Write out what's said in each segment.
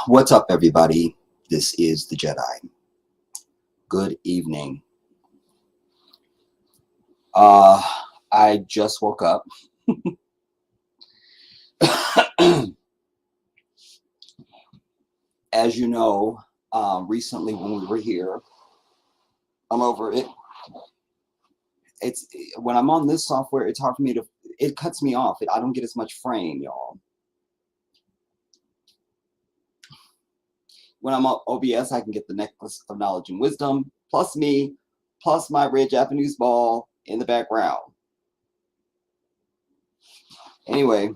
What's up, everybody? This is the Jedi. Good evening. I just woke up. As you know, recently when we were here, I'm over it. It's when I'm on this software, it's hard for me to. It cuts me off. I don't get as much frame, y'all. When I'm on OBS, I can get the necklace of knowledge and wisdom, plus me, plus my red Japanese ball in the background. Anyway,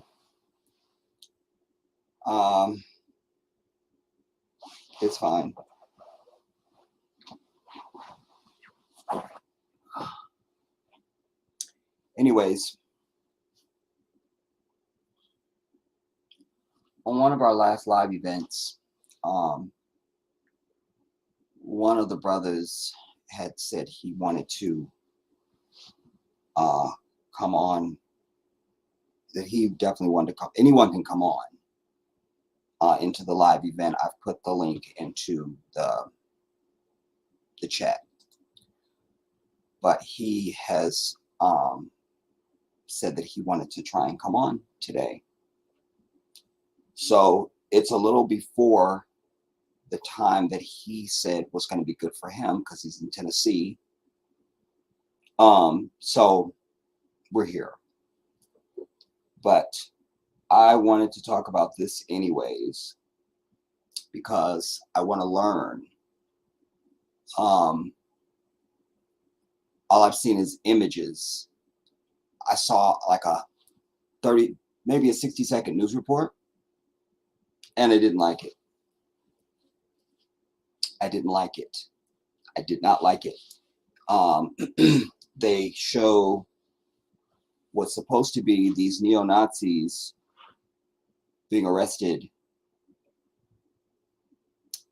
it's fine. Anyways, on one of our last live events, one of the brothers had said he wanted to come on, that he definitely wanted to come. Anyone can come on into the live event. I've put the link into the chat. But he has said that he wanted to try and come on today. So it's a little before the time that he said was going to be good for him because he's in Tennessee. So we're here. But I wanted to talk about this anyways because I want to learn. All I've seen is images. I saw like a 30, maybe a 60-second news report, and I didn't like it. I didn't like it. I did not like it. They show what's supposed to be these neo-Nazis being arrested,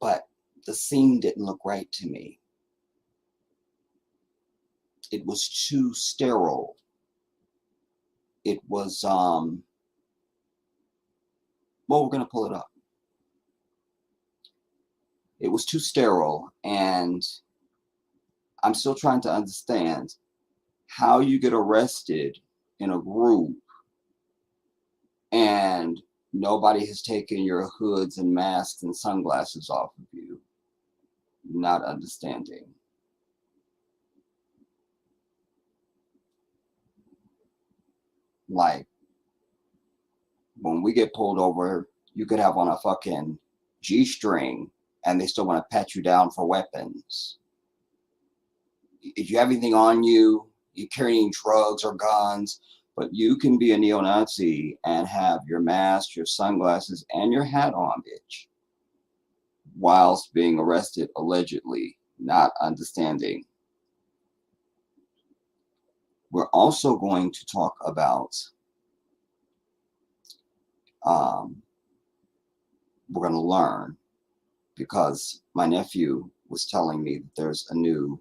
but the scene didn't look right to me. It was too sterile. It was, well, we're going to pull it up. It was too sterile, and I'm still trying to understand how you get arrested in a group and nobody has taken your hoods and masks and sunglasses off of you. Not understanding. Like, when we get pulled over, you could have on a fucking G-string and they still want to pat you down for weapons. If you have anything on you, you're carrying drugs or guns, but you can be a neo-Nazi and have your mask, your sunglasses, and your hat on, bitch, whilst being arrested, allegedly. Not understanding. We're also going to talk about, we're going to learn, because my nephew was telling me that there's a new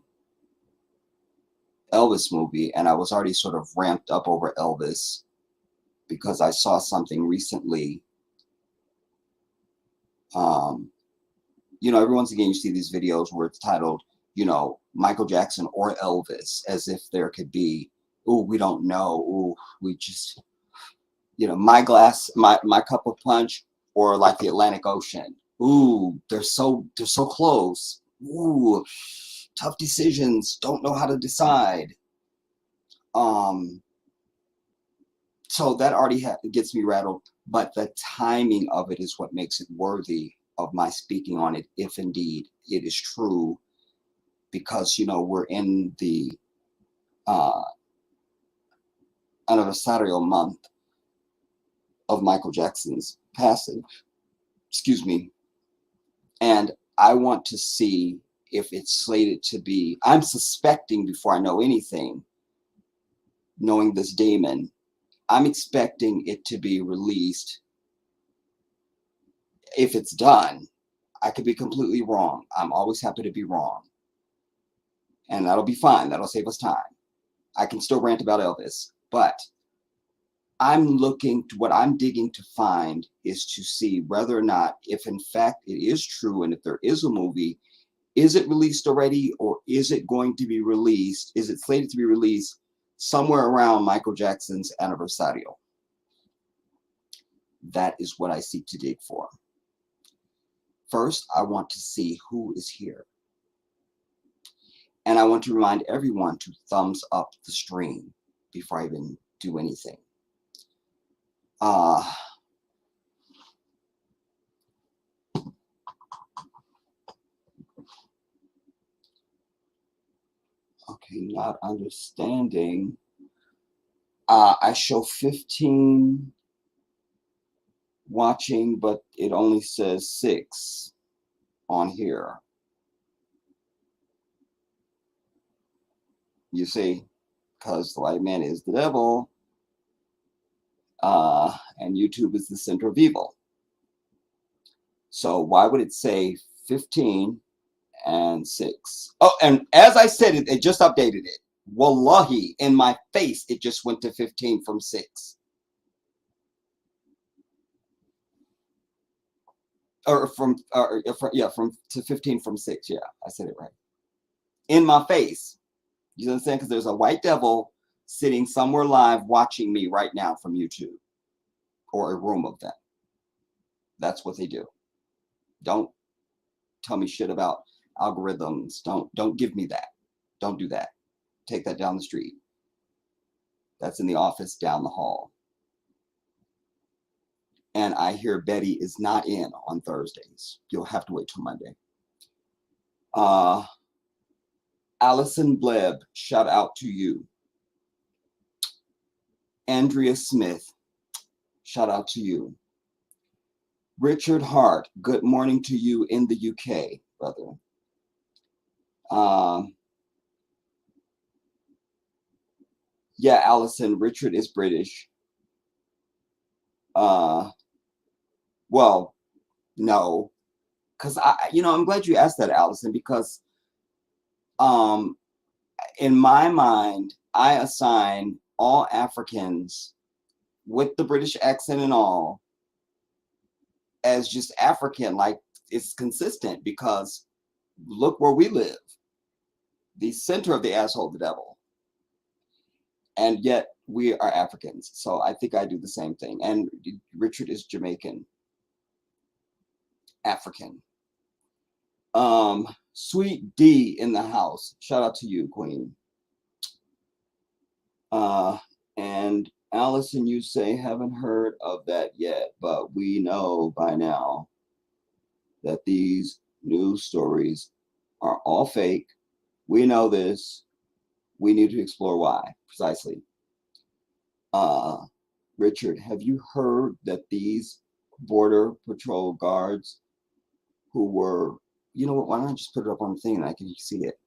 Elvis movie, and I was already sort of ramped up over Elvis because I saw something recently. You know, every once again you see these videos where it's titled, you know, Michael Jackson or Elvis, as if there could be, oh, we don't know, oh, we just, you know, my cup of punch, or like the Atlantic Ocean. Ooh, they're so close. Ooh, tough decisions, don't know how to decide. So that already gets me rattled, but the timing of it is what makes it worthy of my speaking on it, if indeed it is true, because, you know, we're in the anniversarial month of Michael Jackson's passing. Excuse me. And I want to see if it's slated to be, I'm suspecting before I know anything, knowing this Damon, I'm expecting it to be released. If it's done, I could be completely wrong. I'm always happy to be wrong. And that'll be fine. That'll save us time. I can still rant about Elvis, but what I'm digging to find is to see whether or not, if in fact it is true, and if there is a movie, is it released already, or is it going to be released? Is it slated to be released somewhere around Michael Jackson's anniversario? That is what I seek to dig for. First, I want to see who is here. And I want to remind everyone to thumbs up the stream before I even do anything. Okay, not understanding. I show 15 watching, but it only says 6 on here. You see, because the white man is the devil, and YouTube is the center of evil. So why would it say 15 and 6? Oh, and as I said, it just updated it. Wallahi, in my face, it just went to 15 from 6. From to 15 from 6. Yeah, I said it right. In my face. You understand? Because there's a white devil sitting somewhere live watching me right now from YouTube, or a room of them. That's what they do. Don't tell me shit about algorithms. Don't give me that. Don't do that. Take that down the street. That's in the office down the hall. And I hear Betty is not in on Thursdays. You'll have to wait till Monday. Allison Bleb, shout out to you. Andrea Smith, shout out to you. Richard Hart, good morning to you in the UK, brother. Yeah, Allison, Richard is British. Well, no, because I'm glad you asked that, Allison, because in my mind, I assign all Africans with the British accent and all as just African. Like, it's consistent, because look where we live, the center of the asshole, the devil, and yet we are Africans. So I think I do the same thing. And Richard is Jamaican, African. Sweet D in the house, shout out to you, Queen. And Allison, you say, haven't heard of that yet, but we know by now that these news stories are all fake. We know this. We need to explore why, precisely. Richard, have you heard that these Border Patrol guards who were, you know what, why don't I just put it up on the thing and I can see it?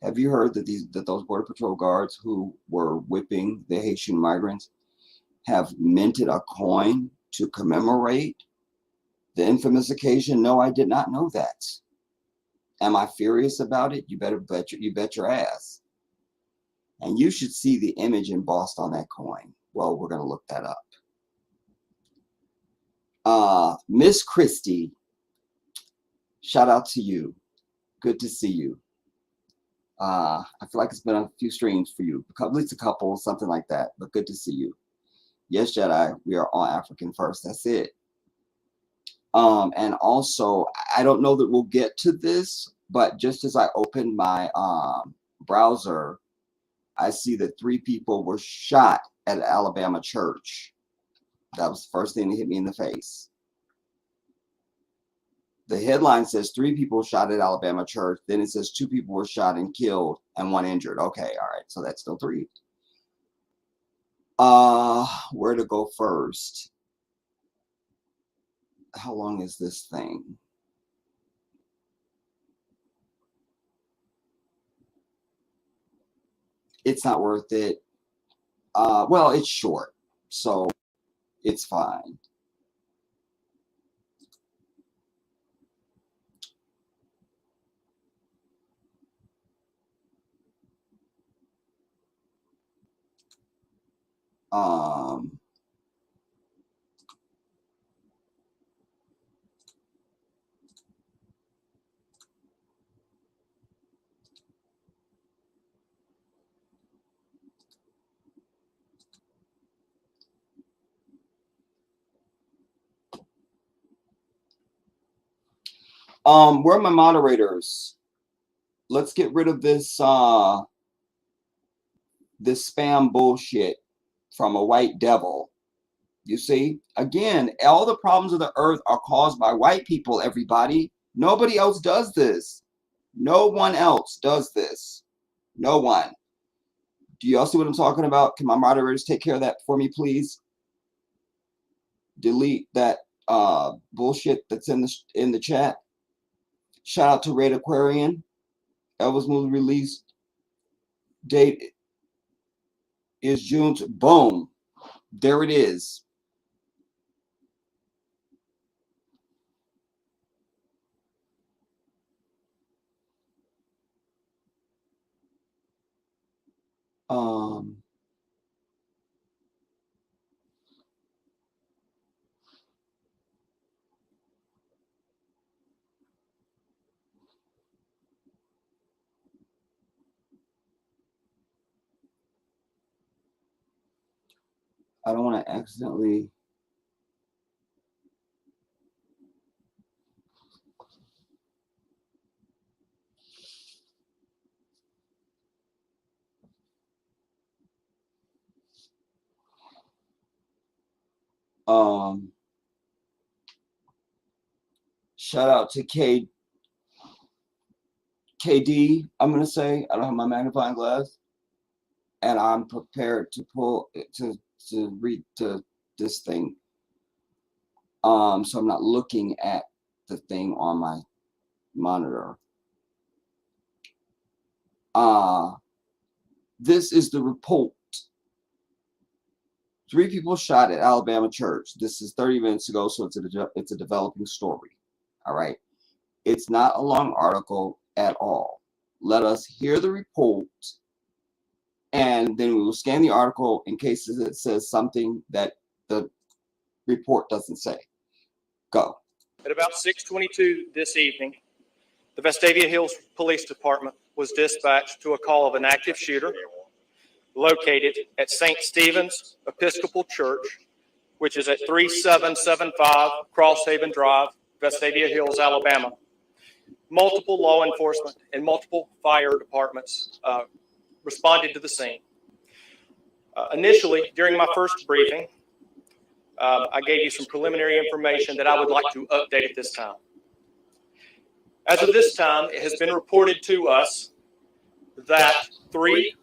Have you heard that those Border Patrol guards who were whipping the Haitian migrants have minted a coin to commemorate the infamous occasion? No, I did not know that. Am I furious about it? You bet your ass. And you should see the image embossed on that coin. Well, we're going to look that up. Miss Christie, shout out to you. Good to see you. I feel like it's been a few streams for you, at least a couple, something like that, but good to see you. Yes, Jedi, we are all African first. That's it. And also, I don't know that we'll get to this, but just as I opened my browser, I see that 3 people were shot at an Alabama church. That was the first thing that hit me in the face. The headline says 3 people shot at Alabama church. Then it says 2 people were shot and killed and 1 injured. Okay, all right. So that's still 3. Where to go first? How long is this thing? It's not worth it. Well, it's short, so it's fine. Where are my moderators? Let's get rid of this this spam bullshit from a white devil. You see, again, all the problems of the earth are caused by white people, everybody. Nobody else does this. No one else does this. No one. Do y'all see what I'm talking about? Can my moderators take care of that for me, please? Delete that bullshit that's in the chat. Shout out to Red Aquarian. Elvis Movie release date is June. Boom. There it is. I don't want to accidentally. Shout out to KD. I'm gonna say I don't have my magnifying glass, and I'm prepared to pull to read this thing. So I'm not looking at the thing on my monitor. This is the report. 3 people shot at Alabama church. This is 30 minutes ago, so it's a developing story. All right. It's not a long article at all. Let us hear the report, and then we will scan the article in case it says something that the report doesn't say. Go. At about 6:22 this evening, the Vestavia Hills Police Department was dispatched to a call of an active shooter located at St. Stephen's Episcopal Church, which is at 3775 Crosshaven Drive, Vestavia Hills, Alabama. Multiple law enforcement and multiple fire departments responded to the scene. Initially, during my first briefing, I gave you some preliminary information that I would like to update at this time. As of this time, it has been reported to us that 3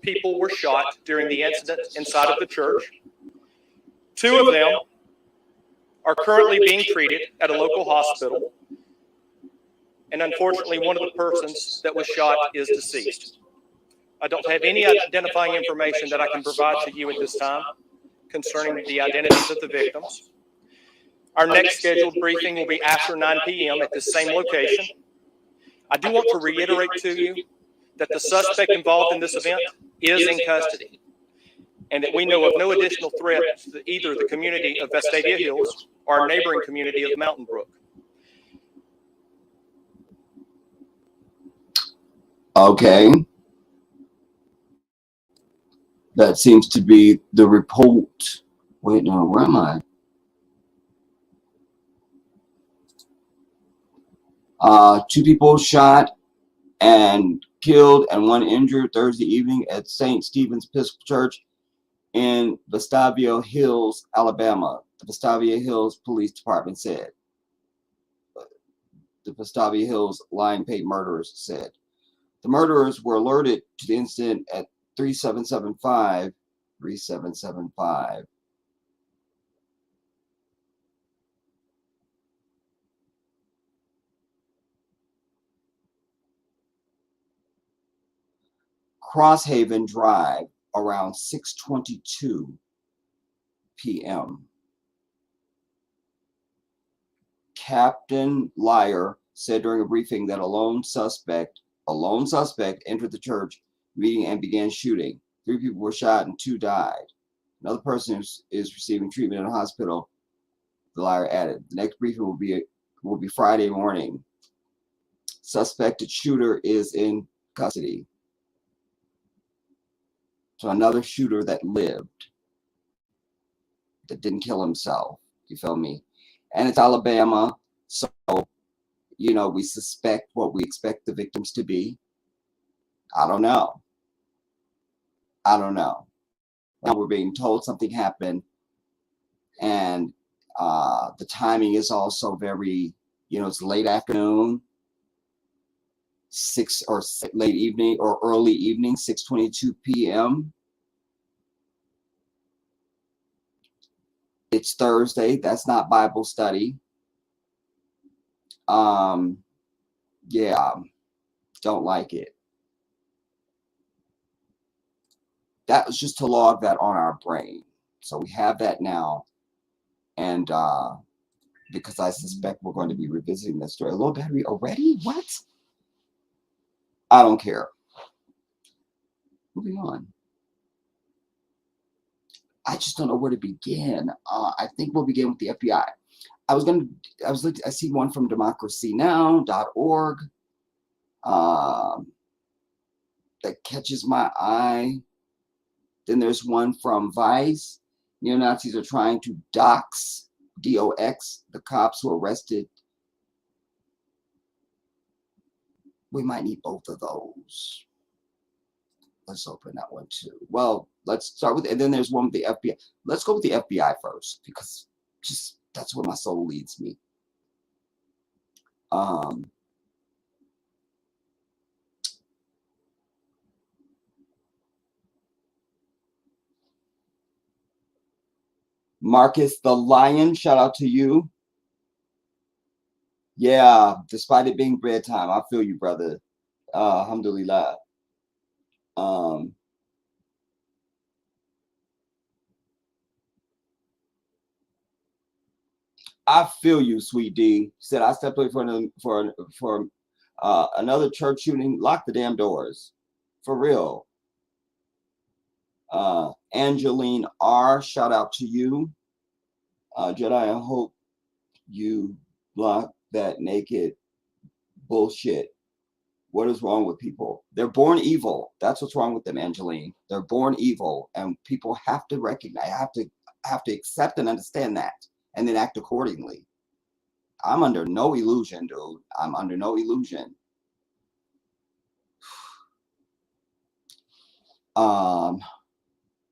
people were shot during the incident inside of the church. 2 of them are currently being treated at a local hospital. And unfortunately, one of the persons that was shot is deceased. I don't have any identifying information that I can provide to you at this time concerning the identities of the victims. Our next scheduled briefing will be after 9 p.m. at this same location. I do want to reiterate to you that the suspect involved in this event is in custody, and that we know of no additional threat to either the community of Vestavia Hills or our neighboring community of Mountain Brook. Okay. That seems to be the report. Wait, no, where am I? 2 people shot and killed and 1 injured Thursday evening at St. Stephen's Episcopal Church in Vestavia Hills, Alabama. The Vestavia Hills Police Department said. The Vestavia Hills Lion Pate murderers said. The murderers were alerted to the incident at 3775. Crosshaven Drive around 6:22 p.m. Captain Lyer said during a briefing that a lone suspect entered the church meeting and began shooting. 3 people were shot and 2 died. Another person is receiving treatment in a hospital, the Lyer added. The next briefing will be Friday morning. Suspected shooter is in custody. So another shooter that lived, that didn't kill himself. You feel me? And it's Alabama, so we suspect what we expect the victims to be. I don't know. Now we're being told something happened, and the timing is also very, it's late afternoon, late evening or early evening, 6:22 p.m. It's Thursday. That's not Bible study. Yeah, don't like it. That was just to log that on our brain. So we have that now. And because I suspect we're going to be revisiting this story. A low battery already? What? I don't care. Moving on. I just don't know where to begin. I think we'll begin with the FBI. I see one from democracynow.org that catches my eye. Then there's one from Vice. Neo-Nazis are trying to dox, D-O-X, the cops who arrested. We might need both of those. Let's open that one too. Well, let's start with, and then there's one with the FBI. Let's go with the FBI first, because just that's where my soul leads me. Marcus the Lion, shout out to you. Yeah, despite it being bedtime, I feel you, brother. Alhamdulillah. I feel you, sweet D. Said I stepped away for another church shooting. Lock the damn doors, for real. Angeline R, shout out to you. Jedi, I hope you block that naked bullshit. What is wrong with people? They're born evil. That's what's wrong with them, Angeline. They're born evil, and people have to recognize, have to accept and understand that, and then act accordingly. I'm under no illusion, dude. I'm under no illusion.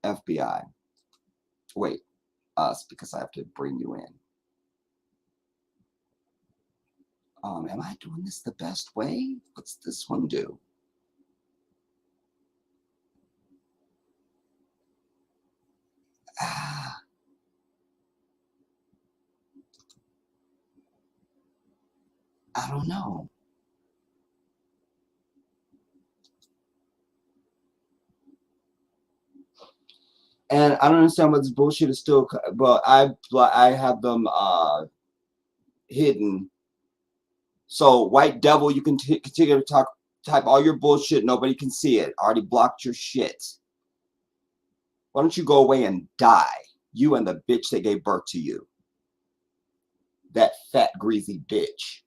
FBI. Wait, us, because I have to bring you in. Am I doing this the best way? What's this one do? I don't know. And I don't understand what this bullshit is still, but I have them hidden. So White Devil, you can continue to type all your bullshit. Nobody can see it. I already blocked your shit. Why don't you go away and die? You and the bitch that gave birth to you. That fat, greasy bitch.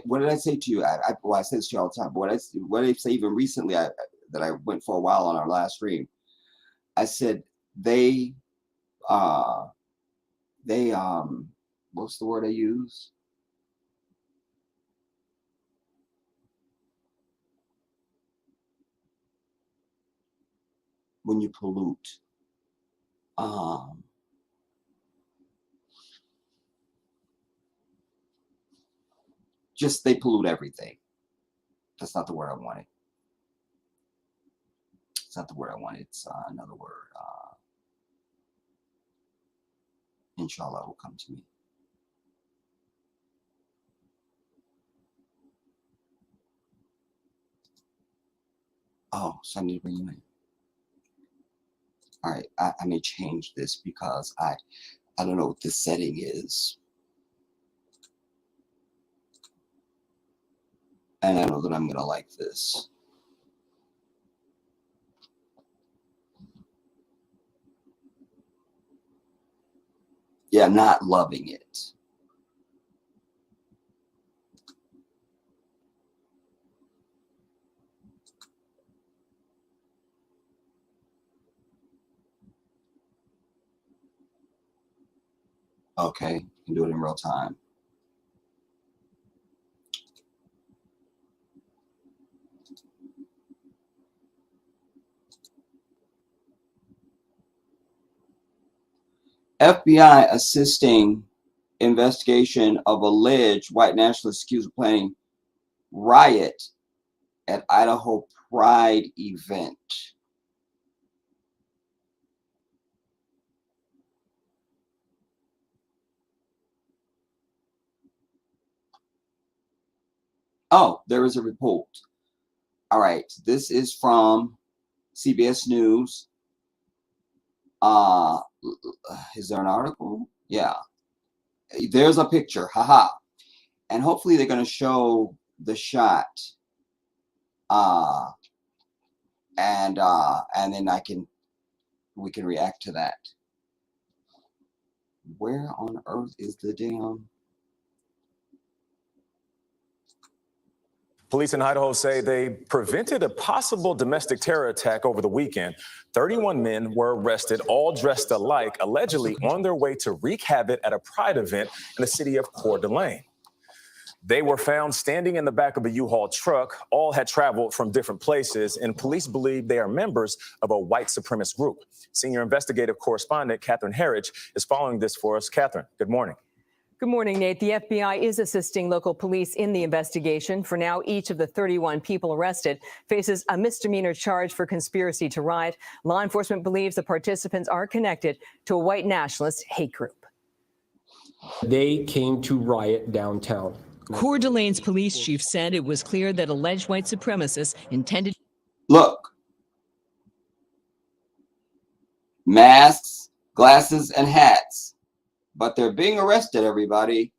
What did I say to you? I say this to you all the time. But what did I say even recently? That I went for a while on our last stream. I said they what's the word I use? When you pollute. Just they pollute everything. That's not the word I wanted. It's not the word I wanted. It's another word. Inshallah, it will come to me. Oh, so I need to bring you in. All right, I may change this because I don't know what this setting is. And I know that I'm going to like this. Yeah, not loving it. Okay, you can do it in real time. FBI assisting investigation of alleged white nationalists accused of planning riot at Idaho Pride event. Oh, there is a report. All right, this is from CBS News. Is there an article? Yeah. There's a picture. Haha. And hopefully they're going to show the shot. And then we can react to that. Where on earth is the damn? Police in Idaho say they prevented a possible domestic terror attack over the weekend. 31 men were arrested, all dressed alike, allegedly on their way to wreak havoc at a pride event in the city of Coeur d'Alene. They were found standing in the back of a U-Haul truck. All had traveled from different places, and police believe they are members of a white supremacist group. Senior investigative correspondent Catherine Herridge is following this for us. Catherine, good morning. Good morning, Nate. The FBI is assisting local police in the investigation. For now, each of the 31 people arrested faces a misdemeanor charge for conspiracy to riot. Law enforcement believes the participants are connected to a white nationalist hate group. They came to riot downtown. Coeur d'Alene's police chief said it was clear that alleged white supremacists intended. Look. Masks, glasses, and hats. But they're being arrested, everybody.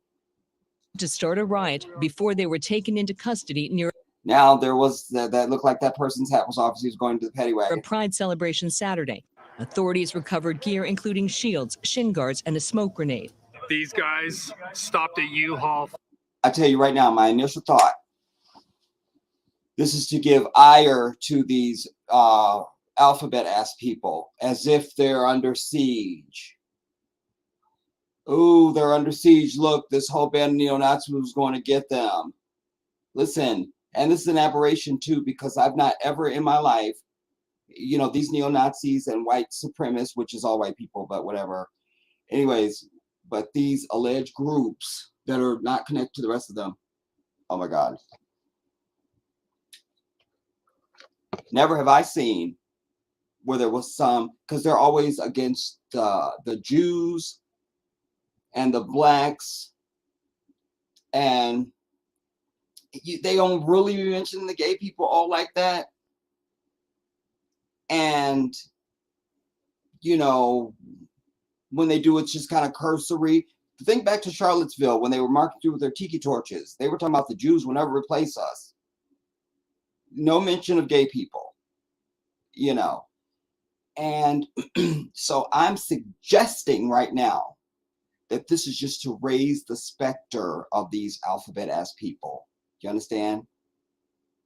To start a riot before they were taken into custody near. Now there was that looked like that person's hat was off as he was going to the paddy wagon. A pride celebration Saturday. Authorities recovered gear including shields, shin guards, and a smoke grenade. These guys stopped at U-Haul. I tell you right now, my initial thought. This is to give ire to these alphabet-ass people, as if they're under siege. Oh, they're under siege. Look, this whole band of neo-Nazis was going to get them. Listen, and this is an aberration too, because I've not ever in my life, you know, these neo-Nazis and white supremacists, which is all white people, but whatever. Anyways, but these alleged groups that are not connected to the rest of them. Oh my God. Never have I seen where there was some, because they're always against the Jews and the blacks, and they don't really mention the gay people all like that. And, you know, when they do, it's just kind of cursory. Think back to Charlottesville when they were marching through with their tiki torches. They were talking about the Jews will never replace us. No mention of gay people, you know. And so I'm suggesting right now that this is just to raise the specter of these alphabet-ass people. You understand?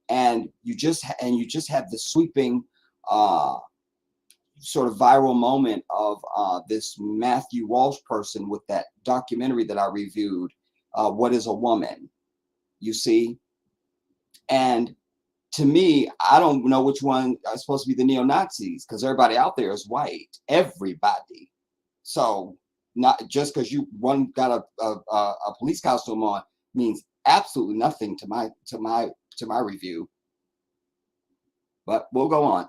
And you just have the sweeping sort of viral moment of this Matthew Walsh person with that documentary that I reviewed, What is a Woman? You see? And to me, I don't know which one is supposed to be the neo-Nazis, because everybody out there is white. Everybody. So not just because one got a police costume on means absolutely nothing to my review. But we'll go on.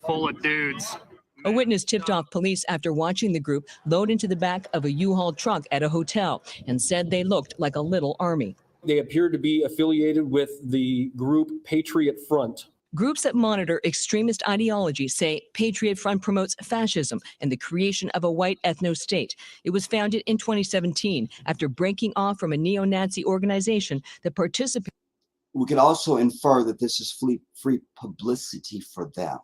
Full of dudes A witness tipped off police after watching the group load into the back of a U-Haul truck at a hotel and said they looked like a little army. They appeared to be affiliated with the group Patriot Front. Groups that monitor extremist ideology say Patriot Front promotes fascism and the creation of a white ethno-state. It was founded in 2017 after breaking off from a neo-Nazi organization that participated. We could also infer that this is free publicity for them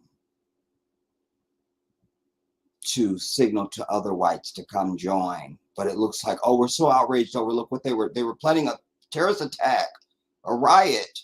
to signal to other whites to come join. But it looks like, oh, we're so outraged over, look what they were planning a terrorist attack, a riot.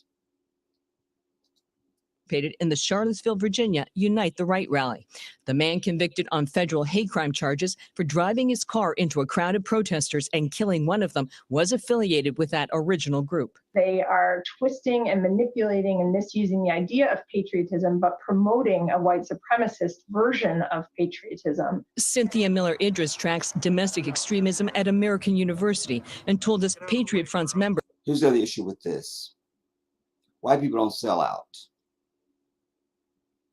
In the Charlottesville, Virginia Unite the Right rally. The man convicted on federal hate crime charges for driving his car into a crowd of protesters and killing one of them was affiliated with that original group. They are twisting and manipulating and misusing the idea of patriotism, but promoting a white supremacist version of patriotism. Cynthia Miller Idris tracks domestic extremism at American University and told us Patriot Front's members. Here's the other issue with this. White people don't sell out.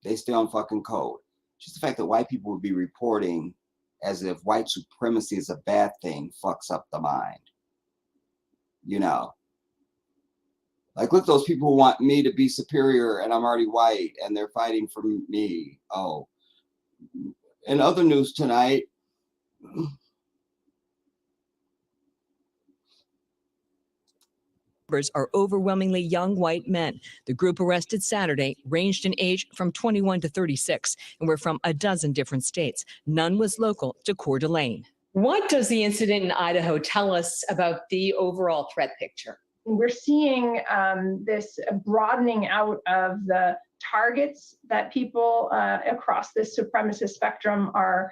They stay on fucking code. Just the fact that white people would be reporting as if white supremacy is a bad thing fucks up the mind. You know, like, look, those people who want me to be superior and I'm already white and they're fighting for me. Oh, in other news tonight, are overwhelmingly young white men. The group arrested Saturday ranged in age from 21 to 36 and were from a dozen different states. None was local to Coeur d'Alene. What does the incident in Idaho tell us about the overall threat picture? We're seeing this broadening out of the targets that people across this supremacist spectrum are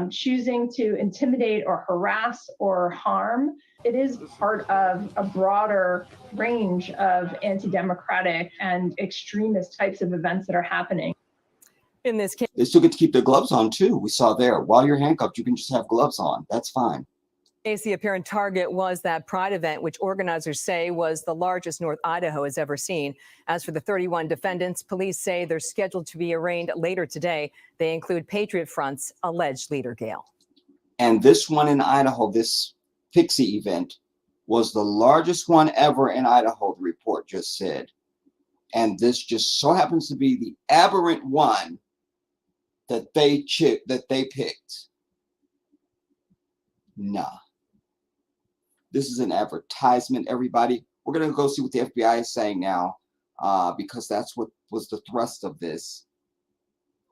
choosing to intimidate or harass or harm. It is part of a broader range of anti-democratic and extremist types of events that are happening. In this case, they still get to keep their gloves on too. We saw there, while you're handcuffed, you can just have gloves on. That's fine. the apparent target was that Pride event, which organizers say was the largest North Idaho has ever seen. As for the 31 defendants, police say they're scheduled to be arraigned later today. They include Patriot Front's alleged leader, Gail. And this one in Idaho, this Pixie event, was the largest one ever in Idaho, the report just said. And this just so happens to be the aberrant one that they picked. Nah. This is an advertisement, everybody. We're going to go see what the FBI is saying now, because that's what was the thrust of this.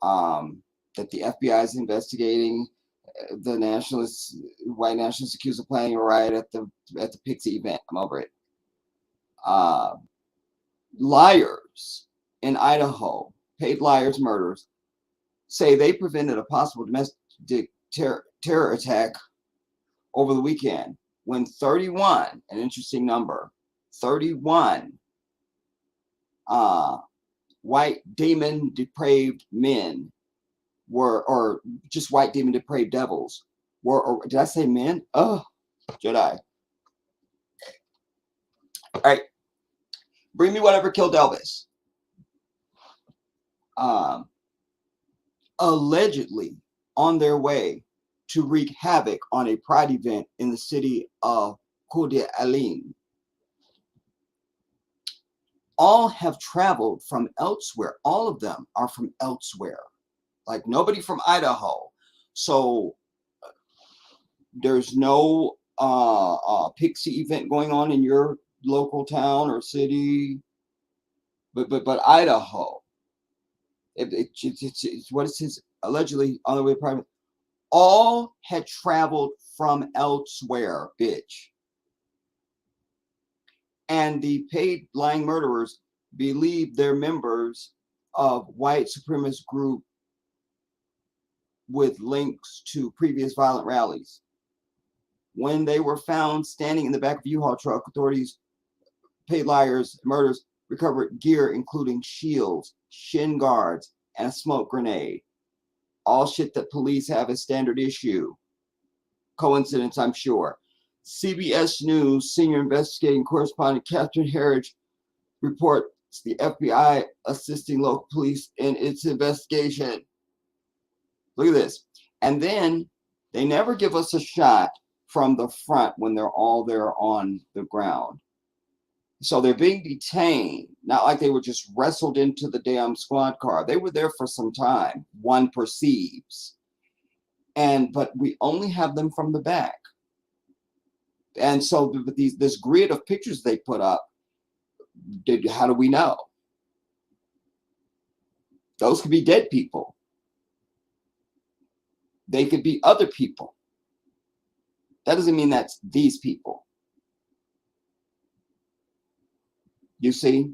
That the FBI is investigating the white nationalists accused of planning a riot at the Pixie event. I'm over it. Liars in Idaho, paid liars, murderers, say they prevented a possible domestic terror attack over the weekend when 31, an interesting number, 31 white demon depraved men were, or just white demon depraved devils were, or did I say men? Oh, Jedi. All right. Bring me whatever killed Elvis. Allegedly on their way to wreak havoc on a pride event in the city of Coeur d'Alene. All have traveled from elsewhere. All of them are from elsewhere. Like nobody from Idaho. So there's no Pixie event going on in your local town or city, but Idaho. It's what it says, allegedly on the way to private. All had traveled from elsewhere, bitch. And the paid lying murderers believe they're members of white supremacist group with links to previous violent rallies. When they were found standing in the back of a U-Haul truck, authorities, paid liars, murderers, recovered gear including shields, shin guards, and a smoke grenade. All shit that police have as standard issue. Coincidence, I'm sure. CBS News senior investigating correspondent Catherine Herridge reports the FBI assisting local police in its investigation. Look at this. And then they never give us a shot from the front when they're all there on the ground. So they're being detained, not like they were just wrestled into the damn squad car. They were there for some time, one perceives. But we only have them from the back. And so this grid of pictures they put up, how do we know? Those could be dead people. They could be other people. That doesn't mean that's these people. You see?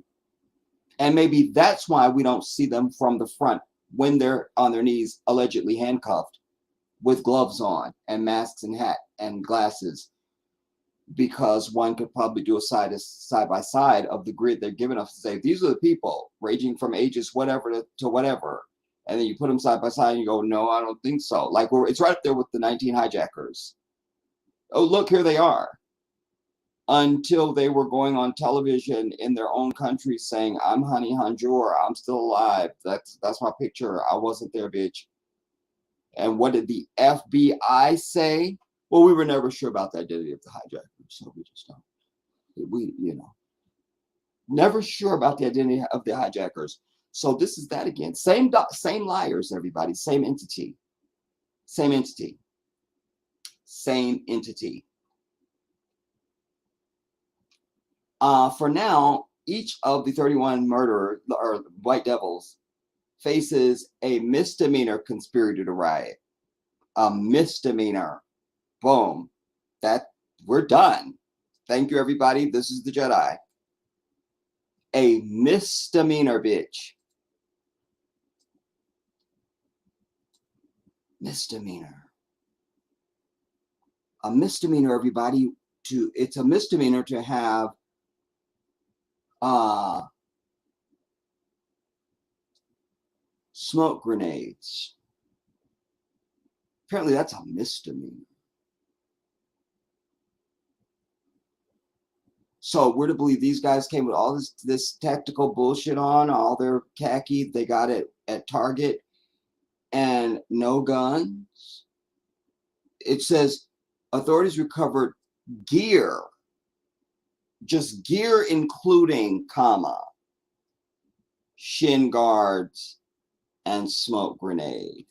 And maybe that's why we don't see them from the front when they're on their knees, allegedly handcuffed, with gloves on and masks and hat and glasses, because one could probably do a side by side of the grid they're giving us to say, these are the people ranging from ages whatever to whatever. And then you put them side by side and you go, no, I don't think so. Like it's right up there with the 19 hijackers. Oh, look, here they are. Until they were going on television in their own country saying, I'm Honey Hanjour, I'm still alive. That's my picture. I wasn't there, bitch. And what did the FBI say? Well, we were never sure about the identity of the hijackers, so we just don't. Never sure about the identity of the hijackers. So this is that again. Same liars, everybody. Same entity. Same entity. Same entity. For now, each of the 31 murderers or white devils faces a misdemeanor conspiracy to riot. A misdemeanor. Boom. We're done. Thank you, everybody. This is the Jedi. A misdemeanor, bitch. Misdemeanor. A misdemeanor, everybody. It's a misdemeanor to have smoke grenades. Apparently that's a misdemeanor. So we're to believe these guys came with all this tactical bullshit on, all their khaki they got it at Target, and no guns. It says authorities recovered gear, just gear including, shin guards and smoke grenade.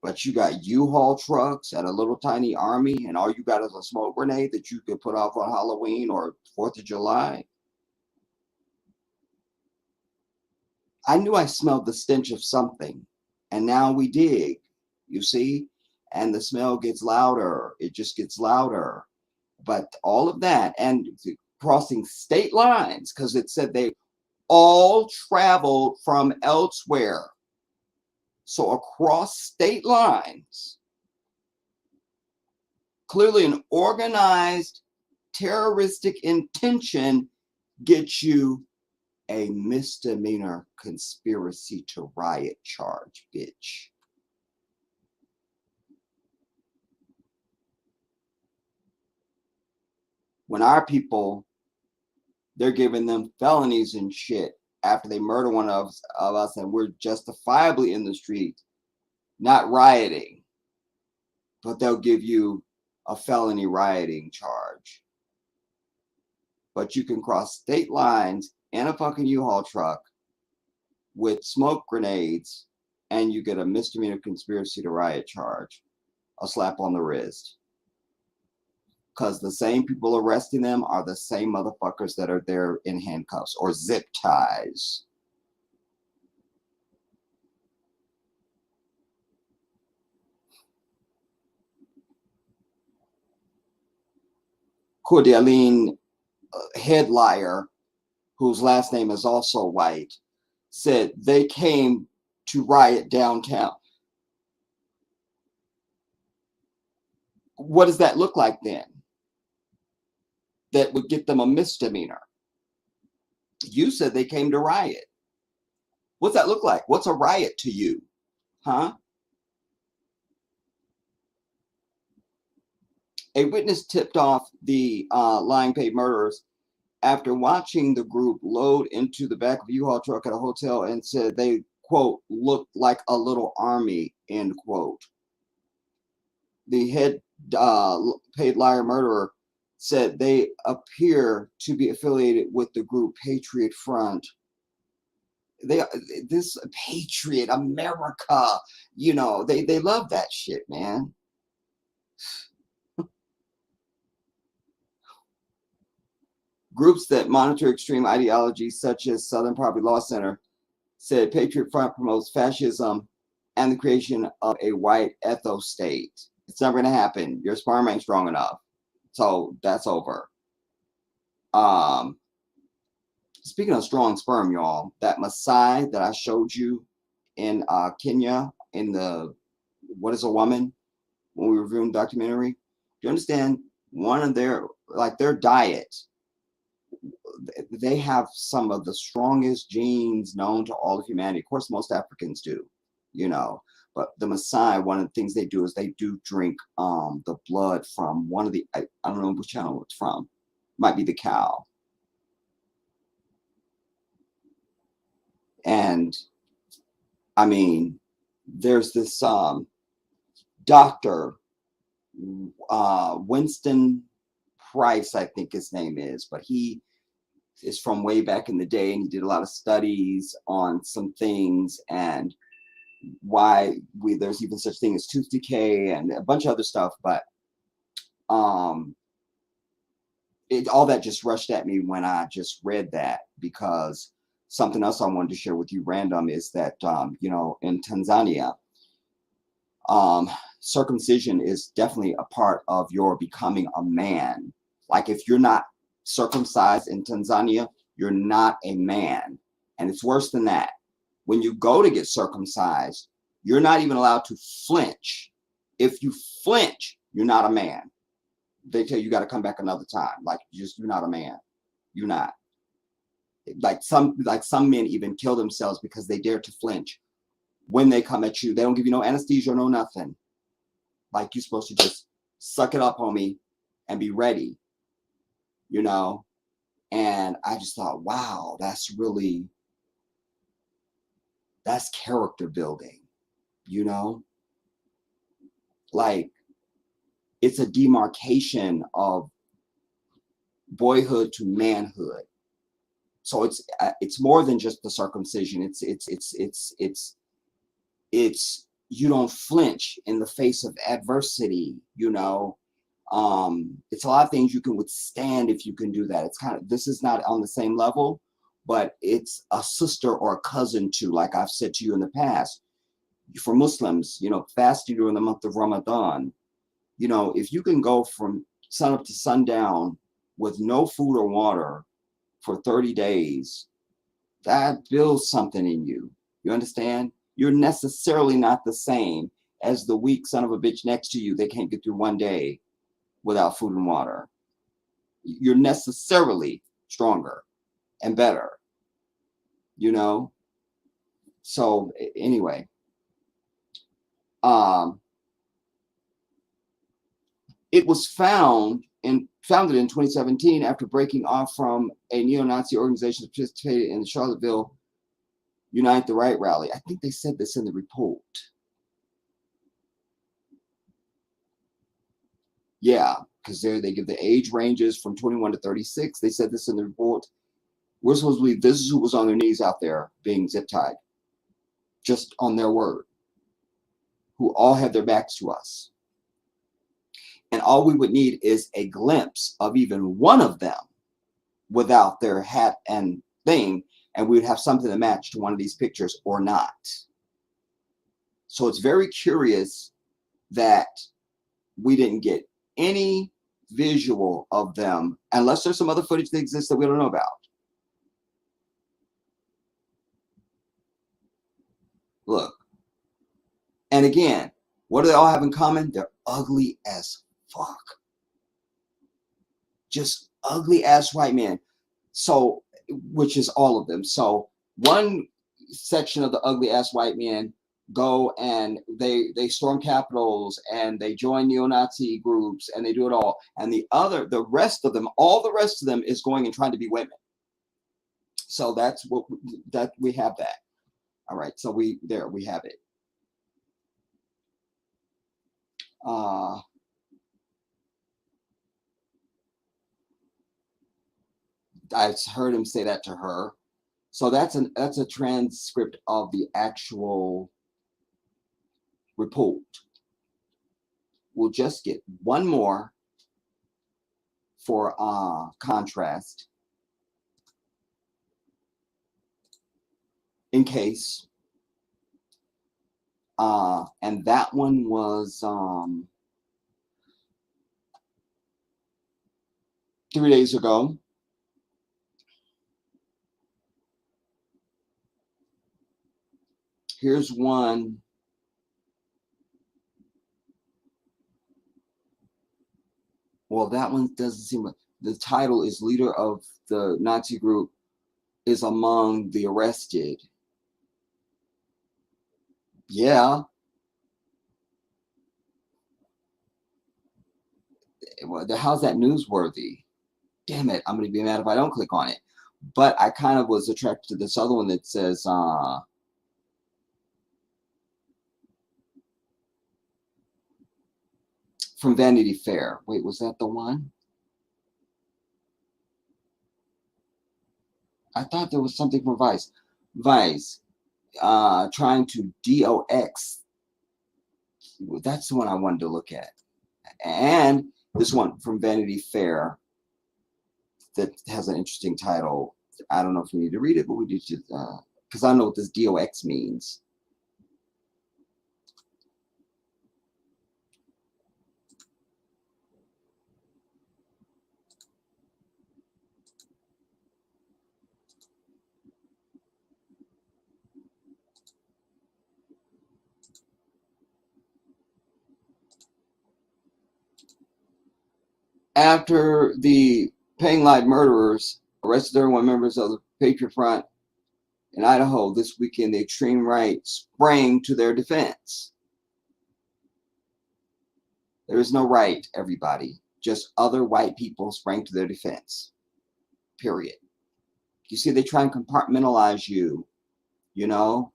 But you got U-Haul trucks and a little tiny army, and all you got is a smoke grenade that you could put off on Halloween or 4th of July. I knew I smelled the stench of something, and now we dig, you see? And the smell gets louder. It just gets louder. But all of that, and crossing state lines, because it said they all traveled from elsewhere. So across state lines, clearly an organized terroristic intention gets you a misdemeanor conspiracy to riot charge, bitch. When our people, they're giving them felonies and shit after they murder one of us, and we're justifiably in the street, not rioting, but they'll give you a felony rioting charge. But you can cross state lines in a fucking U-Haul truck with smoke grenades, and you get a misdemeanor conspiracy to riot charge, a slap on the wrist. Because the same people arresting them are the same motherfuckers that are there in handcuffs or zip ties. Cordeline Head Liar, whose last name is also White, said they came to riot downtown. What does that look like then? That would get them a misdemeanor. You said they came to riot. What's that look like? What's a riot to you? Huh? A witness tipped off the lying paid murderers after watching the group load into the back of a U-Haul truck at a hotel and said they, quote, look like a little army, end quote. The head paid liar murderer said they appear to be affiliated with the group Patriot Front. This Patriot America, you know, they love that shit, man. Groups that monitor extreme ideologies such as Southern Poverty Law Center said Patriot Front promotes fascism and the creation of a white ethno-state. It's never going to happen. Your sperm ain't strong enough. So that's over. Speaking of strong sperm, y'all, that Maasai that I showed you in Kenya in the What is a Woman when we were reviewing the documentary, do you understand one of their diet, they have some of the strongest genes known to all of humanity. Of course, most Africans do, you know, but the Maasai, one of the things they do is they do drink the blood from one of the, I don't know which channel it's from, might be the cow. And I mean, there's this doctor, Winston Price, I think his name is, but he is from way back in the day, and he did a lot of studies on some things and why there's even such thing as tooth decay and a bunch of other stuff. But all that just rushed at me when I just read that, because something else I wanted to share with you random is that, you know, in Tanzania, circumcision is definitely a part of your becoming a man. Like if you're not circumcised in Tanzania, you're not a man. And it's worse than that. When you go to get circumcised, you're not even allowed to flinch. If you flinch, you're not a man. They tell you got to come back another time. Like you're not a man. You're not. Like some men even kill themselves because they dare to flinch. When they come at you, they don't give you no anesthesia, no nothing. Like you're supposed to just suck it up, homie, and be ready, you know? And I just thought, wow, that's character building, you know? Like it's a demarcation of boyhood to manhood. So it's more than just the circumcision. It's you don't flinch in the face of adversity, you know. It's a lot of things you can withstand if you can do that. It's kind of, this is not on the same level, but it's a sister or a cousin to, like I've said to you in the past, for Muslims, you know, fasting during the month of Ramadan, you know, if you can go from sun up to sundown with no food or water for 30 days, that builds something in you. You understand? You're necessarily not the same as the weak son of a bitch next to you. They can't get through one day without food and water. You're necessarily stronger and better, you know? So anyway, it was founded in 2017 after breaking off from a neo-Nazi organization that participated in the Charlottesville Unite the Right rally. I think they said this in the report. Yeah, because they give the age ranges from 21 to 36. They said this in the report. We're supposed to believe this is who was on their knees out there being zip-tied, just on their word, who all have their backs to us. And all we would need is a glimpse of even one of them without their hat and thing, and we would have something to match to one of these pictures or not. So it's very curious that we didn't get any visual of them, unless there's some other footage that exists that we don't know about. Look. And again, what do they all have in common? They're ugly as fuck. Just ugly ass white men. So, which is all of them. So one section of the ugly ass white men go and they storm capitals and they join neo-Nazi groups and they do it all. And the rest of them, all the rest of them is going and trying to be women. So that's what we have that. All right, so we have it. I heard him say that to her. So that's a transcript of the actual report. We'll just get one more for contrast in case. And that one was 3 days ago. Here's one. Well, that one doesn't seem like the title is leader of the Nazi group is among the arrested. Yeah. Well, how's that newsworthy? Damn it, I'm going to be mad if I don't click on it. But I kind of was attracted to this other one that says, from Vanity Fair. Wait, was that the one? I thought there was something from Vice. Vice, trying to DOX. That's the one I wanted to look at. And this one from Vanity Fair that has an interesting title. I don't know if we need to read it, but we need to, because I know what this DOX means. After the Pang Light murderers arrested 31 members of the Patriot Front in Idaho this weekend, the extreme right sprang to their defense. There is no right, everybody. Just other white people sprang to their defense. Period. You see, they try and compartmentalize you, you know.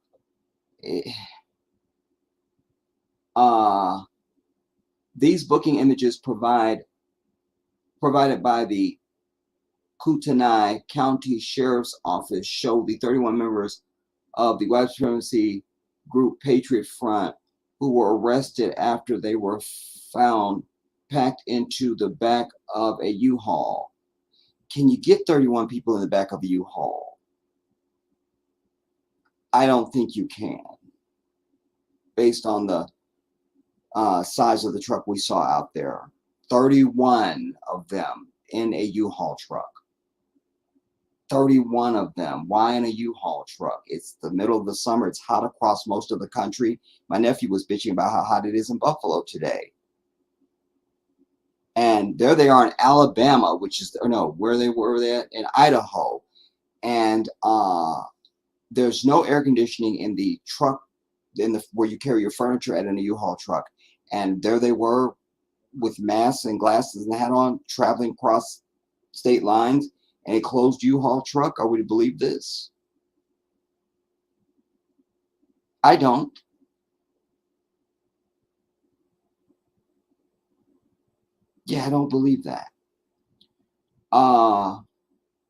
These booking images provided by the Kootenai County Sheriff's Office show the 31 members of the white supremacy group Patriot Front who were arrested after they were found packed into the back of a U-Haul. Can you get 31 people in the back of a U-Haul? I don't think you can, based on the size of the truck we saw out there. 31 of them in a U-Haul truck. 31 of them. Why in a U-Haul truck? It's the middle of the summer. It's hot across most of the country. My nephew was bitching about how hot it is in Buffalo today. And there they are in Alabama, which is, no, where they were there in Idaho. And there's no air conditioning in the truck, where you carry your furniture at in a U-Haul truck. And there they were with masks and glasses and hat on, traveling across state lines in a closed U-Haul truck. Are we to believe this? I don't. Yeah, I don't believe that.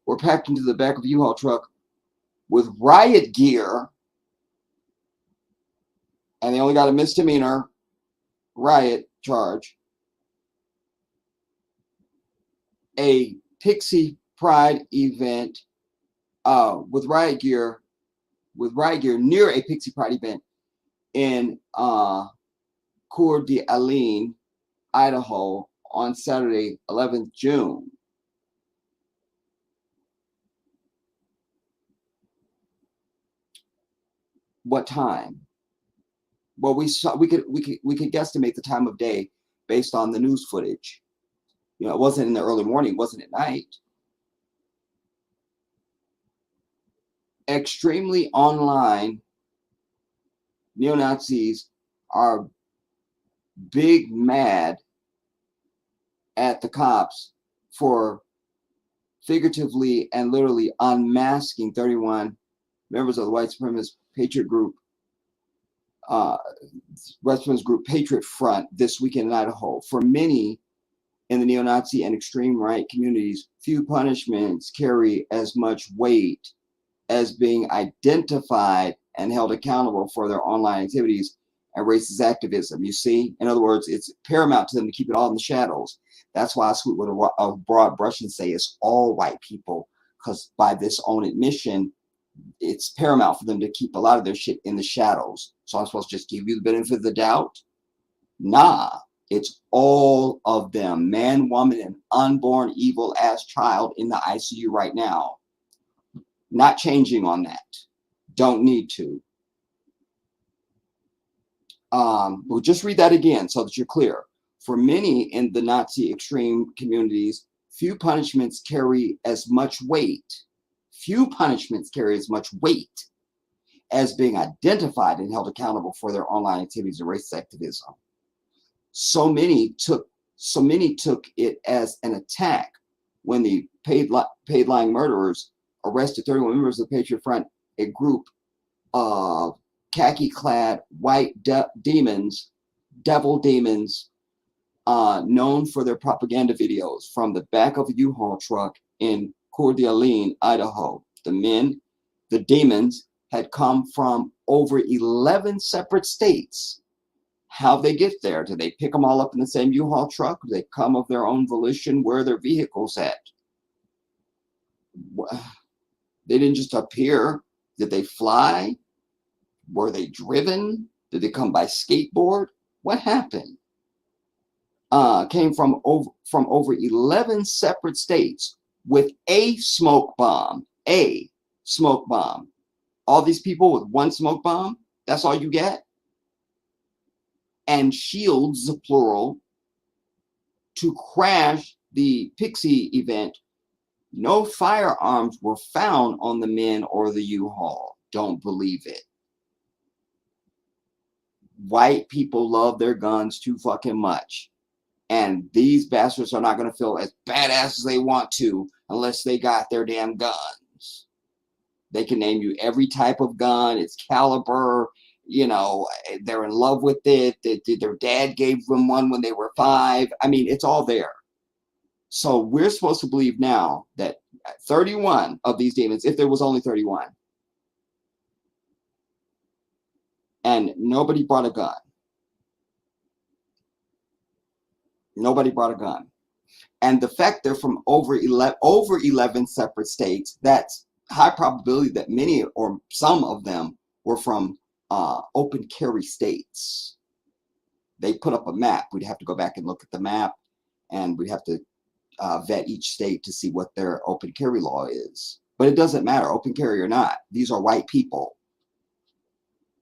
We're packed into the back of a U-Haul truck with riot gear, and they only got a misdemeanor riot charge. A Pixie Pride event with riot gear near a Pixie Pride event in Coeur d'Alene, Idaho on Saturday, 11th June. What time? Well, we could guesstimate the time of day based on the news footage. You know, it wasn't in the early morning, it wasn't at night. Extremely online neo-Nazis are big mad at the cops for figuratively and literally unmasking 31 members of the white supremacist Patriot Group, Westman's group Patriot Front this weekend in Idaho. For many in the neo-Nazi and extreme right communities, few punishments carry as much weight as being identified and held accountable for their online activities and racist activism. You see, in other words, it's paramount to them to keep it all in the shadows. That's why I sweep with a broad brush and say it's all white people, because by this own admission, it's paramount for them to keep a lot of their shit in the shadows. So I'm supposed to just give you the benefit of the doubt? Nah, it's all of them, man, woman, and unborn evil ass child in the ICU right now. Not changing on that. Don't need to. We'll just read that again so that you're clear. For many in the Nazi extreme communities, few punishments carry as much weight. Few punishments carry as much weight as being identified and held accountable for their online activities and racist activism. So many took it as an attack when the paid lying murderers arrested 31 members of the Patriot Front, a group of khaki-clad white devil demons, known for their propaganda videos from the back of a U-Haul truck in Coeur d'Alene, Idaho. The demons, had come from over 11 separate states. How'd they get there? Did they pick them all up in the same U-Haul truck? Did they come of their own volition? Where are their vehicles at? They didn't just appear. Did they fly? Were they driven? Did they come by skateboard? What happened? Came from over 11 separate states with a smoke bomb. A smoke bomb. All these people with one smoke bomb? That's all you get? And shields, plural, to crash the Pixie event. No firearms were found on the men or the U-Haul. Don't believe it. White people love their guns too fucking much. And these bastards are not going to feel as badass as they want to unless they got their damn guns. They can name you every type of gun, its caliber, you know, they're in love with it. Their dad gave them one when they were 5. I mean, it's all there. So we're supposed to believe now that 31 of these demons, if there was only 31, and nobody brought a gun. Nobody brought a gun. And the fact they're from over 11 separate states, that's high probability that many or some of them were from open carry states. They put up a map. We'd have to go back and look at the map, and we'd have to vet each state to see what their open carry law is. But it doesn't matter, open carry or not. These are white people.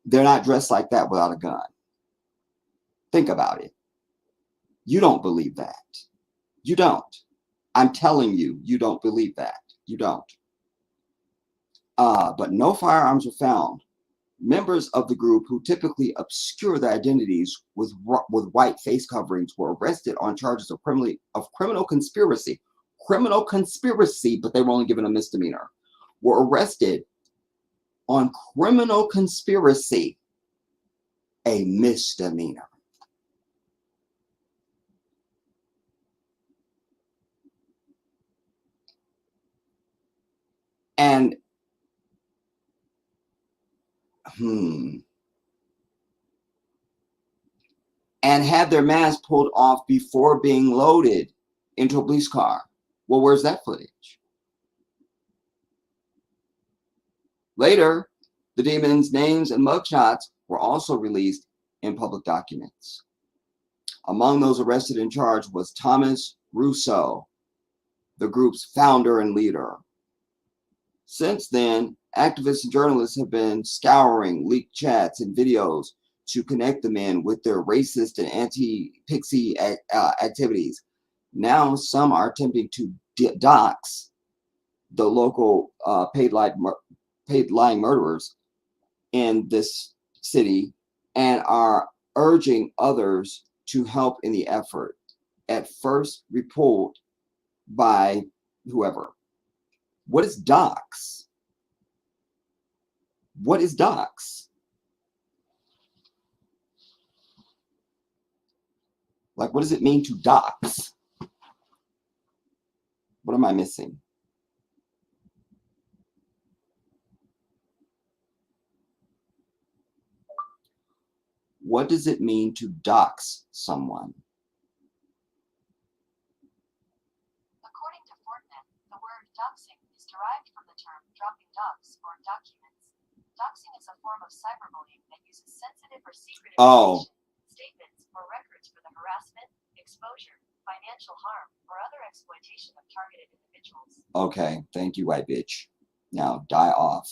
They're not dressed like that without a gun. Think about it. You don't believe that. You don't. I'm telling you, you don't believe that. You don't. But no firearms were found. Members of the group, who typically obscure their identities with white face coverings, were arrested on charges of criminal conspiracy. Criminal conspiracy, but they were only given a misdemeanor. Were arrested on criminal conspiracy, a misdemeanor. And had their masks pulled off before being loaded into a police car. Well, where's that footage? Later, the demons' names and mugshots were also released in public documents. Among those arrested and charged was Thomas Russo, the group's founder and leader. Since then, activists and journalists have been scouring leaked chats and videos to connect the men with their racist and anti-Pixie activities. Now, some are attempting to dox the local paid lying murderers in this city and are urging others to help in the effort. At first, report by whoever. What is dox? What is dox? Like, what does it mean to dox? What am I missing? What does it mean to dox someone? According to Fortnet, the word doxing is derived from the term dropping docs or documents. Doxing is a form of cyberbullying that uses sensitive or secret information, statements, or records for the harassment, exposure, financial harm, or other exploitation of targeted individuals. Okay, thank you, white bitch. Now die off.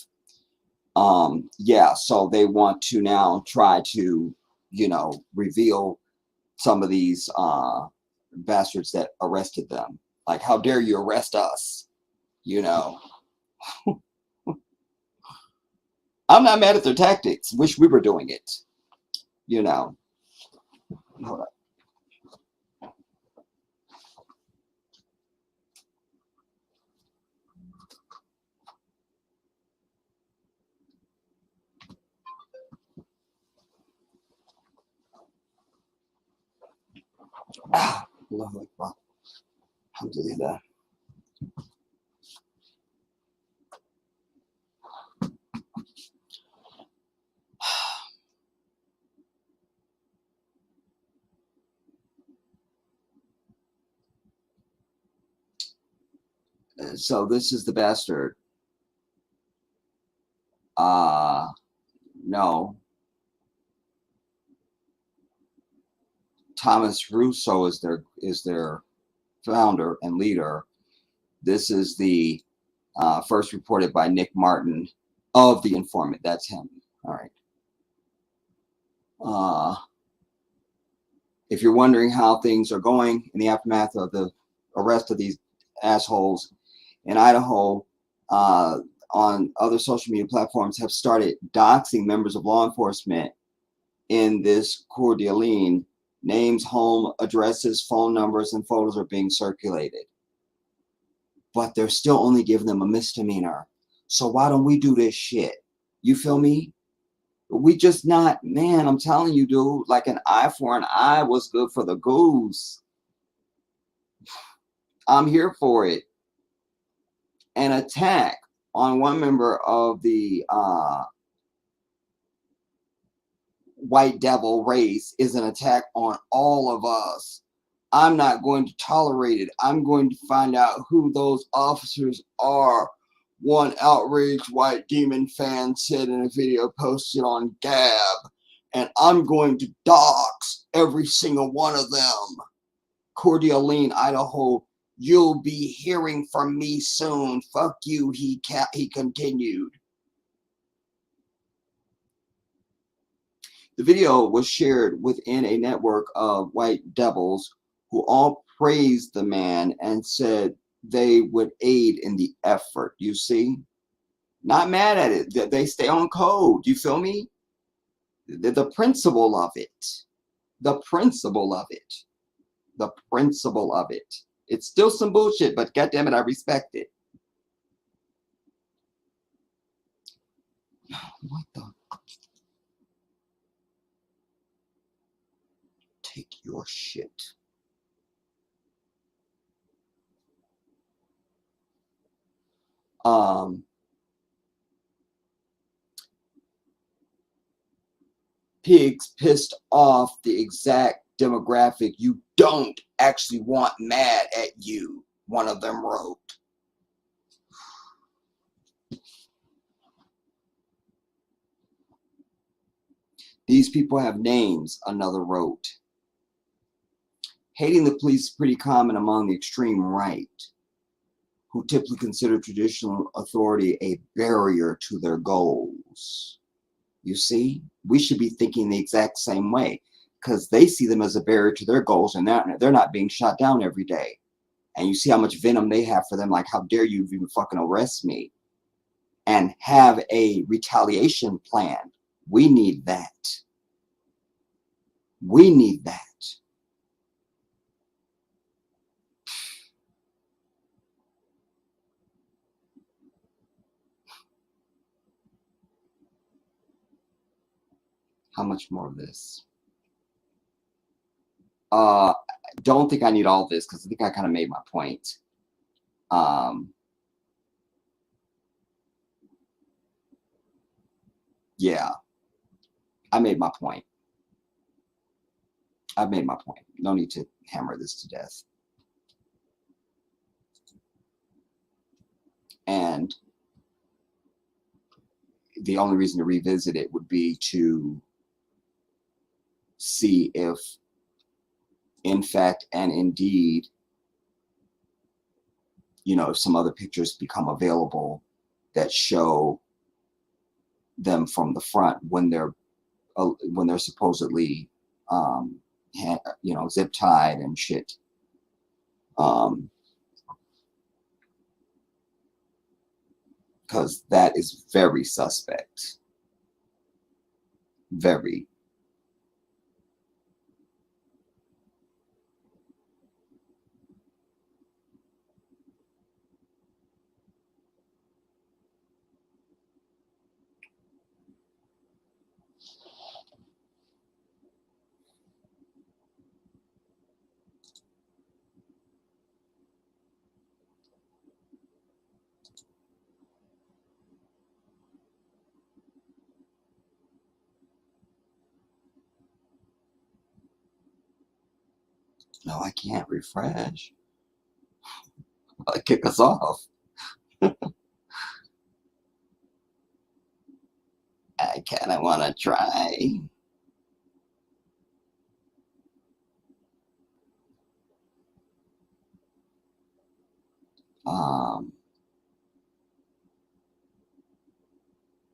Yeah, so they want to now try to, you know, reveal some of these bastards that arrested them. Like, how dare you arrest us? You know. I'm not mad at their tactics. Wish we were doing it. You know. Hold on. Allahu Akbar. Alhamdulillah. So this is the bastard. No. Thomas Russo is their founder and leader. This is the first reported by Nick Martin of The Informant. That's him. All right. If you're wondering how things are going in the aftermath of the arrest of these assholes in Idaho, on other social media platforms have started doxing members of law enforcement in this Coeur d'Alene. Names, home addresses, phone numbers, and photos are being circulated. But they're still only giving them a misdemeanor. So why don't we do this shit? You feel me? We just not, man, I'm telling you, dude, like an eye for an eye was good for the goose. I'm here for it. An attack on one member of the white devil race is an attack on all of us. I'm not going to tolerate it. I'm going to find out who those officers are. One outraged white demon fan said in a video posted on Gab, and I'm going to dox every single one of them. Coeur d'Alene, Idaho, you'll be hearing from me soon. Fuck you, he continued. The video was shared within a network of white devils who all praised the man and said they would aid in the effort. You see? Not mad at it. They stay on code. You feel me? The principle of it. The principle of it. The principle of it. It's still some bullshit, but goddammit, I respect it. What the? Take your shit. Pigs pissed off the exact demographic you don't actually want mad at you, one of them wrote. These people have names, another wrote. Hating the police is pretty common among the extreme right, who typically consider traditional authority a barrier to their goals. You see, we should be thinking the exact same way, because they see them as a barrier to their goals, and they're not being shot down every day. And you see how much venom they have for them, like, how dare you even fucking arrest me? And have a retaliation plan. We need that. We need that. How much more of this? Don't think I need all this because I think I kind of made my point. Yeah, I made my point. I've made my point. No need to hammer this to death. And the only reason to revisit it would be to see if, in fact and indeed, you know, if some other pictures become available that show them from the front when they're supposedly you know, zip tied and shit. Because that is very suspect. Very. No, I can't refresh. Kick us off. I kind of want to try.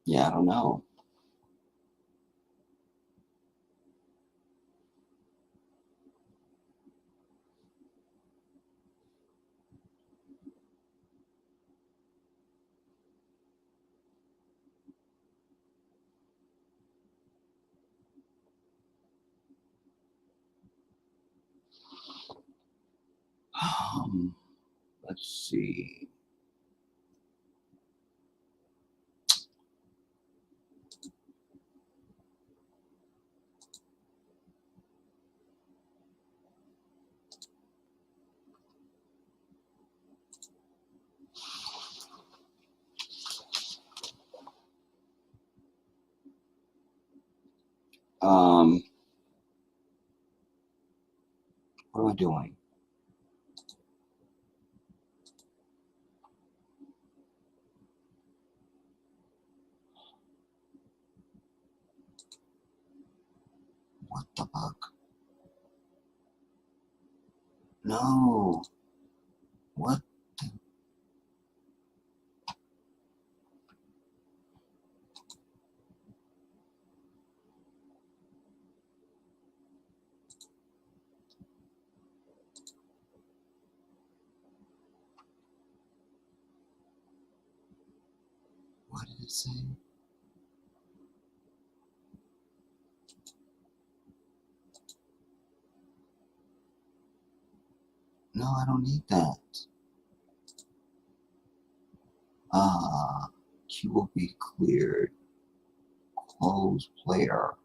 Yeah, I don't know. Let's see. What am I doing? What the fuck? No. What? What did it say? No, I don't need that. Queue will be cleared. Close player.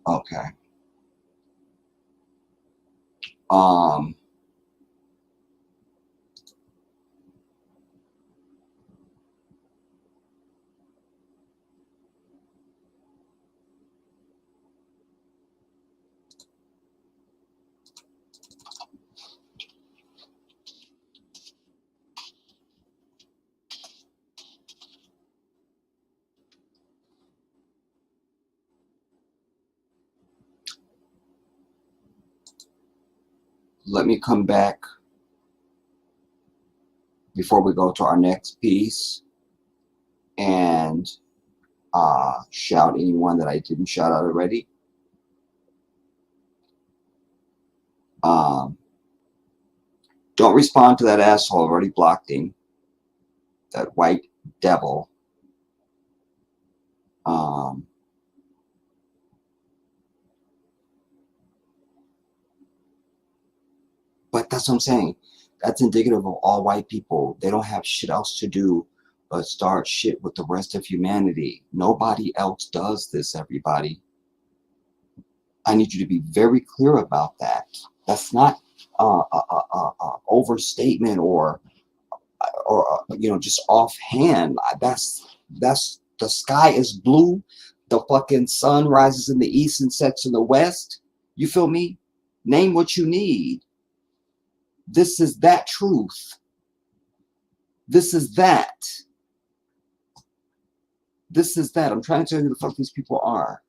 Okay. Um, let me come back before we go to our next piece and shout anyone that I didn't shout out already. Don't respond to that asshole. I've already blocked him. That white devil. But that's what I'm saying. That's indicative of all white people. They don't have shit else to do but start shit with the rest of humanity. Nobody else does this, everybody. I need you to be very clear about that. That's not overstatement or you know, just offhand. That's the sky is blue. The fucking sun rises in the east and sets in the west. You feel me? Name what you need. This is that truth. This is that. This is that. I'm trying to tell you who the fuck these people are.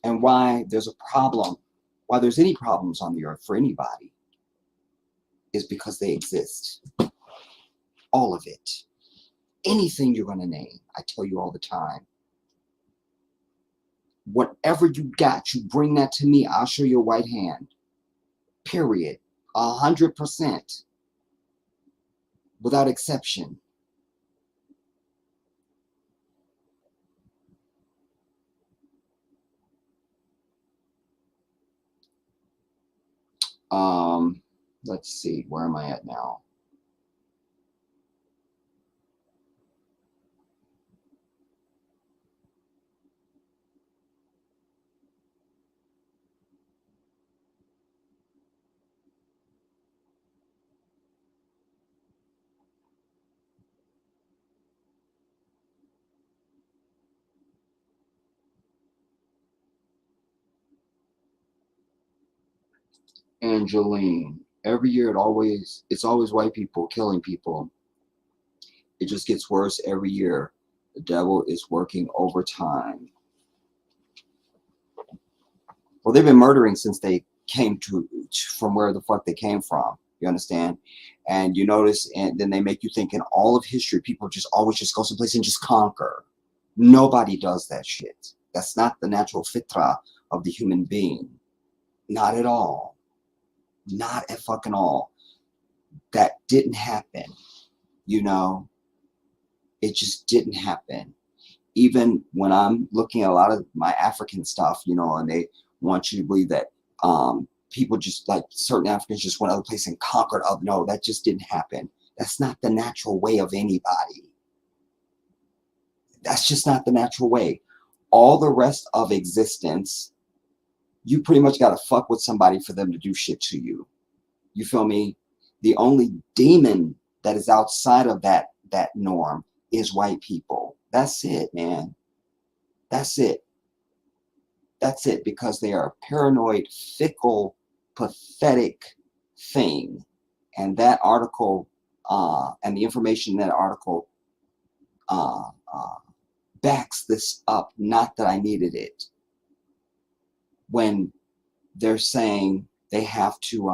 And why there's a problem. Why there's any problems on the earth for anybody is because they exist. All of it. Anything you're going to name. I tell you all the time. Whatever you got, you bring that to me. I'll show you a white hand. Period. 100%. Without exception. Let's see. Where am I at now? Angeline. Every year it's always white people killing people. It just gets worse every year. The devil is working overtime. Well, they've been murdering since they came from where the fuck they came from. You understand? And you notice, and then they make you think in all of history, people just always just go someplace and just conquer. Nobody does that shit. That's not the natural fitra of the human being. Not at all. Not at fucking all. That didn't happen. You know? It just didn't happen. Even when I'm looking at a lot of my African stuff, you know, and they want you to believe that people just like certain Africans just went other place and conquered up. No, that just didn't happen. That's not the natural way of anybody. That's just not the natural way. All the rest of existence, you pretty much got to fuck with somebody for them to do shit to you. You feel me? The only demon that is outside of that norm is white people. That's it, man. That's it. That's it, because they are a paranoid, fickle, pathetic thing. And that article, and the information in that article backs this up. Not that I needed it. When they're saying they have to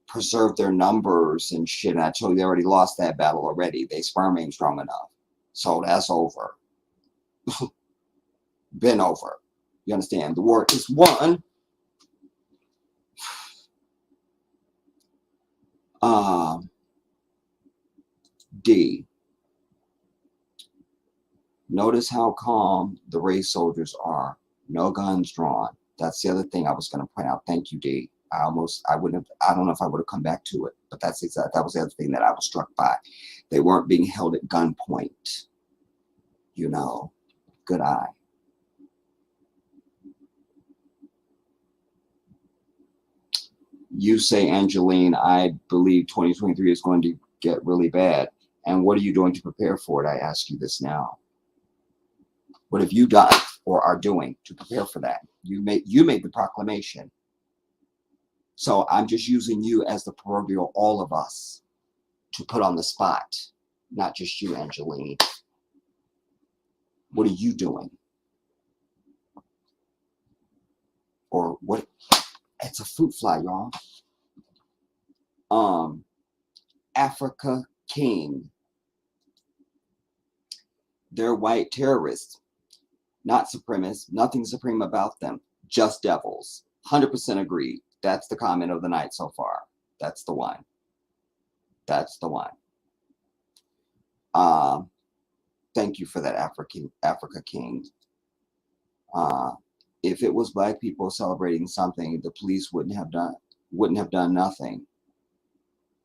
preserve their numbers and shit, and I told you they already lost that battle already. They sperm ain't strong enough. So that's over. Been over. You understand? The war is won. D. Notice how calm the race soldiers are. No guns drawn. That's the other thing I was going to point out. Thank you, D. I don't know if I would have come back to it, but that was the other thing that I was struck by. They weren't being held at gunpoint. You know, good eye. You say, Angeline, I believe 2023 is going to get really bad. And what are you doing to prepare for it? I ask you this now. What have you done or are doing to prepare for that? You made the proclamation. So I'm just using you as the proverbial all of us to put on the spot. Not just you, Angeline. What are you doing? or what? It's a fruit fly, y'all. Africa King. They're white terrorists, not supremacists. Nothing supreme about them. Just devils. 100% agreed. That's the comment of the night so far. That's the one. That's the one. Thank you for that, Africa King. If it was black people celebrating something, the police wouldn't have done nothing.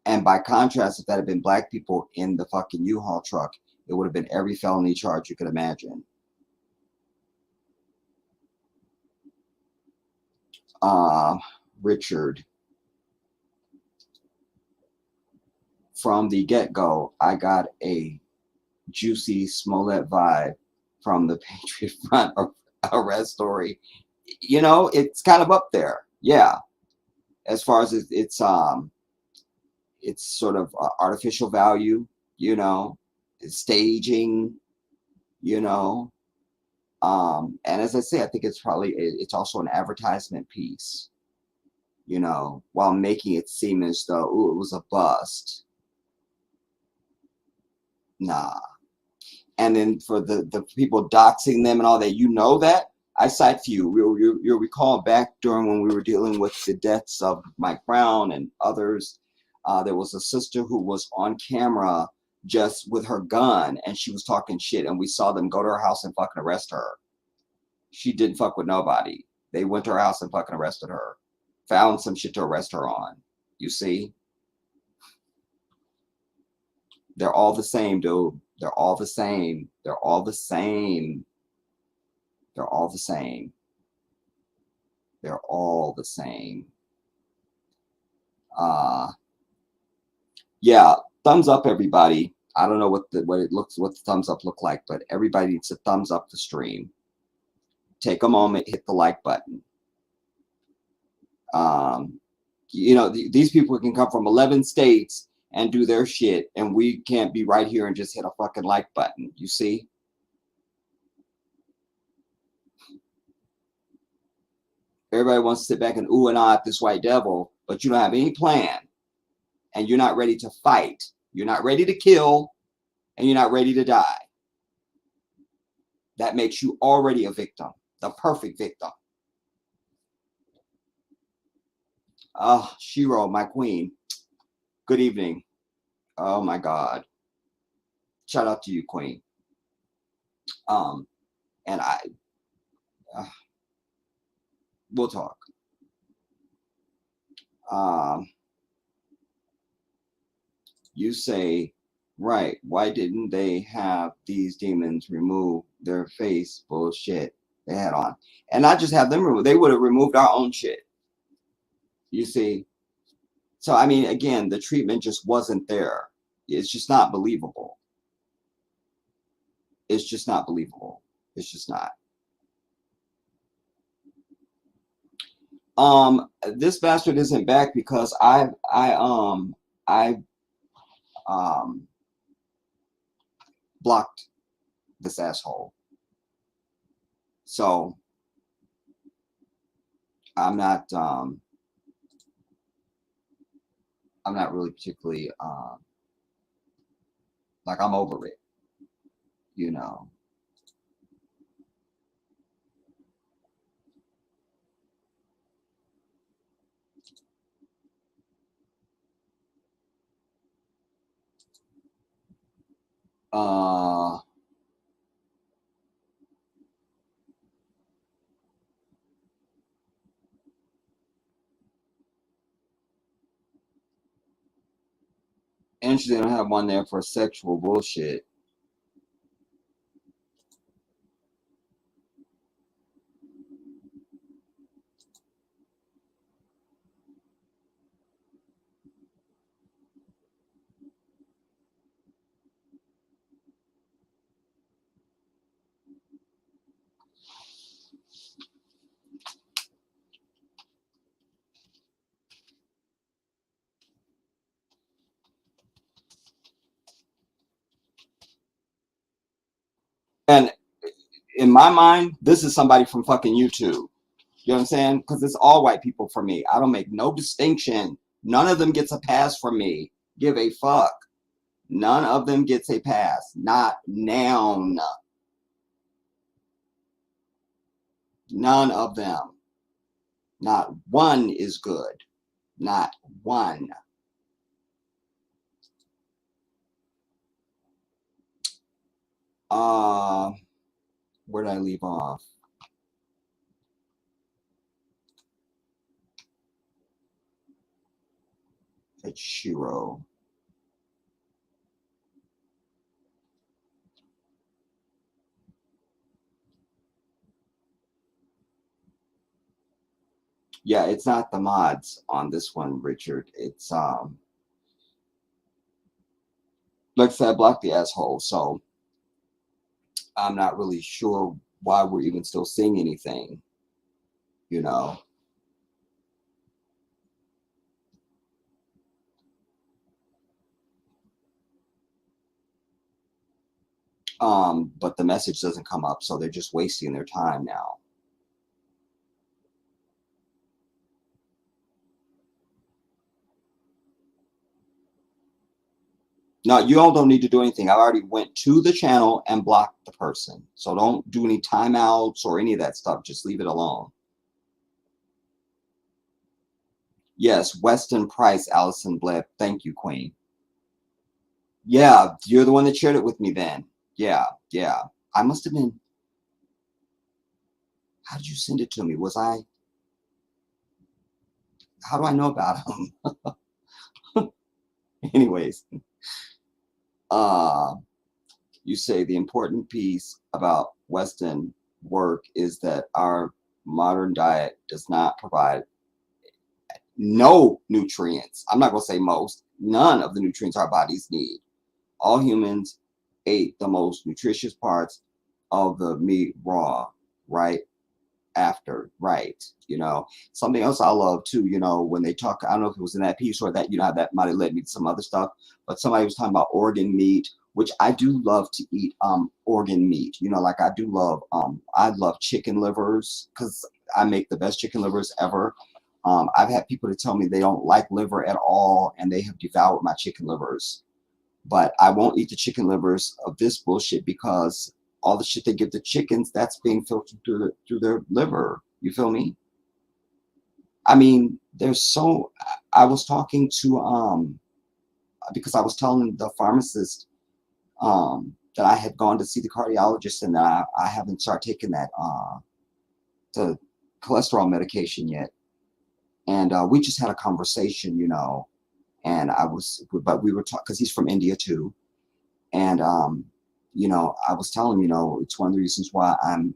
And by contrast, if that had been black people in the fucking U-Haul truck, it would have been every felony charge you could imagine. Richard. From the get-go, I got a juicy Smollett vibe from the Patriot Front arrest story. You know, it's kind of up there. Yeah. As far as it's sort of artificial value, you know, staging, you know. And as I say, I think it's also an advertisement piece, you know, while making it seem as though, ooh, it was a bust. Nah. And then for the people doxing them and all that, you know that. I cite for you. You'll recall back during when we were dealing with the deaths of Mike Brown and others, there was a sister who was on camera just with her gun, and she was talking shit, and we saw them go to her house and fucking arrest her. She didn't fuck with nobody. They went to her house and fucking arrested her. Found some shit to arrest her on. You see? They're all the same, dude. They're all the same. They're all the same. They're all the same. They're all the same. Yeah, thumbs up, everybody. I don't know what the thumbs up look like, but everybody needs to thumbs up the stream. Take a moment, hit the like button. You know, these people can come from 11 states and do their shit, and we can't be right here and just hit a fucking like button. You see? Everybody wants to sit back and ooh and ah at this white devil, but you don't have any plan, and you're not ready to fight. You're not ready to kill, and you're not ready to die. That makes you already a victim, the perfect victim. Shiro, my queen. Good evening. Oh my God. Shout out to you, queen. And we'll talk. You say, right, why didn't they have these demons remove their face bullshit they had on? And not just have them remove, they would have removed our own shit. You see? So, I mean, again, the treatment just wasn't there. It's just not believable. It's just not believable. It's just not. This bastard isn't back because I blocked this asshole. So I'm not really particularly like I'm over it, you know. Interesting, I have one there for sexual bullshit. And in my mind, this is somebody from fucking YouTube. You know what I'm saying? Because it's all white people for me. I don't make no distinction. None of them gets a pass from me. Give a fuck. None of them gets a pass. Not now. None of them. Not one is good. Not one. Where did I leave off? It's Shiro. Yeah, it's not the mods on this one, Richard. It's like I said, I blocked the asshole, so I'm not really sure why we're even still seeing anything, you know. But the message doesn't come up, so they're just wasting their time now. No, you all don't need to do anything. I already went to the channel and blocked the person. So don't do any timeouts or any of that stuff. Just leave it alone. Yes, Weston Price, Allison Bleb. Thank you, Queen. Yeah, you're the one that shared it with me then. Yeah. I must have been. How did you send it to me? How do I know about him? Anyways. You say the important piece about Western work is that our modern diet does not provide no nutrients. I'm not going to say most. None of the nutrients our bodies need. All humans ate the most nutritious parts of the meat raw, right after, right? You know, something else I love too, you know, when they talk, I don't know if it was in that piece or that, you know, that might have led me to some other stuff, but somebody was talking about organ meat, which I do love to eat organ meat. You know, like I do love, I love chicken livers because I make the best chicken livers ever. I've had people to tell me they don't like liver at all and they have devoured my chicken livers. But I won't eat the chicken livers of this bullshit because all the shit they give the chickens, that's being filtered through their liver. You feel me? I mean, I was talking to, because I was telling the pharmacist that I had gone to see the cardiologist and that I haven't started taking that, the cholesterol medication yet. And we just had a conversation, you know, and but we were talking, because he's from India too. And, you know, I was telling him, you know, it's one of the reasons why I'm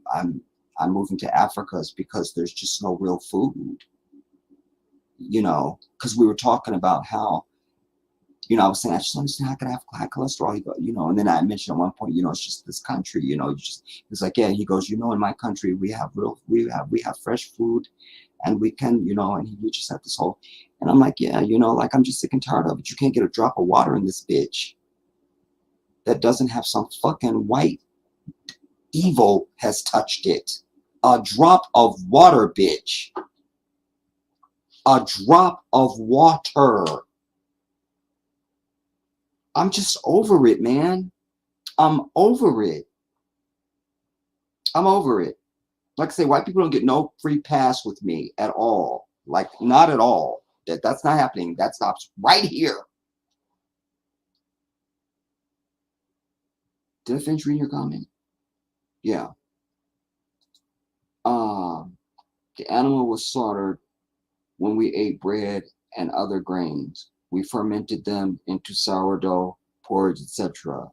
moving to Africa is because there's just no real food, you know, because we were talking about how, you know, I was saying, I just don't understand how can I have high cholesterol. He goes, you know, and then I mentioned at one point, you know, it's just this country, you know, it's like, yeah, he goes, you know, in my country, we have fresh food and we can, you know, and we just have this whole, and I'm like, yeah, you know, like I'm just sick and tired of it. You can't get a drop of water in this bitch that doesn't have some fucking white evil has touched it. A drop of water, bitch. A drop of water. I'm just over it, man. I'm over it. I'm over it. Like I say, white people don't get no free pass with me at all. Like, not at all. That's not happening. That stops right here. Did I finish reading your comment? Yeah. The animal was slaughtered when we ate bread and other grains. We fermented them into sourdough, porridge, etc.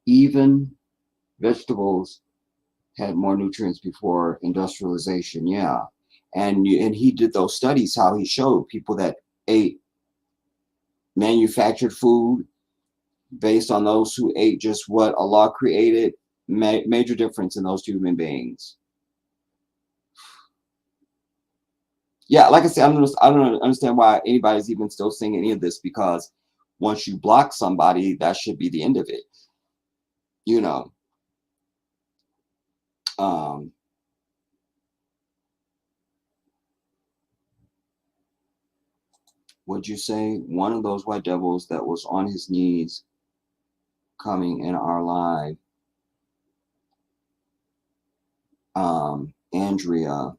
Even vegetables had more nutrients before industrialization. Yeah. And he did those studies how he showed people that ate manufactured food based on those who ate just what Allah created, major difference in those two human beings. Yeah, like I said, I don't understand why anybody's even still saying any of this, because once you block somebody, that should be the end of it. You know. Would you say one of those white devils that was on his knees coming in our live, Andrea,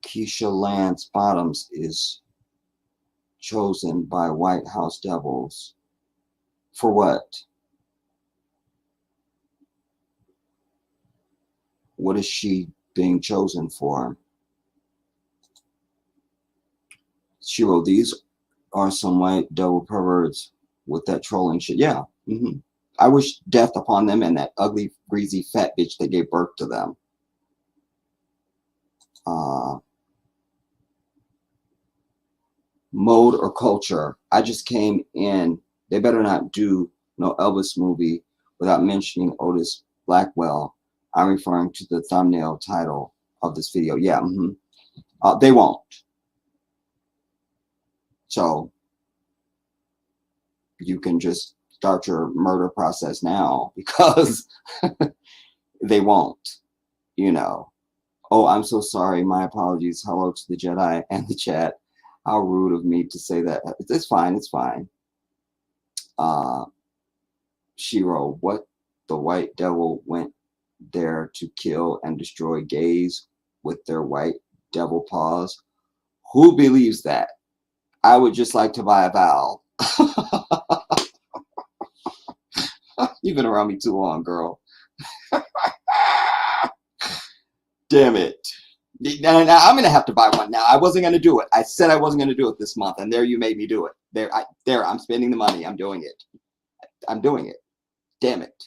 Keisha Lance Bottoms is chosen by White House devils for what? What is she being chosen for? Shiro, these are some white devil perverts with that trolling shit. Yeah. I wish death upon them and that ugly, greasy, fat bitch that gave birth to them. Mode or culture. I just came in. They better not do no Elvis movie without mentioning Otis Blackwell. I'm referring to the thumbnail title of this video. Yeah. They won't. So you can just start your murder process now, because they won't, you know. Oh, I'm so sorry. My apologies. Hello to the Jedi and the chat. How rude of me to say that. It's fine. It's fine. Shiro, what the white devil went there to kill and destroy gays with their white devil paws? Who believes that? I would just like to buy a vowel. You've been around me too long, girl. Damn it. Now I'm going to have to buy one now. I wasn't going to do it. I said I wasn't going to do it this month, and there you made me do it. There, I'm spending the money. I'm doing it. I'm doing it. Damn it.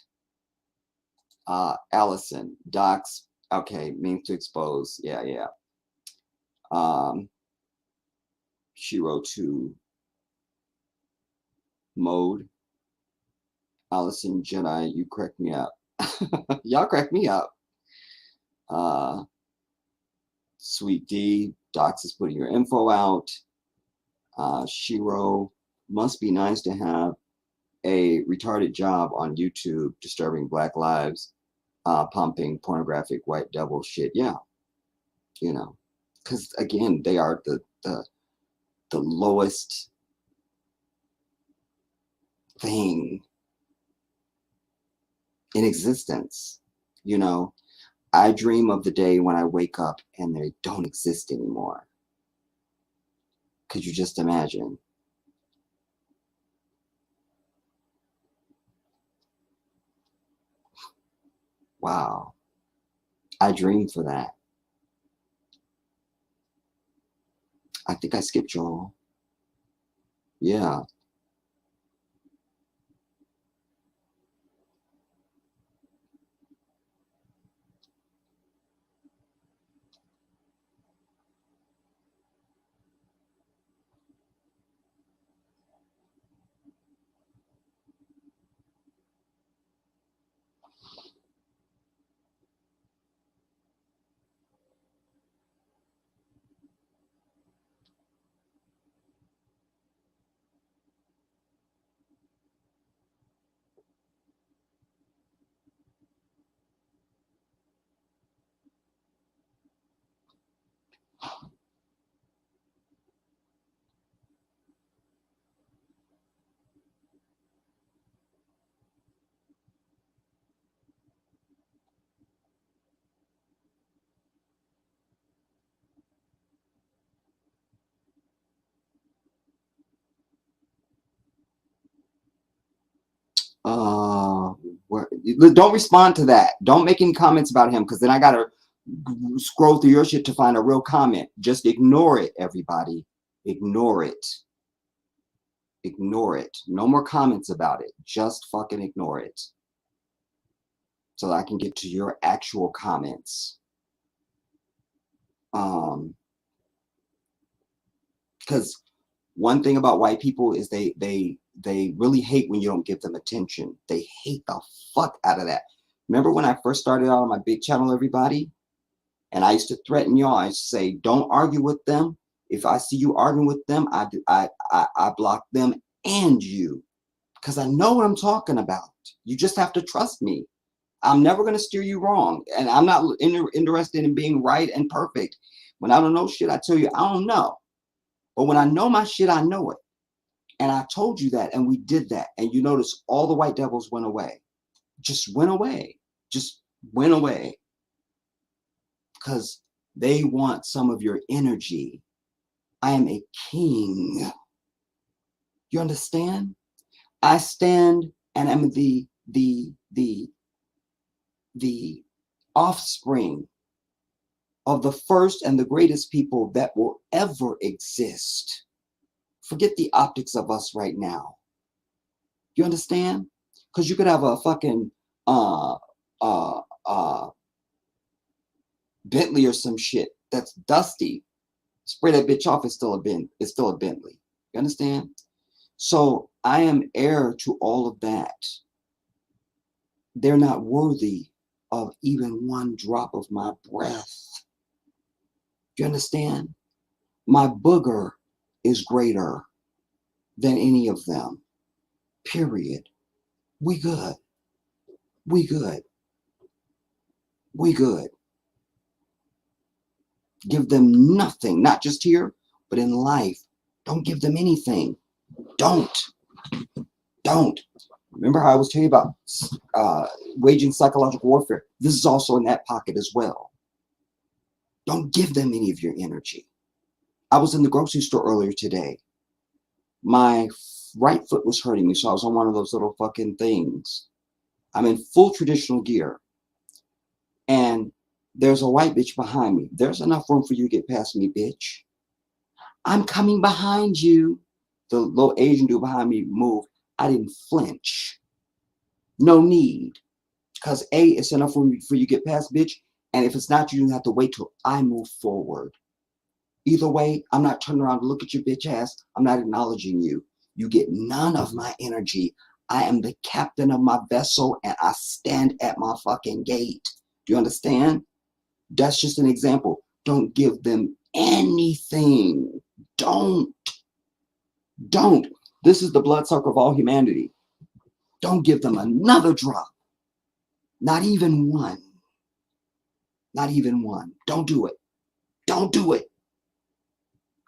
Allison, docs. Okay, means to expose. Yeah. Shiro 2. Mode. Allison, Jedi, you crack me up. Y'all crack me up. Sweet D, Docs is putting your info out. Shiro, must be nice to have a retarded job on YouTube disturbing Black lives, pumping pornographic white devil shit. Yeah, you know, because again, they are the lowest thing in existence. You know, I dream of the day when I wake up and they don't exist anymore. Could you just imagine? Wow. I dreamed for that. I think I skipped Joel. Yeah. Don't respond to that. Don't make any comments about him, because then I gotta scroll through your shit to find a real comment. Just ignore it, everybody. Ignore it. Ignore it. No more comments about it. Just fucking ignore it, so that I can get to your actual comments. Because one thing about white people is they really hate when you don't give them attention. They hate the fuck out of that. Remember when I first started out on my big channel, everybody? And I used to threaten y'all. I used to say, don't argue with them. If I see you arguing with them, I block them and you, because I know what I'm talking about. You just have to trust me. I'm never going to steer you wrong. And I'm not interested in being right and perfect. When I don't know shit, I tell you, I don't know. But when I know my shit, I know it. And I told you that, and we did that. And you notice all the white devils went away. Just went away. Just went away. Because they want some of your energy. I am a king. You understand? I stand and am the offspring of the first and the greatest people that will ever exist. Forget the optics of us right now. You understand? Because you could have a fucking Bentley or some shit that's dusty. Spray that bitch off, it's still a Bentley. You understand? So I am heir to all of that. They're not worthy of even one drop of my breath. Do you understand? My booger is greater than any of them. Period. We good. We good. We good. Give them nothing, not just here, but in life. Don't give them anything. Don't. Remember how I was telling you about waging psychological warfare? This is also in that pocket as well. Don't give them any of your energy. I was in the grocery store earlier today. My right foot was hurting me, so I was on one of those little fucking things. I'm in full traditional gear. And there's a white bitch behind me. There's enough room for you to get past me, bitch. I'm coming behind you. The little Asian dude behind me moved. I didn't flinch. No need. Because A, it's enough room for you to get past, bitch. And if it's not, you have to wait till I move forward. Either way, I'm not turning around to look at your bitch ass. I'm not acknowledging you. You get none of my energy. I am the captain of my vessel and I stand at my fucking gate. Do you understand? That's just an example. Don't give them anything. Don't. This is the blood sucker of all humanity. Don't give them another drop. Not even one. Not even one. Don't do it. Don't do it.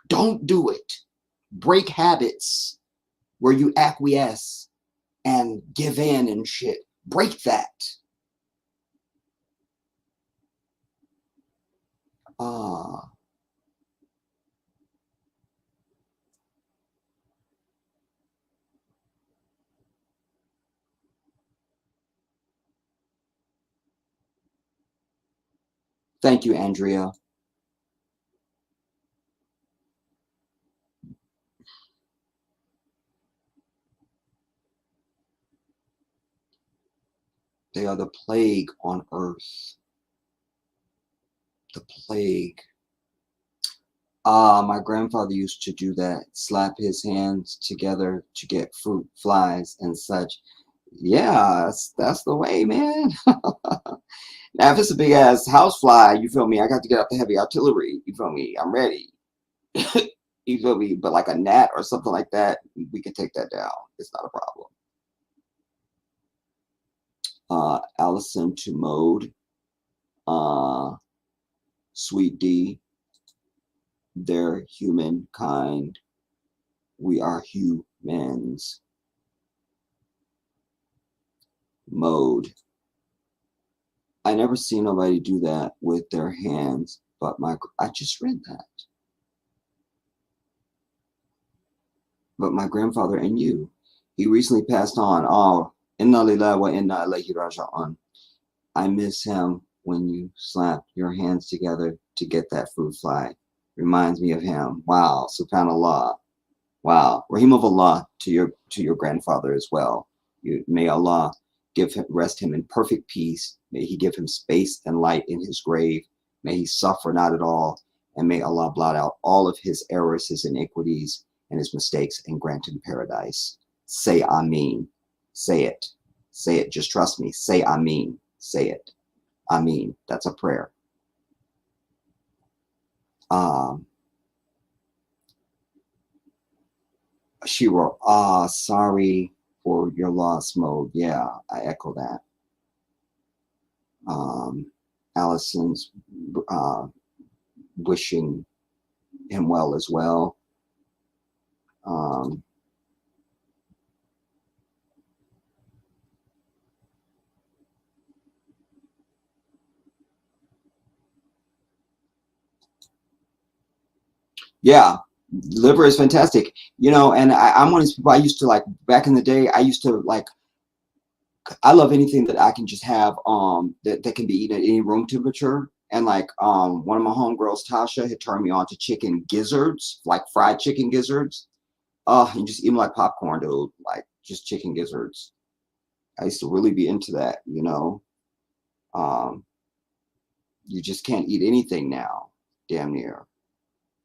Don't do it. Break habits where you acquiesce and give in and shit. Break that. Thank you, Andrea. They are the plague on earth. The plague. My grandfather used to do that. Slap his hands together to get fruit flies and such. Yeah, that's the way, man. Now, if it's a big ass house fly, you feel me? I got to get out the heavy artillery. You feel me? I'm ready. You feel me? But like a gnat or something like that, we can take that down. It's not a problem. Allison to Mode. Sweet D. They're humankind. We are humans. Mode. I never see nobody do that with their hands, but I just read that. But my grandfather and you, he recently passed on. Oh, inna lillahi wa inna ilaihi raji'un. I miss him when you slap your hands together to get that fruit fly. Reminds me of him. Wow, subhanallah. Wow, Rahim of Allah to your grandfather as well. May Allah rest him in perfect peace. May he give him space and light in his grave. May he suffer not at all. And may Allah blot out all of his errors, his iniquities, and his mistakes and grant him paradise. Say Ameen. Say it. Say it. Just trust me. Say Ameen. Say it. Ameen. That's a prayer. She wrote, sorry for your loss, Mode. Yeah, I echo that. Allison's wishing him well as well. Yeah, liver is fantastic. You know, and I'm one of these people, I used to like, back in the day, I used to like, I love anything that I can just have that can be eaten at any room temperature. And like one of my homegirls, Tasha, had turned me on to chicken gizzards, like fried chicken gizzards. You just eat them like popcorn, dude. Like just chicken gizzards. I used to really be into that, you know. You just can't eat anything now, damn near.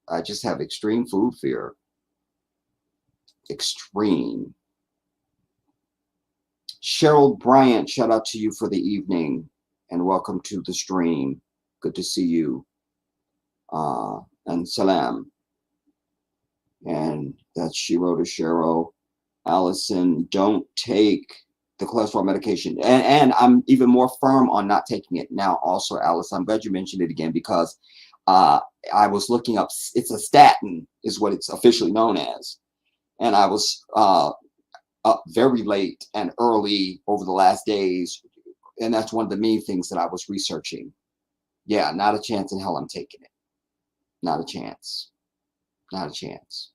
I just have extreme food fear. Extreme. Cheryl Bryant, shout out to you for the evening and welcome to the stream. Good to see you. And salam. And that's Shiro to Cheryl. Allison, don't take the cholesterol medication. And I'm even more firm on not taking it now also, Alice. I'm glad you mentioned it again because I was looking up, it's a statin is what it's officially known as. And I was up very late and early over the last days. And that's one of the main things that I was researching. Yeah, not a chance in hell I'm taking it. Not a chance. Not a chance.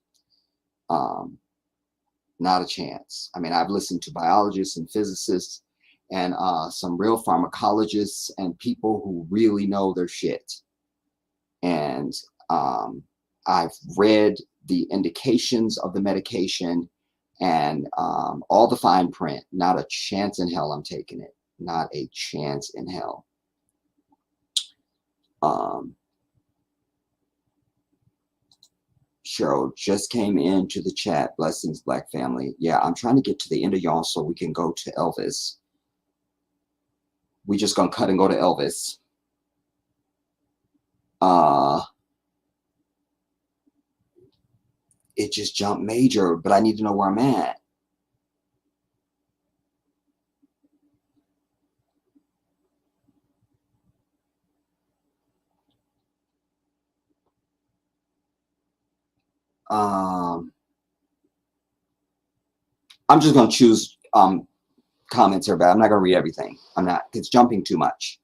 Not a chance. I mean, I've listened to biologists and physicists and some real pharmacologists and people who really know their shit. And I've read the indications of the medication and all the fine print. Not a chance in hell I'm taking it. Not a chance in hell. Cheryl just came into the chat. Blessings, Black family. Yeah, I'm trying to get to the end of y'all so we can go to Elvis. We just gonna cut and go to Elvis. It just jumped major, but I need to know where I'm at. I'm just gonna choose comments here, but I'm not gonna read everything. I'm not. It's jumping too much,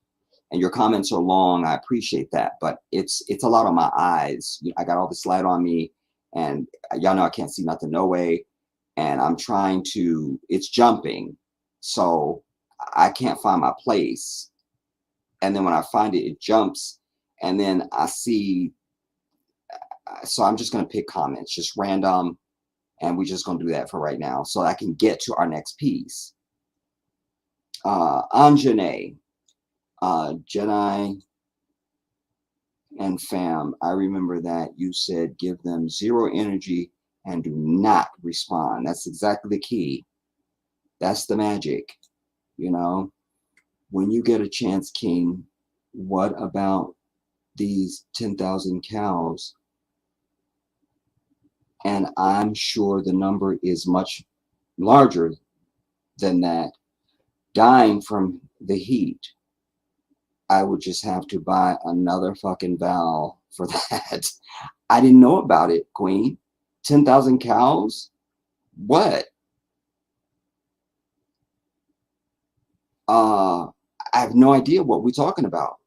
and your comments are long. I appreciate that, but it's a lot on my eyes. I got all this light on me, and y'all know I can't see nothing no way. And I'm trying to. It's jumping, so I can't find my place. And then when I find it, it jumps, and then I see. So I'm just gonna pick comments, just random. And we're just going to do that for right now so I can get to our next piece. Anjane, Jedi and fam, I remember that you said give them 0 energy and do not respond. That's exactly the key. That's the magic. You know, when you get a chance, King, what about these 10,000 cows? And I'm sure the number is much larger than that, dying from the heat. I would just have to buy another fucking valve for that. I didn't know about it, Queen. 10,000 cows? What? I have no idea what we're talking about.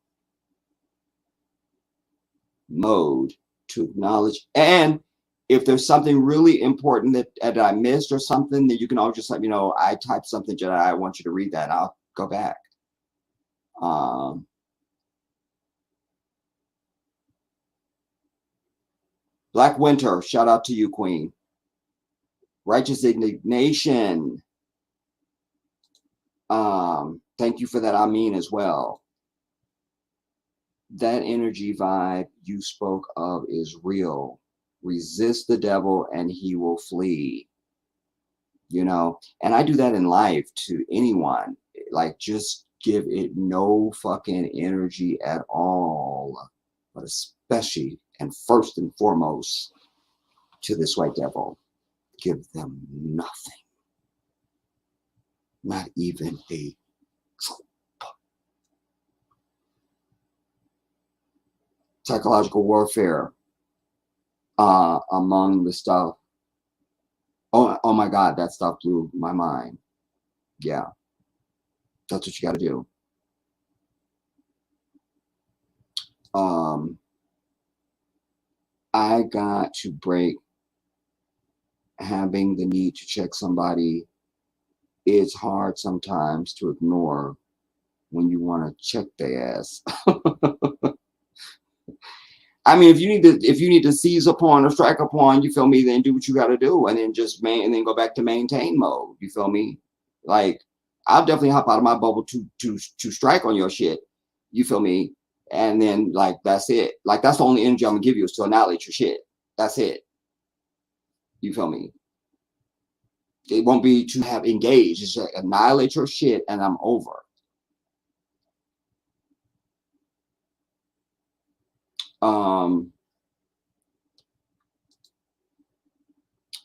Mode to acknowledge. And if there's something really important that I missed or something, then you can always just let me know. I typed something, Jedi. I want you to read that. I'll go back. Black Winter, shout out to you, Queen. Righteous Indignation. Thank you for that, I mean, as well. That energy vibe you spoke of is real. Resist the devil and he will flee. You know, and I do that in life to anyone. Like, just give it no fucking energy at all, but especially and first and foremost to this white devil. give them nothing. Not even a troop. Psychological warfare among the stuff. Oh my God, that stuff blew my mind. Yeah, that's what you got to do. I got to break having the need to check somebody. It's hard sometimes to ignore when you want to check their ass. I mean, if you need to seize upon or strike upon, you feel me, then do what you got to do, and then just and then go back to maintain mode. You feel me? Like, I'll definitely hop out of my bubble to strike on your shit. You feel me? And then, like, that's it. Like, that's the only energy I'm gonna give you, is to annihilate your shit. That's it. You feel me? It won't be to have engaged. It's just annihilate your shit, and I'm over.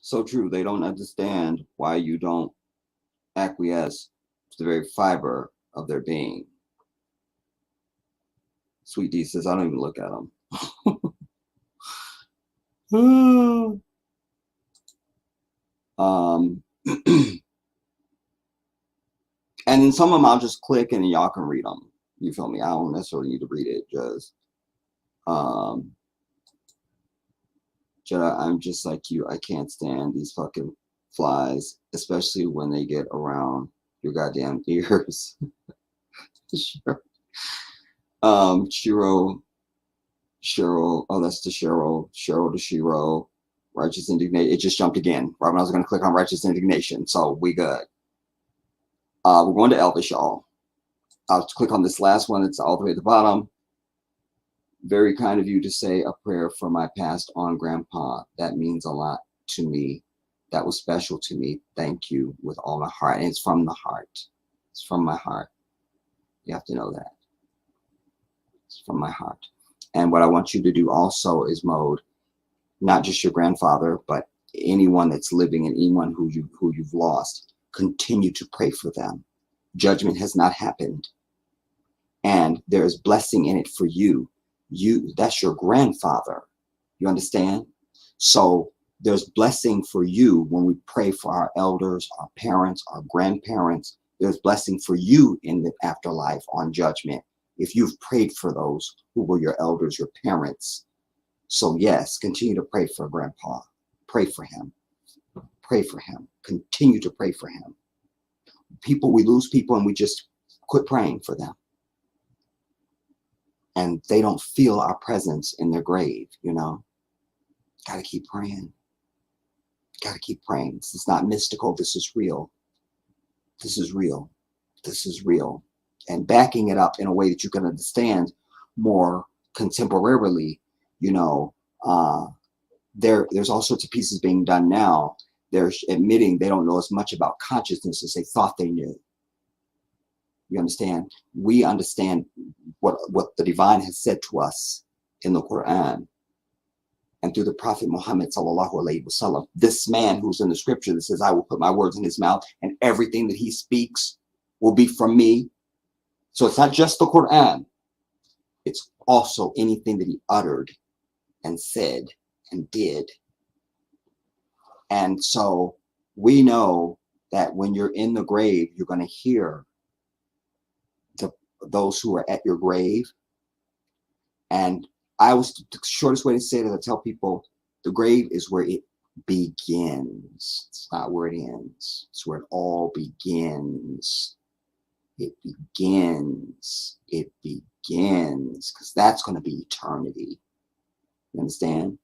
So true. They don't understand why you don't acquiesce to the very fiber of their being. Sweet D says, I don't even look at them. And then some of them I'll just click and y'all can read them. You feel me? I don't necessarily need to read it. Just Jedi, I'm just like you. I can't stand these fucking flies, especially when they get around your goddamn ears. Sure. Cheryl. Oh, that's the Cheryl to Shiro. Righteous indignation. It just jumped again right when I was going to click on righteous indignation. So we good. We're going to Elvis, y'all. I'll click on this last one. It's all the way at the bottom. Very kind of you to say a prayer for my passed on grandpa. That means a lot to me. That was special to me. Thank you with all my heart. And it's from the heart. It's from my heart. You have to know that. It's from my heart. And what I want you to do also is mode, not just your grandfather, but anyone that's living and anyone who you've lost. Continue to pray for them. Judgment has not happened. And there is blessing in it for you. That's your grandfather. You understand? So there's blessing for you when we pray for our elders, our parents, our grandparents. There's blessing for you in the afterlife on judgment if you've prayed for those who were your elders, your parents. So yes, continue to pray for grandpa. Pray for him. Pray for him. Continue to pray for him. We lose people and we just quit praying for them. And they don't feel our presence in their grave, you know. Got to keep praying. Got to keep praying. This is not mystical. This is real. This is real. This is real. And backing it up in a way that you can understand more contemporarily, you know, there's all sorts of pieces being done now. They're admitting they don't know as much about consciousness as they thought they knew. You understand? We understand what the divine has said to us in the Quran and through the Prophet Muhammad sallallahu alaihi wasallam. This man who's in the scripture that says, I will put my words in his mouth and everything that he speaks will be from me. So it's not just the Quran. It's also anything that he uttered and said and did. And so we know that when you're in the grave, you're going to hear those who are at your grave. And the shortest way to say it is I tell people the grave is where it begins. It's not where it ends. It's where it all begins. It begins. It begins. Because that's going to be eternity. You understand?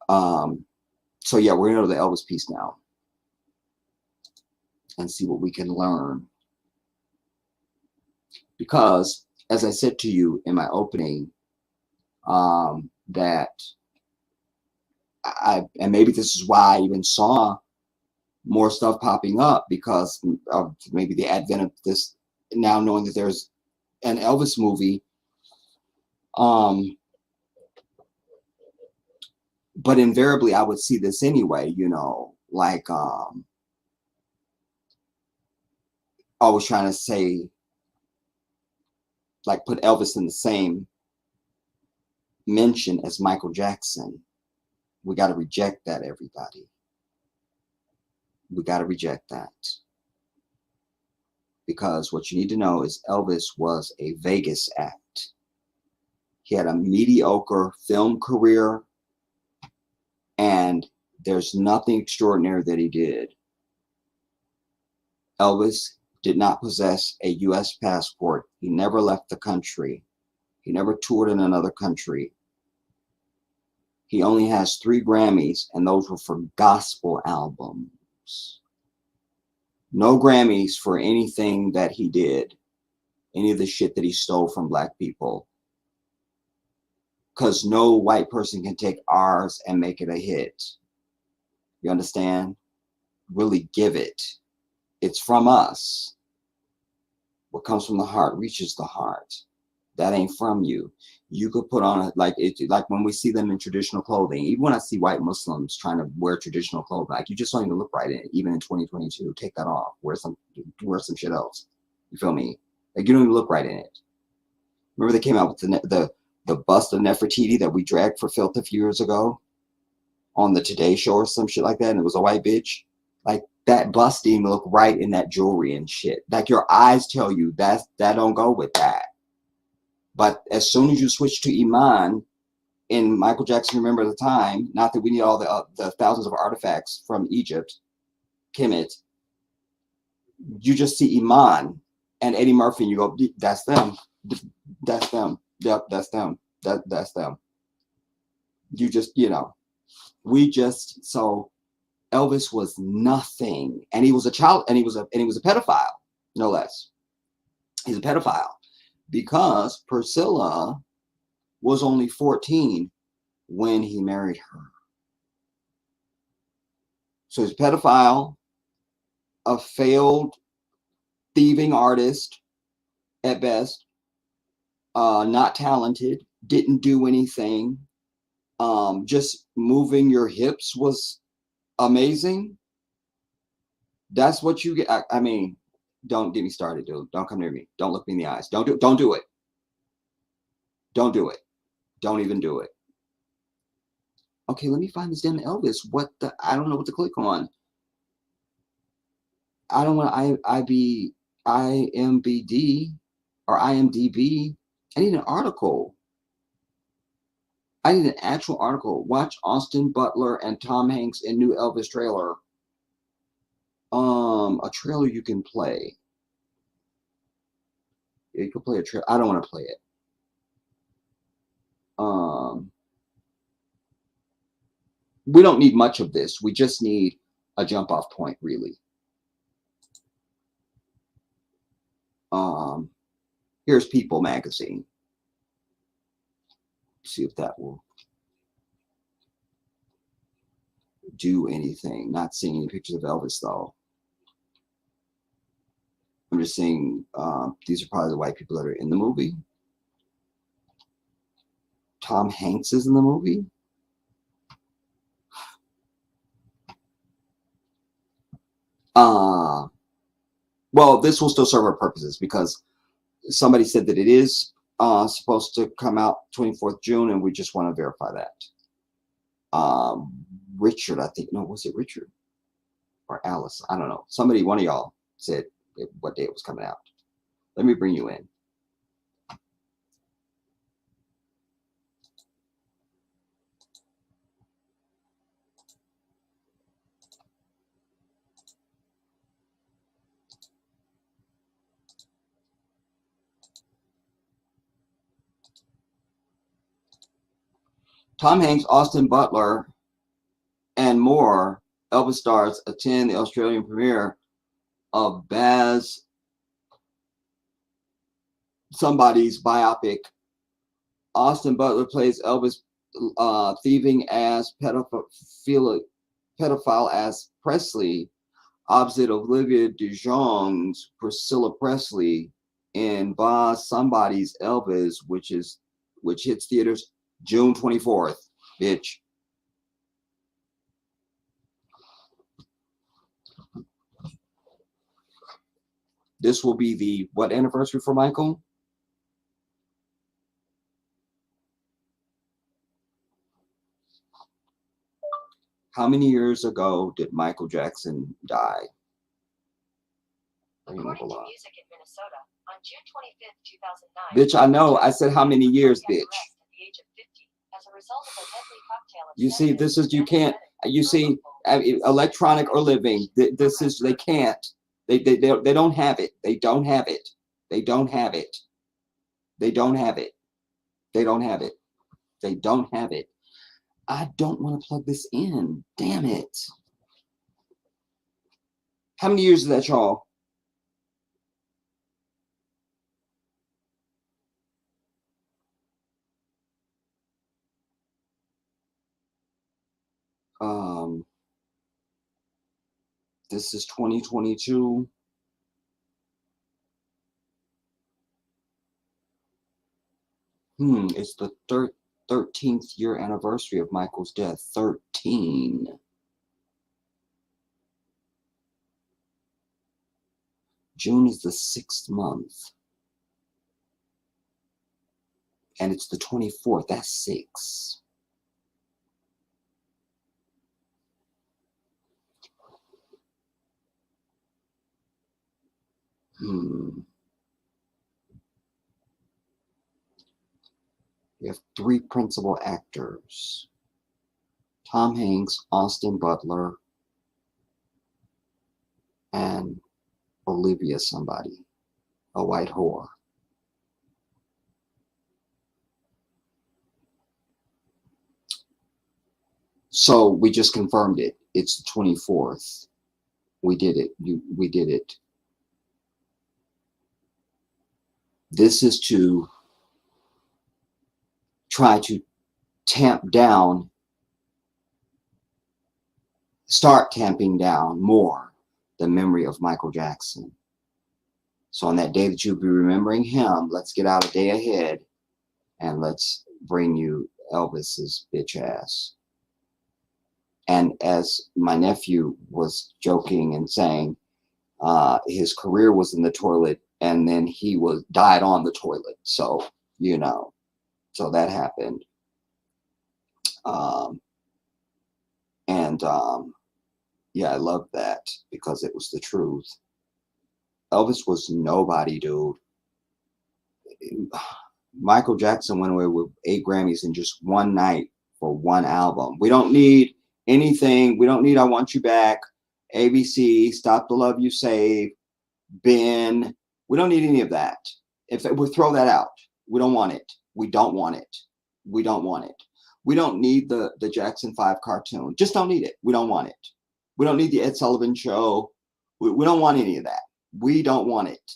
So yeah, we're going to go to the Elvis piece now and see what we can learn. Because, as I said to you in my opening, that and maybe this is why I even saw more stuff popping up because of maybe the advent of this, now knowing that there's an Elvis movie, but invariably I would see this anyway, you know, like always trying to say, like, put Elvis in the same mention as Michael Jackson. We got to reject that, everybody. We got to reject that. Because what you need to know is Elvis was a Vegas act. He had a mediocre film career, and there's nothing extraordinary that he did. Elvis did not possess a U.S. passport. He never left the country. He never toured in another country. He only has 3 Grammys, and those were for gospel albums. No Grammys for anything that he did, any of the shit that he stole from black people. Because no white person can take ours and make it a hit. You understand? Really give it. It's from us. What comes from the heart reaches the heart. That ain't from you. You could put on like when we see them in traditional clothing. Even when I see white Muslims trying to wear traditional clothing, like, you just don't even look right in it. Even in 2022, take that off. Wear some shit else. You feel me? Like, you don't even look right in it. Remember they came out with the bust of Nefertiti that we dragged for filth a few years ago on the Today Show or some shit like that, and it was a white bitch. Like, that bust didn't even look right in that jewelry and shit. Like, your eyes tell you that don't go with that. But as soon as you switch to Iman in Michael Jackson Remember the Time, not that we need all the thousands of artifacts from Egypt, Kemet, you just see Iman and Eddie Murphy and you go, that's them. That's them. Yep, that's them. That's them. You just, you know, so Elvis was nothing. And he was a child, and he was a pedophile, no less. He's a pedophile. Because Priscilla was only 14 when he married her. So he's a pedophile, a failed thieving artist at best, not talented, didn't do anything. Just moving your hips was amazing. That's what you get. I mean, don't get me started, dude. Don't come near me. Don't look me in the eyes. Don't do it. Don't do it. Don't do it. Don't even do it. Okay, let me find this damn Elvis. I don't know what to click on. I don't want IMBD or IMDb. I need an article. I need an actual article. Watch Austin Butler and Tom Hanks in new Elvis trailer. A trailer you can play. Yeah, you can play a trailer. I don't want to play it. We don't need much of this. We just need a jump off point, really. Here's People magazine. See if that will do anything. Not seeing any pictures of Elvis though. I'm just seeing these are probably the white people that are in the movie. Tom Hanks is in the movie. Well, this will still serve our purposes because somebody said that it is supposed to come out 24th June, and we just want to verify that. Richard, I think, no, was it Richard or Alice? I don't know. Somebody, one of y'all said what day it was coming out. Let me bring you in. Tom Hanks, Austin Butler, and more Elvis stars attend the Australian premiere of Baz somebody's biopic. Austin Butler plays Elvis thieving ass pedophile ass Presley opposite Olivia DeJong's Priscilla Presley in Baz Somebody's Elvis, which hits theaters June 24th, bitch. This will be the what anniversary for Michael? How many years ago did Michael Jackson die? According to Music in Minnesota, on June 25th, 2009. Bitch, I know. I said how many years, bitch. At the age of 50, as a result of a deadly cocktail of You see, this is, you can't, you see, electronic or living, this is, they can't. They don't have it. They don't have it. They don't have it. They don't have it. They don't have it. They don't have it. I don't want to plug this in. Damn it. How many years is that, y'all? This is 2022. It's the 13th year anniversary of Michael's death. 13. June is the 6th month. And it's the 24th. That's 6. We have 3 principal actors. Tom Hanks, Austin Butler, and Olivia somebody, a white whore. So we just confirmed it. It's the 24th. We did it. We did it. This is to try to tamp down, start tamping down more the memory of Michael Jackson. So on that day that you'll be remembering him, let's get out a day ahead and let's bring you Elvis's bitch ass. And as my nephew was joking and saying, his career was in the toilet and then he died on the toilet. So, you know, so that happened. Yeah, I love that because it was the truth. Elvis was nobody, dude. Michael Jackson went away with 8 Grammys in just one night for one album. We don't need anything. We don't need I Want You Back, ABC, Stop the Love You Save, Ben. We don't need any of that. If we throw that out, we don't want it. We don't want it. We don't want it. We don't need the Jackson 5 cartoon. Just don't need it. We don't want it. We don't need the Ed Sullivan Show. We don't want any of that. We don't want it.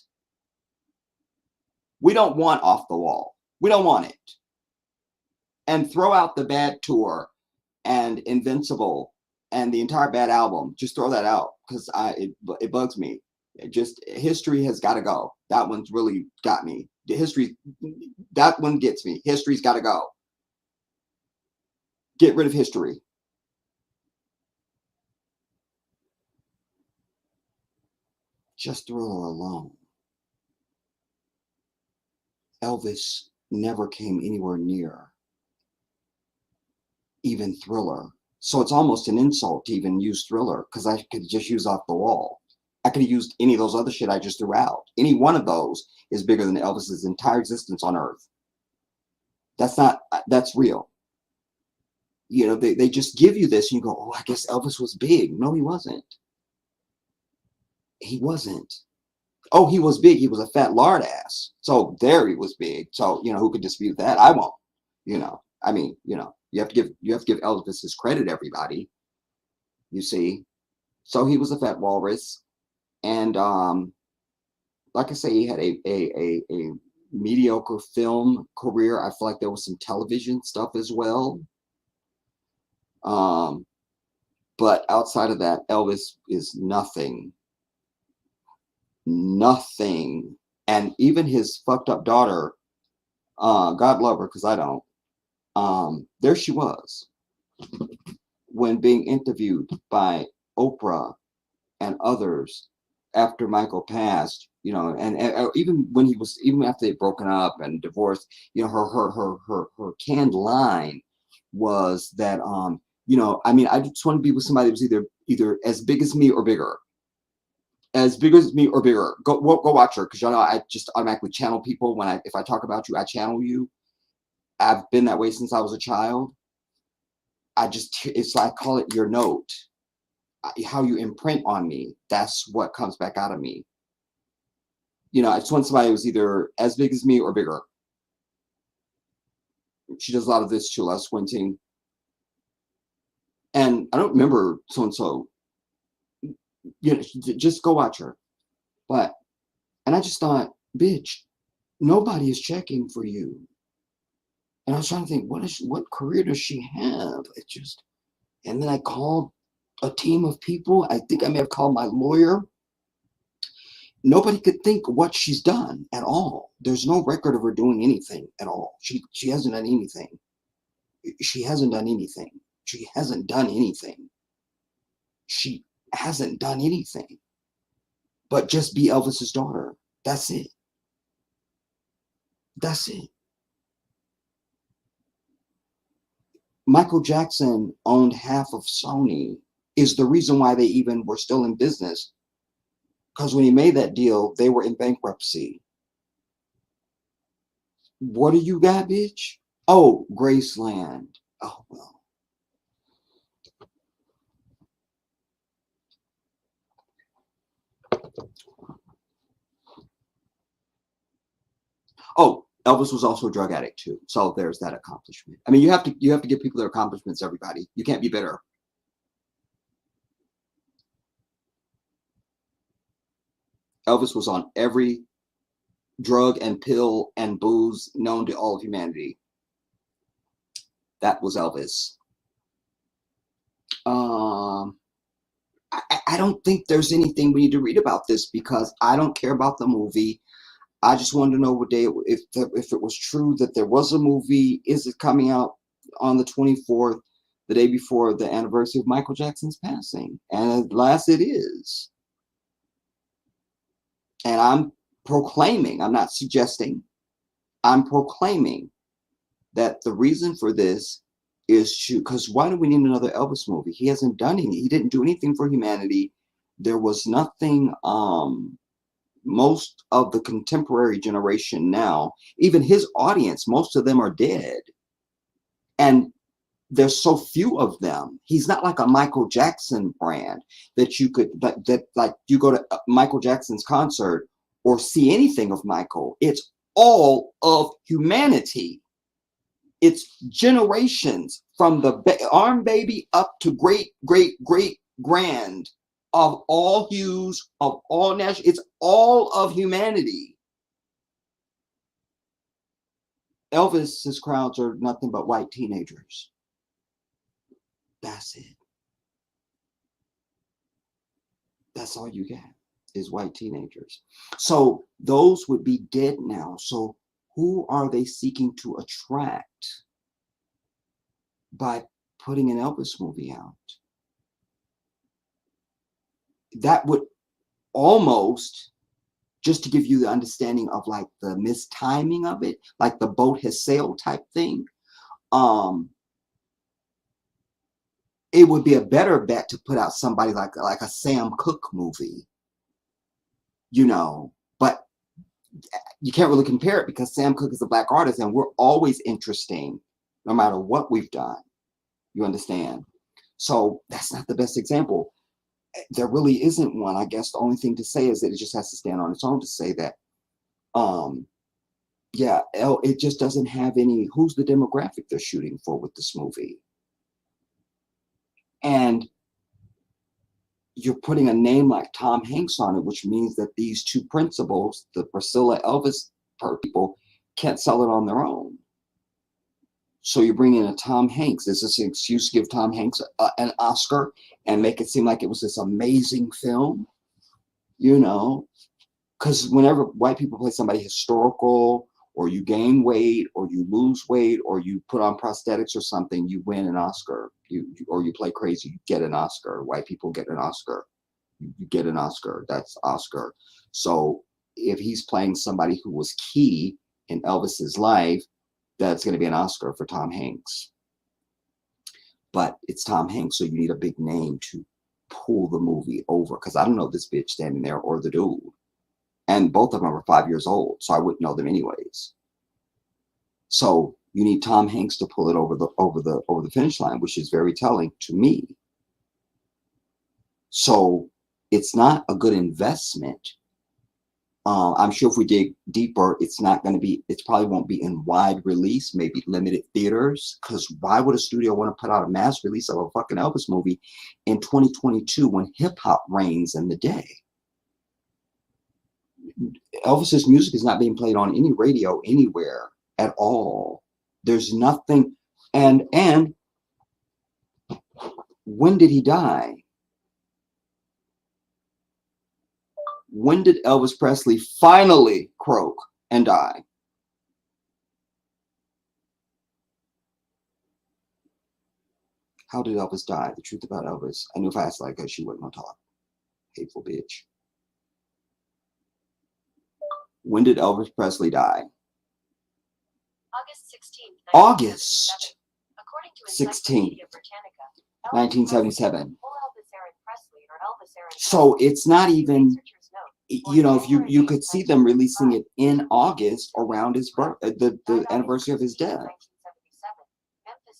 We don't want Off the Wall. We don't want it. And throw out the Bad Tour and Invincible and the entire Bad album. Just throw that out because it bugs me. History has got to go. That one's really got me. The history, that one gets me. History's got to go. Get rid of history. Just Thriller alone. Elvis never came anywhere near even Thriller. So it's almost an insult to even use Thriller because I could just use Off the Wall. I could have used any of those other shit I just threw out. Any one of those is bigger than Elvis's entire existence on Earth. That's real. You know, they just give you this and you go, oh, I guess Elvis was big. No, he wasn't. He wasn't. Oh, he was big. He was a fat lard ass. So there he was big. So, you know, who could dispute that? I won't. You know, I mean, you know, you have to give Elvis his credit, everybody. You see. So he was a fat walrus. And like I say, he had a mediocre film career. I feel like there was some television stuff as well. But outside of that, Elvis is nothing. Nothing. And even his fucked up daughter, God love her because I don't, there she was when being interviewed by Oprah and others, after Michael passed, you know, and even when he was, even after they'd broken up and divorced, you know, her canned line was that, you know, I mean, I just want to be with somebody that was either as big as me or bigger. As big as me or bigger. Go watch her, because y'all know I just automatically channel people when if I talk about you, I channel you. I've been that way since I was a child. It's like, I call it your note. How you imprint on me, that's what comes back out of me. You know, I just want somebody who was either as big as me or bigger. She does a lot of this too, a lot of squinting. And I don't remember so-and-so. You know, just go watch her. And I just thought, bitch, nobody is checking for you. And I was trying to think, what career does she have? And then I called a team of people. I think I may have called my lawyer. Nobody could think what she's done at all. There's no record of her doing anything at all. She hasn't done anything. She hasn't done anything. She hasn't done anything. She hasn't done anything. But just be Elvis's daughter. That's it. That's it. Michael Jackson owned half of Sony, is the reason why they even were still in business. Because when he made that deal, they were in bankruptcy. What do you got, bitch? Oh, Graceland. Oh, well. Oh, Elvis was also a drug addict too. So there's that accomplishment. I mean, you have to give people their accomplishments, everybody. You can't be bitter. Elvis was on every drug and pill and booze known to all of humanity. That was Elvis. I don't think there's anything we need to read about this, because I don't care about the movie. I just wanted to know what day, if it was true that there was a movie. Is it coming out on the 24th, the day before the anniversary of Michael Jackson's passing? And at last it is. And I'm proclaiming, I'm not suggesting, I'm proclaiming that the reason for this is because why do we need another Elvis movie? He hasn't done any, he didn't do anything for humanity. There was nothing, most of the contemporary generation now, even his audience, most of them are dead. And there's so few of them. He's not like a Michael Jackson brand that you could, that like you go to Michael Jackson's concert or see anything of Michael. It's all of humanity. It's generations from the arm baby up to great, great, great grand of all hues, of all national. It's all of humanity. Elvis's crowds are nothing but white teenagers. That's it. That's all you get is white teenagers. So those would be dead now. So who are they seeking to attract by putting an Elvis movie out? That would almost, just to give you the understanding of like the mistiming of it, like the boat has sailed type thing. It would be a better bet to put out somebody like a Sam Cooke movie, you know, but you can't really compare it because Sam Cooke is a black artist and we're always interesting no matter what we've done. You understand? So that's not the best example. There really isn't one. I guess the only thing to say is that it just has to stand on its own to say that, yeah, it just doesn't have any, who's the demographic they're shooting for with this movie? And you're putting a name like Tom Hanks on it, which means that these two principals, the Priscilla Elvis people, can't sell it on their own. So you bring in a Tom Hanks. Is this an excuse to give Tom Hanks an Oscar and make it seem like it was this amazing film? You know, because whenever white people play somebody historical, or you gain weight, or you lose weight, or you put on prosthetics or something, you win an Oscar. Or you play crazy, you get an Oscar. White people get an Oscar. you get an Oscar. That's Oscar. So if he's playing somebody who was key in Elvis's life, that's going to be an Oscar for Tom Hanks. But it's Tom Hanks, so you need a big name to pull the movie over. Because I don't know this bitch standing there or the dude. And both of them are 5 years old, so I wouldn't know them anyways. So you need Tom Hanks to pull it over the finish line, which is very telling to me. So it's not a good investment. I'm sure if we dig deeper, it's not going to be, it probably won't be in wide release, maybe limited theaters. Because why would a studio want to put out a mass release of a fucking Elvis movie in 2022 when hip hop reigns in the day? Elvis's music is not being played on any radio anywhere at all. There's nothing. And when did he die? When did Elvis Presley finally croak and die? How did Elvis die? The truth about Elvis. I knew if I asked like that, she wouldn't want to talk. Hateful bitch. When did Elvis Presley die? August 16th. August According to 16th, Encyclopedia Britannica, 1977. Elvis Aaron Presley or Elvis Aaron So it's not even, researchers note, you know, if you could see them releasing it in August around his birth, the anniversary of his death.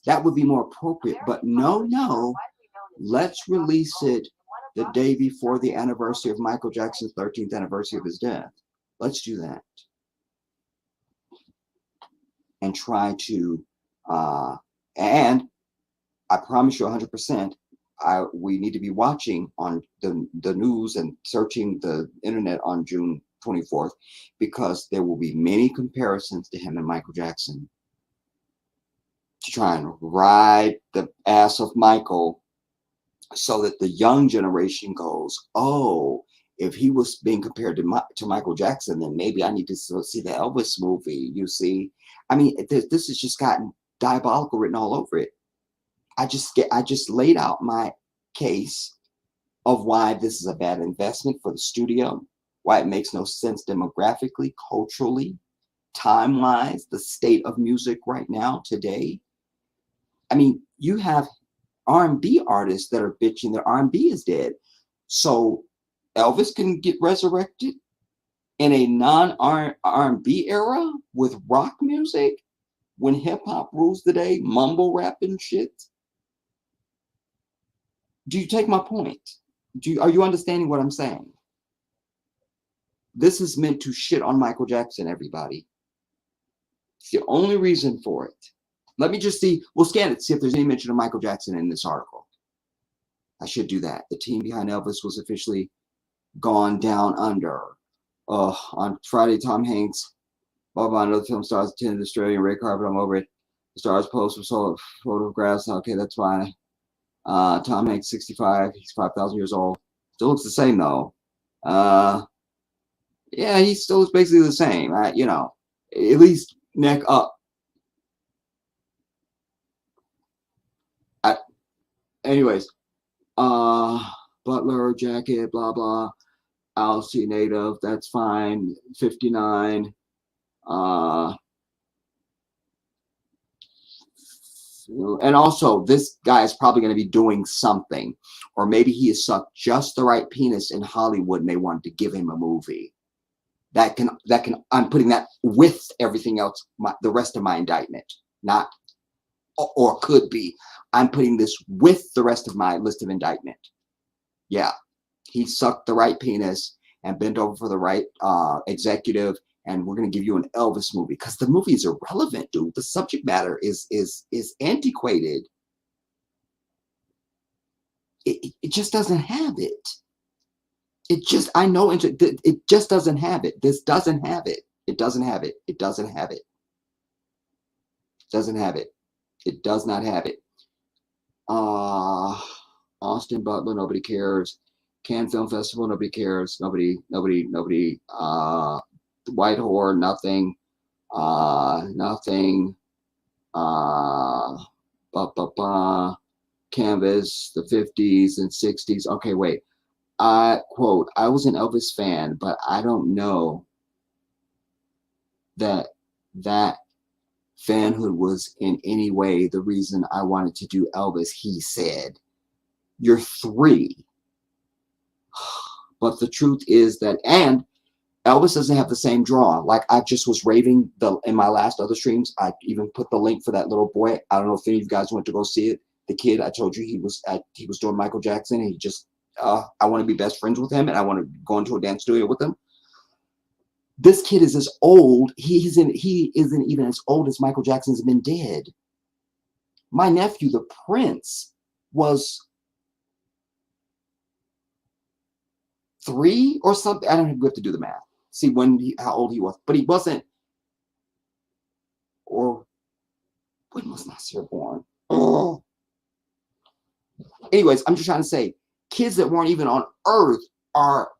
That would be more appropriate. But no, let's release it the day before the anniversary of Michael Jackson's 13th anniversary of his death. Let's do that. And try to, and I promise you 100%, we need to be watching on the news and searching the internet on June 24th, because there will be many comparisons to him and Michael Jackson to try and ride the ass of Michael so that the young generation goes, oh, if he was being compared to Michael Jackson, then maybe I need to see the Elvis movie, you see. I mean, this has just gotten diabolical written all over it. I just laid out my case of why this is a bad investment for the studio, why it makes no sense demographically, culturally, time-wise, the state of music right now, today. I mean, you have R&B artists that are bitching that R&B is dead. So Elvis can get resurrected in a non-R&B era with rock music when hip-hop rules the day, mumble rap and shit. Do you take my point? Are you understanding what I'm saying? This is meant to shit on Michael Jackson, everybody. It's the only reason for it. Let me just see. We'll scan it, see if there's any mention of Michael Jackson in this article. I should do that. The team behind Elvis was officially gone down under. On Friday, Tom Hanks, blah, blah, and other film stars attended the Australian red carpet. I'm over it. The stars post with photographs. Okay, that's fine. Tom Hanks, 65. He's 5,000 years old. Still looks the same, though. Yeah, he still looks basically the same. You know, at least neck up. Anyways, Butler, jacket, blah, blah. Alcee native, that's fine. 59. And also, this guy is probably going to be doing something, or maybe he has sucked just the right penis in Hollywood, and they wanted to give him a movie. That can. I'm putting that with everything else, the rest of my indictment, not, or could be. I'm putting this with the rest of my list of indictment. Yeah, he sucked the right penis and bent over for the right executive, and we're going to give you an Elvis movie, because the movie is irrelevant, dude. The subject matter is antiquated. It just doesn't have it. It just, I know, it just doesn't have it. This doesn't have it. It doesn't have it. It doesn't have it. It doesn't have it. It does not have it. Austin Butler, nobody cares. Cannes Film Festival, nobody cares. Nobody. White Whore, nothing. Nothing. Canvas, the 50s and 60s. Okay, wait. quote, I was an Elvis fan, but I don't know that fanhood was in any way the reason I wanted to do Elvis, he said. You're 3. But the truth is that, and Elvis doesn't have the same draw. Like I just was raving in my last other streams. I even put the link for that little boy. I don't know if any of you guys went to go see it. The kid, I told you he was doing Michael Jackson, and he just, I want to be best friends with him, and I want to go into a dance studio with him. This kid is as old. He isn't even as old as Michael Jackson's been dead. My nephew, the Prince, was 3 or something. I don't even have to do the math. See how old he was, but he wasn't. Or when was Nasir born? Oh. Anyways, I'm just trying to say, kids that weren't even on Earth are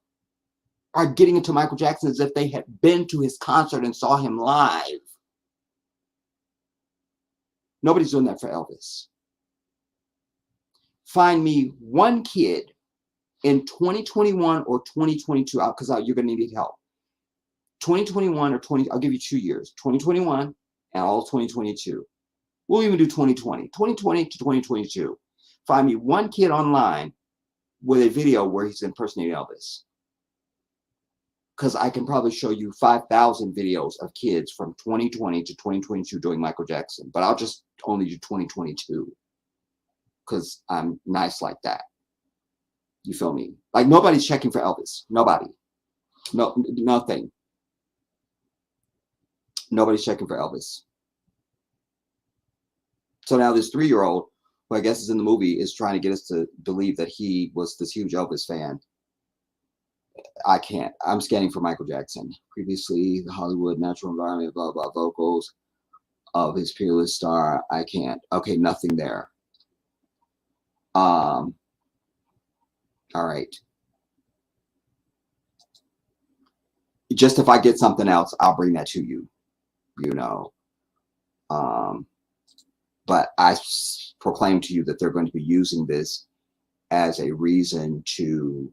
getting into Michael Jackson as if they had been to his concert and saw him live. Nobody's doing that for Elvis. Find me one kid in 2021 or 2022, because you're going to need help. 2021 or 20, I'll give you 2 years, 2021 and all 2022. We'll even do 2020 to 2022. Find me one kid online with a video where he's impersonating Elvis. Because I can probably show you 5,000 videos of kids from 2020 to 2022 doing Michael Jackson. But I'll just only do 2022. Because I'm nice like that. You feel me? Like nobody's checking for Elvis. Nobody. No, nothing. Nobody's checking for Elvis. So now this 3-year-old, who I guess is in the movie, is trying to get us to believe that he was this huge Elvis fan. I can't. I'm scanning for Michael Jackson. Previously, the Hollywood natural environment, blah, blah, vocals of his peerless star. I can't. Okay, nothing there. All right. Just if I get something else, I'll bring that to you. You know. But I proclaim to you that they're going to be using this as a reason to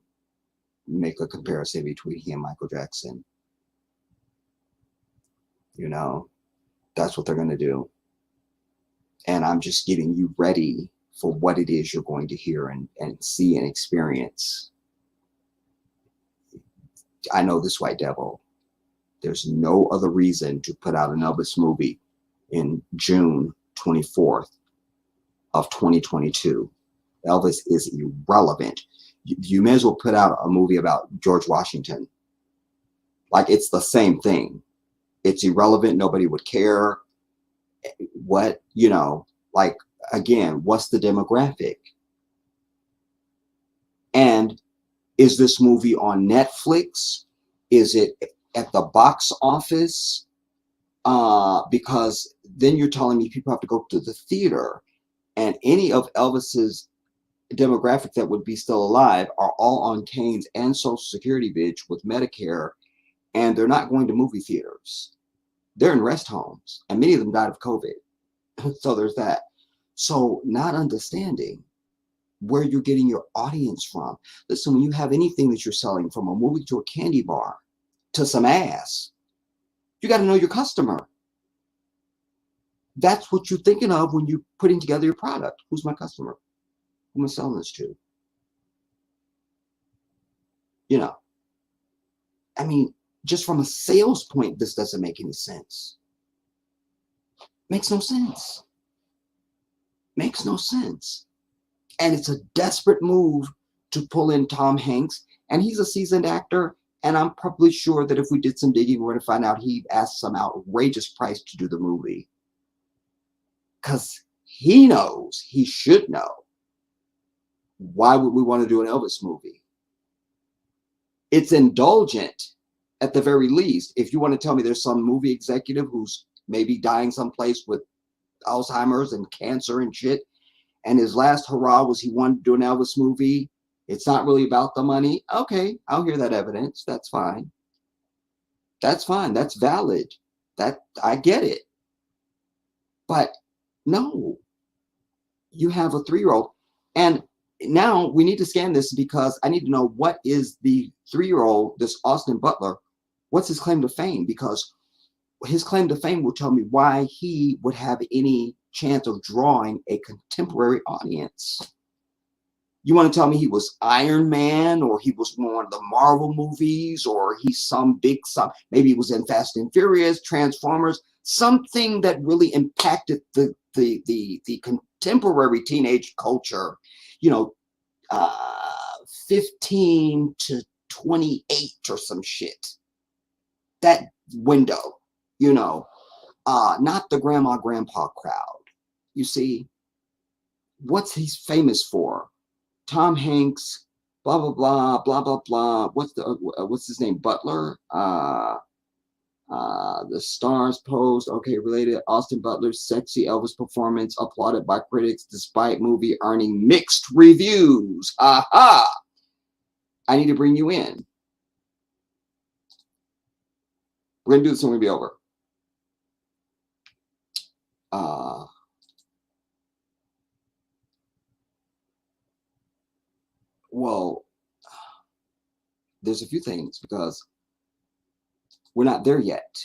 make a comparison between he and Michael Jackson. You know, that's what they're going to do. And I'm just getting you ready for what it is you're going to hear and see and experience. I know this white devil. There's no other reason to put out an Elvis movie in June 24th of 2022. Elvis is irrelevant. You may as well put out a movie about George Washington. Like, it's the same thing. It's irrelevant. Nobody would care. What, you know, like, again, what's the demographic? And is this movie on Netflix? Is it at the box office? Because then you're telling me people have to go to the theater, and any of Elvis's demographic that would be still alive are all on Canes and Social Security, bitch, with Medicare, and they're not going to movie theaters. They're in rest homes, and many of them died of COVID. So there's that. So not understanding where you're getting your audience from. Listen, when you have anything that you're selling, from a movie to a candy bar to some ass, you got to know your customer. That's what you're thinking of when you're putting together your product. Who's my customer? Who am I selling this to? You know, I mean, just from a sales point, this doesn't make any sense. Makes no sense. Makes no sense. And it's a desperate move to pull in Tom Hanks. And he's a seasoned actor. And I'm probably sure that if we did some digging, we're going to find out he asked some outrageous price to do the movie. Because he knows, he should know. Why would we want to do an Elvis movie? It's indulgent at the very least. If you want to tell me there's some movie executive who's maybe dying someplace with Alzheimer's and cancer and shit, and his last hurrah was he wanted to do an Elvis movie, it's not really about the money. Okay, I'll hear that evidence. That's fine. That's fine. That's valid. That I get it. But no, you have a 3-year-old, and now we need to scan this because I need to know what is the 3-year-old, this Austin Butler, what's his claim to fame? Because his claim to fame will tell me why he would have any chance of drawing a contemporary audience. You want to tell me he was Iron Man, or he was in one of the Marvel movies, or he's maybe he was in Fast and Furious, Transformers, something that really impacted the contemporary teenage culture, 15 to 28 or some shit. That window, not the grandpa crowd. You see, what's he's famous for? Tom Hanks, blah blah blah blah blah blah. What's his name? Butler. The Stars Post. Okay, related. Austin Butler's sexy Elvis performance applauded by critics despite movie earning mixed reviews. Aha! I need to bring you in. We're gonna do this and we're gonna be over. Well, there's a few things because we're not there yet.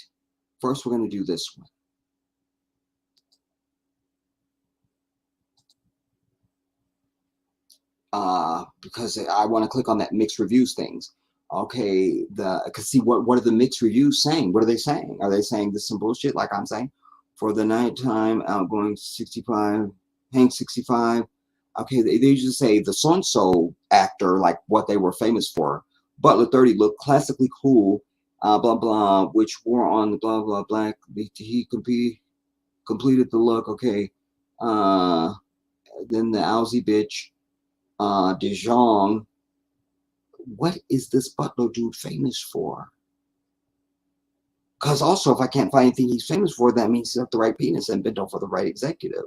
First, we're going to do this one. Because I want to click on that mixed reviews things. Okay, because see, what are the mixed reviews saying? What are they saying? Are they saying this some bullshit like I'm saying? For the nighttime, outgoing 65, Hank 65. Okay, they usually say the so-and-so actor, like what they were famous for. Butler 30 looked classically cool, blah, blah, which wore on the blah, blah, black. He completed the look, okay. Then the Owsy bitch, DeJong. What is this Butler dude famous for? Because also, if I can't find anything he's famous for, that means he's got the right penis and bent over the right executive.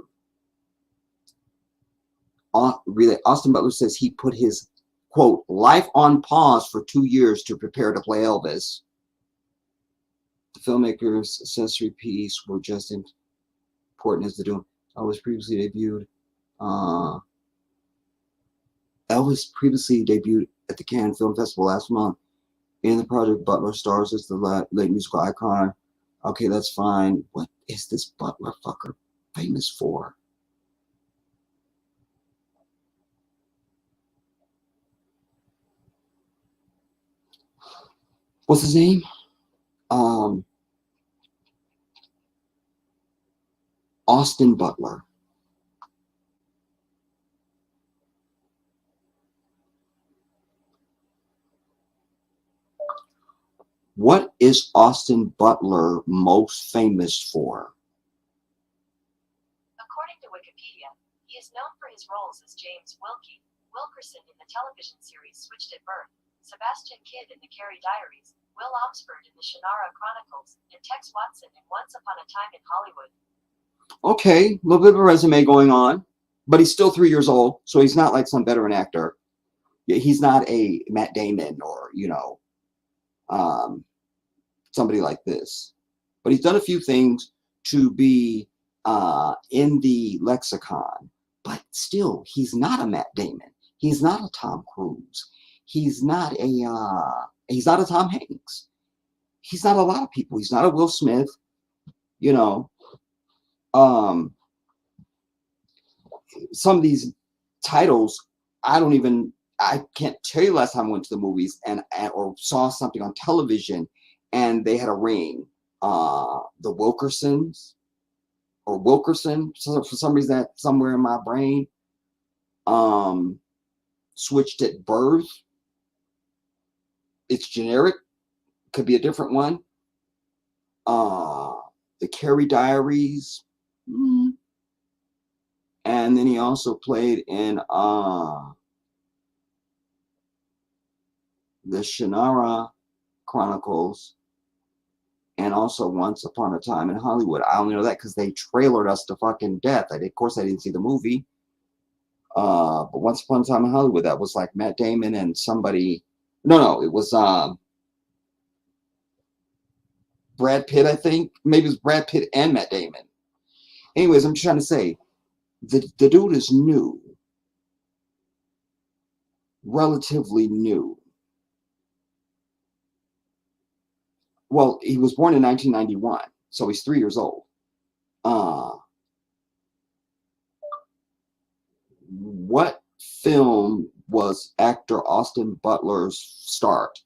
Really, Austin Butler says he put his, quote, life on pause for 2 years to prepare to play Elvis. The filmmaker's accessory piece were just as important as the doing. Elvis previously debuted at the Cannes Film Festival last month. In the project, Butler stars as the late musical icon. Okay, that's fine. What is this Butler fucker famous for? What's his name? Austin Butler. What is Austin Butler most famous for? According to Wikipedia, he is known for his roles as James Wilkerson in the television series Switched at Birth, Sebastian Kidd in the Carrie Diaries, Will Omsford in the Shannara Chronicles, and Tex Watson in Once Upon a Time in Hollywood. Okay, a little bit of a resume going on, but he's still 3 years old, so he's not like some veteran actor. He's not a Matt Damon or, somebody like this. But he's done a few things to be in the lexicon. But still, he's not a Matt Damon. He's not a Tom Cruise. He's not a Tom Hanks. He's not a lot of people. He's not a Will Smith. Some of these titles, I can't tell you last time I went to the movies or saw something on television and they had a ring. The Wilkersons or Wilkerson, so for some reason that somewhere in my brain. Switched at Birth. It's generic. Could be a different one. The Carrie Diaries. And then he also played in the Shannara Chronicles and also Once Upon a Time in Hollywood. I only know that because they trailered us to fucking death. Of course, I didn't see the movie. But Once Upon a Time in Hollywood, that was like Matt Damon and somebody. No, it was Brad Pitt, I think. Maybe it was Brad Pitt and Matt Damon. Anyways, I'm just trying to say, the dude is new. relatively new. Well, he was born in 1991, so he's 3 years old. What film was actor Austin Butler's start?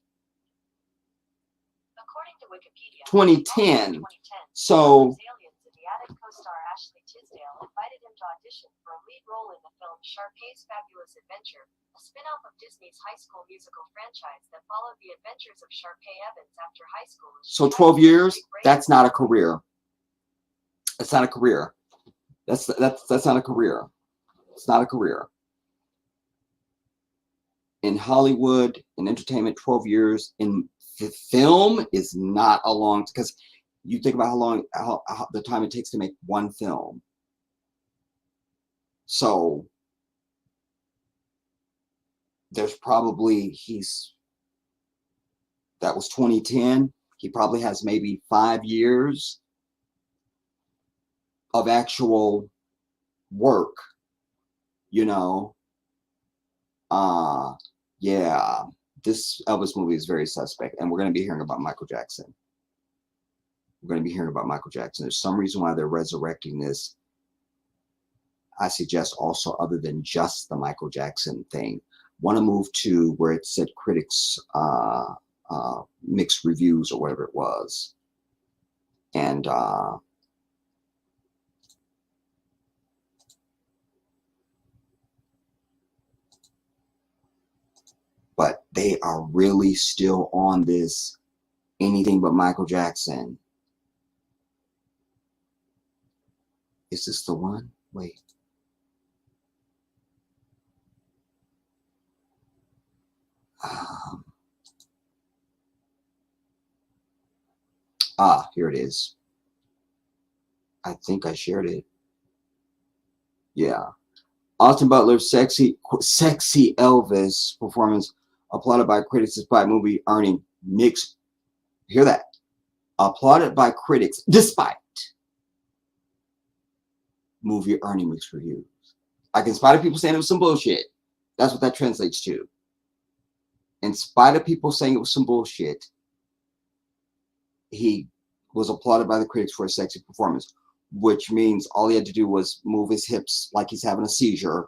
According to Wikipedia, 2010. So co-star Ashley Tisdale invited him to audition for a lead role in the film Sharpay's Fabulous Adventure, a spin-off of Disney's High School Musical franchise that followed the adventures of Sharpay Evans after high school. So 12 years, that's not a career. That's not a career. That's not a career. It's not a career. In Hollywood, in entertainment, 12 years in film is not a long, because you think about how the time it takes to make one film. So there's probably, that was 2010. He probably has maybe 5 years of actual work, you know. Yeah, this Elvis movie is very suspect, and we're going to be hearing about Michael Jackson. We're going to be hearing about Michael Jackson. There's some reason why they're resurrecting this. I suggest also, other than just the Michael Jackson thing, want to move to where it said critics mixed reviews or whatever it was. And but they are really still on this anything but Michael Jackson. Is this the one? Wait. Here it is. I think I shared it. Yeah. Austin Butler's sexy Elvis performance applauded by critics despite movie earning mixed. Hear that? Applauded by critics despite movie earning mixed reviews. Like, in spite of people saying it was some bullshit. That's what that translates to. In spite of people saying it was some bullshit, he was applauded by the critics for a sexy performance, which means all he had to do was move his hips like he's having a seizure,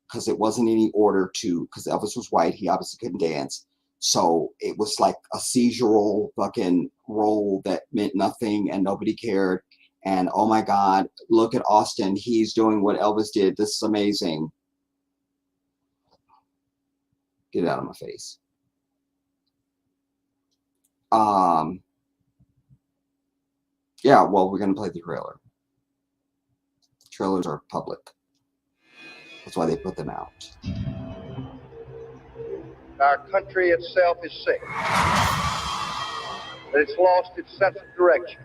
because it wasn't any order to, because Elvis was white, he obviously couldn't dance. So it was like a seizural fucking role that meant nothing and nobody cared. And oh my God, look at Austin. He's doing what Elvis did. This is amazing. Get it out of my face. Yeah, well, we're going to play the trailer. Trailers are public. That's why they put them out. Our country itself is sick. It's lost its sense of direction.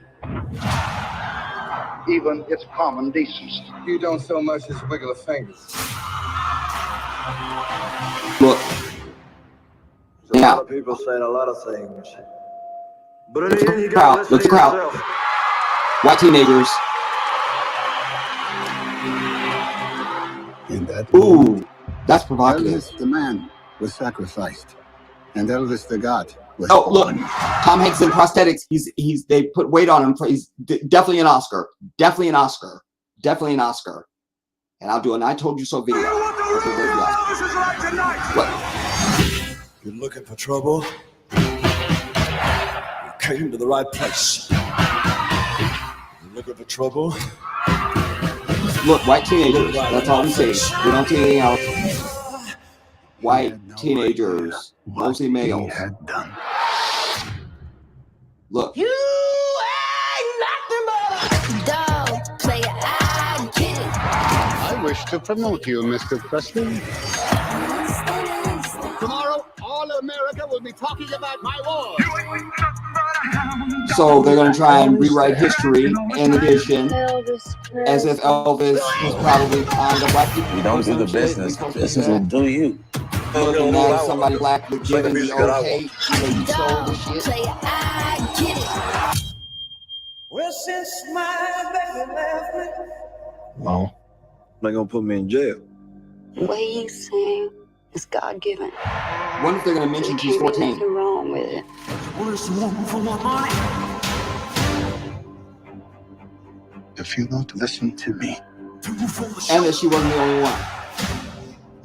Even its common decency. You don't so much as wiggle a finger. Look. A lot of people saying a lot of things. But in the end, you gotta listen to crowd. yourself. White teenagers. In that Ooh, moment, that's provocative. Elvis the man was sacrificed, and Elvis the God was Oh, look, born. Tom Hanks in prosthetics. They put weight on him. He's definitely an Oscar. Definitely an Oscar. Definitely an Oscar. And I'll do an I Told You So video. You're looking for trouble? You came to the right place. You're looking for trouble? Look, white teenagers. That's all we see. We don't see anything else. White teenagers, mostly males. Look. You ain't nothing but a dog player. I get it. I wish to promote you, Mr. Presley. Tomorrow, all America will be talking about my war. So they're going to try and rewrite history in addition, as if Elvis was probably kind of black people. You don't do the business. Business will do you. Looking at somebody black but giving the okay, so you stole the shit. Well, since my baby left me. No. They're gonna put me in jail. The way you sing is God-given. Wonder if they're going to mention she's 14. Nothing wrong with it. If you don't listen to me, And that she wasn't the only one.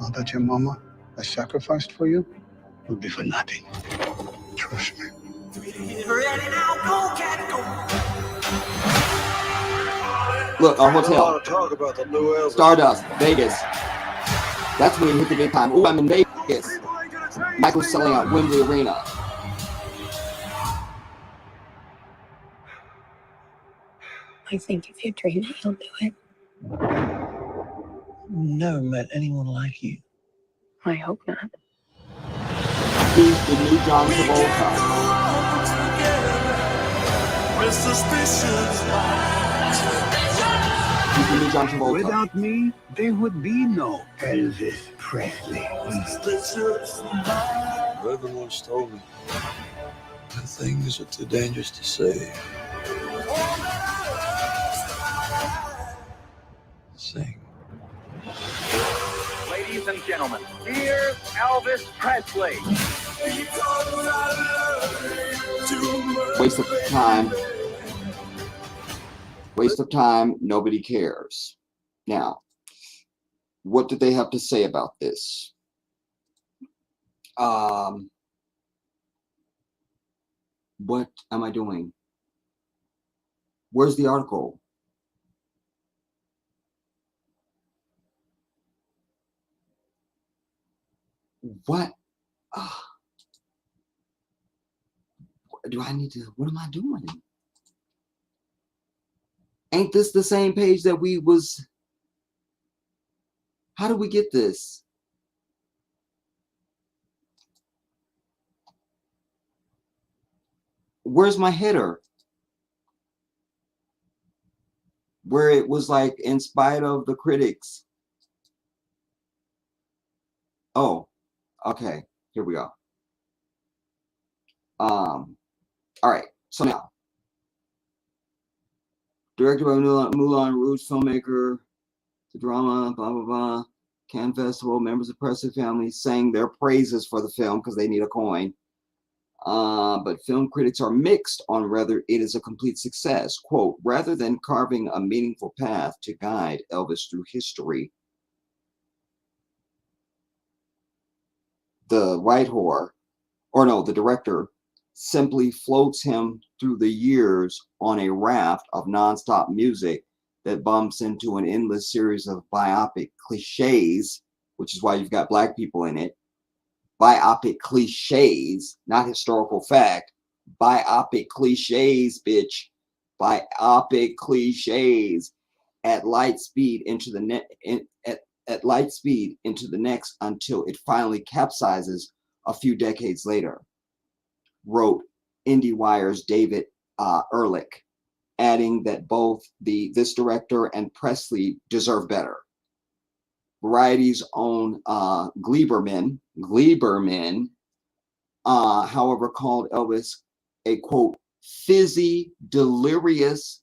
all that your mama has sacrificed for you will be for nothing. Trust me. Look, our I want hotel. to talk about the new Elvis. Stardust, Vegas. That's when he hit the big time. Ooh, I'm in Vegas. Michael's selling out Wembley Arena. I think if you dream it, you'll do it. Never met anyone like you. I hope not. He's the new John Travolta. He's the new John Travolta. Without me, there would be no Elvis Presley. Reverend once told me that things are too dangerous to say. Sing. Ladies and gentlemen, here's Elvis Presley. Waste of time. Waste of time. Nobody cares. Now, what did they have to say about this? What am I doing? Where's the article? What? Do I need to? What am I doing? Ain't this the same page that we was? How do we get this? Where's my header? Where it was like, in spite of the critics. Oh, okay. Here we go. All right. So now, directed by Moulin Rouge filmmaker, the drama, blah blah blah. Cannes Festival members of press and family sang their praises for the film because they need a coin. But film critics are mixed on whether it is a complete success. Quote, rather than carving a meaningful path to guide Elvis through history, the the director simply floats him through the years on a raft of nonstop music that bumps into an endless series of biopic cliches, which is why you've got black people in it. Biopic cliches, not historical fact. Biopic cliches, bitch. Biopic cliches at light speed into the at light speed into the next until it finally capsizes a few decades later, wrote IndieWire's David Ehrlich, adding that both this director and Presley deserve better. Variety's own Gleiberman, however, called Elvis a, quote, fizzy, delirious,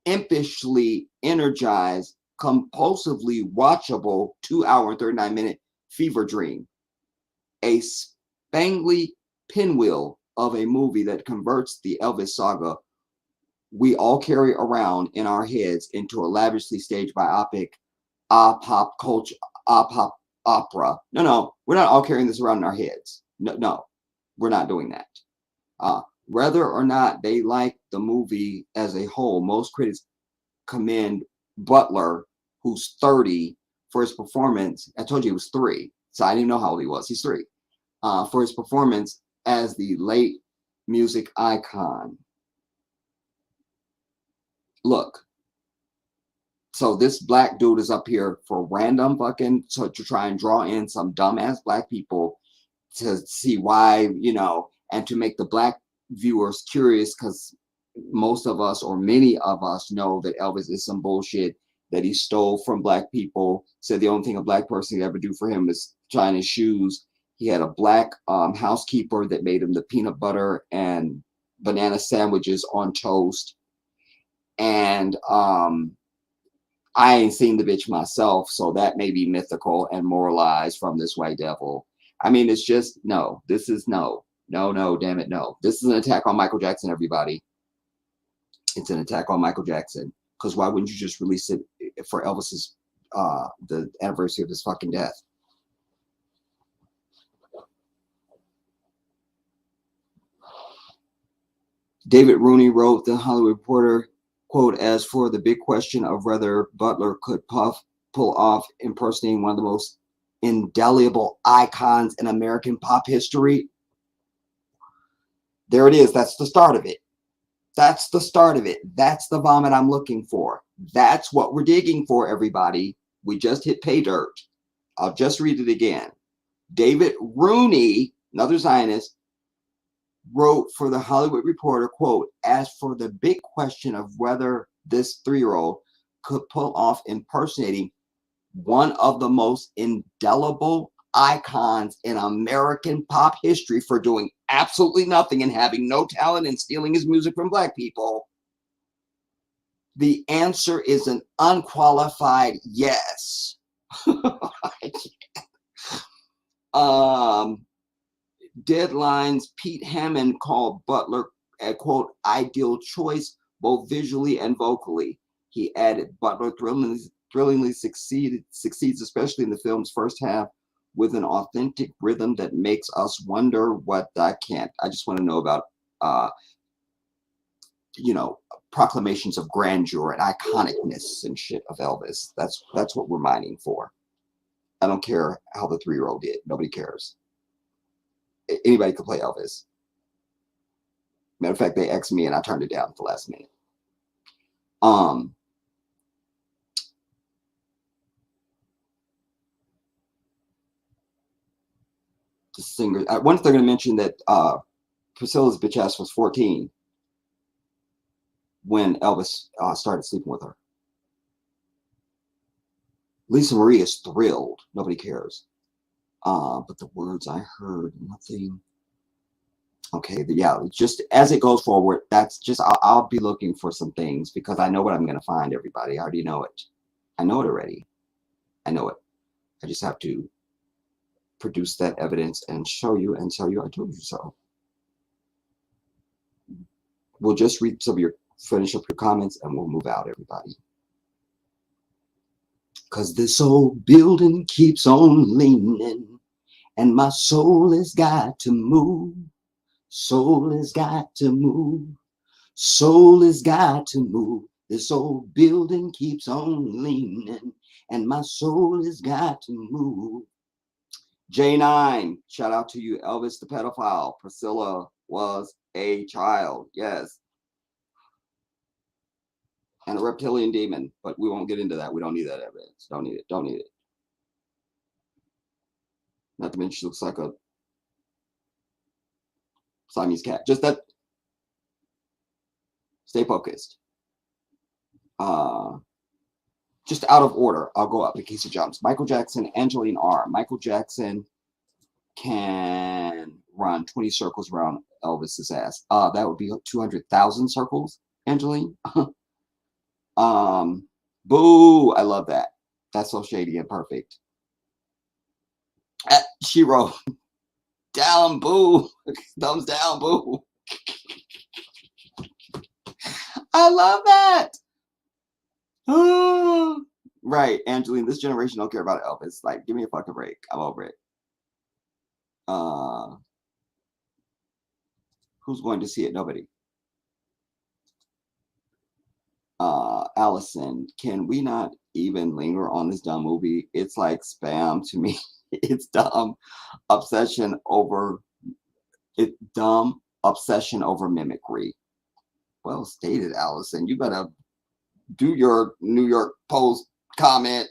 impishly energized, compulsively watchable 2-hour and 39-minute fever dream. A spangly pinwheel of a movie that converts the Elvis saga we all carry around in our heads into a lavishly staged biopic, pop culture, pop opera. No, we're not all carrying this around in our heads. No, we're not doing that. Whether or not they like the movie as a whole, most critics commend Butler, who's 30, for his performance. I told you he was 3, so I didn't even know how old he was. He's 3. For his performance as the late music icon. Look, so this black dude is up here for random fucking, so to try and draw in some dumbass black people to see why, and to make the black viewers curious, because most of us, or many of us, know that Elvis is some bullshit that he stole from black people. Said the only thing a black person could ever do for him is shine his shoes. He had a black housekeeper that made him the peanut butter and banana sandwiches on toast. And I ain't seen the bitch myself, so that may be mythical and moralized from this white devil. I mean, it's just, no, this is no, damn it, no. This is an attack on Michael Jackson, everybody. It's an attack on Michael Jackson. Because why wouldn't you just release it for Elvis's, the anniversary of his fucking death? David Rooney wrote, the Hollywood Reporter, quote, as for the big question of whether Butler could pull off impersonating one of the most indelible icons in American pop history, there it is. That's the start of it. That's the start of it. That's the vomit I'm looking for. That's what we're digging for, everybody. We just hit pay dirt. I'll just read it again. David Rooney, another Zionist, wrote for the Hollywood Reporter, quote, as for the big question of whether this 3-year-old could pull off impersonating one of the most indelible icons in American pop history for doing absolutely nothing and having no talent and stealing his music from black people, the answer is an unqualified yes. Deadline's Pete Hammond called Butler a, quote, ideal choice, both visually and vocally. He added, Butler thrillingly succeeds, especially in the film's first half, with an authentic rhythm that makes us wonder what I can't. I just want to know about, proclamations of grandeur and iconicness and shit of Elvis. That's what we're mining for. I don't care how the 3-year-old did. Nobody cares. Anybody could play Elvis. Matter of fact, they asked me and I turned it down at the last minute. The singer. I wonder if they're going to mention that Priscilla's bitch ass was 14 when Elvis started sleeping with her. Lisa Marie is thrilled. Nobody cares. But the words I heard, nothing. Okay, yeah, just as it goes forward, that's just, I'll be looking for some things because I know what I'm going to find, everybody. I already know it. I know it already. I know it. I just have to produce that evidence and show you and tell you I told you so. We'll just read some of your, finish up your comments and we'll move out, everybody. Because this old building keeps on leaning and my soul has got to move. Soul has got to move. Soul has got to move. This old building keeps on leaning and my soul has got to move. J9, shout out to you. Elvis the pedophile. Priscilla was a child. Yes. And a reptilian demon. But we won't get into that. We don't need that evidence. Don't need it. Don't need it. Not to mention she looks like a Siamese cat. Just that. Stay focused. Just out of order. I'll go up in case it jumps. Michael Jackson, Angeline R. Michael Jackson can run 20 circles around Elvis's ass. That would be 200,000 circles, Angeline. Boo. I love that. That's so shady and perfect. She wrote, down, boo. Thumbs down, boo. I love that. Right, Angeline, this generation don't care about Elvis. Like, give me a fucking break. I'm over it. Who's going to see it? Nobody. Allison, can we not even linger on this dumb movie? It's like spam to me. It's dumb obsession over mimicry. Well stated, Allison. You better do your New York Post comment.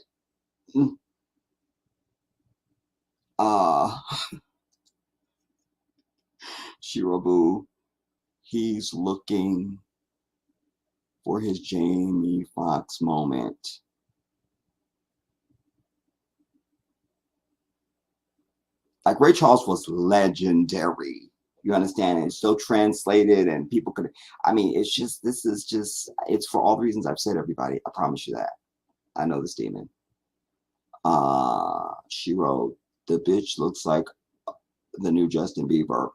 Shirobu, he's looking for his Jamie Foxx moment. Like Ray Charles was legendary. You understand? It's so translated and people could, I mean, it's just, this is just, it's for all the reasons I've said, everybody. I promise you that. I know this demon. She wrote, the bitch looks like the new Justin Bieber.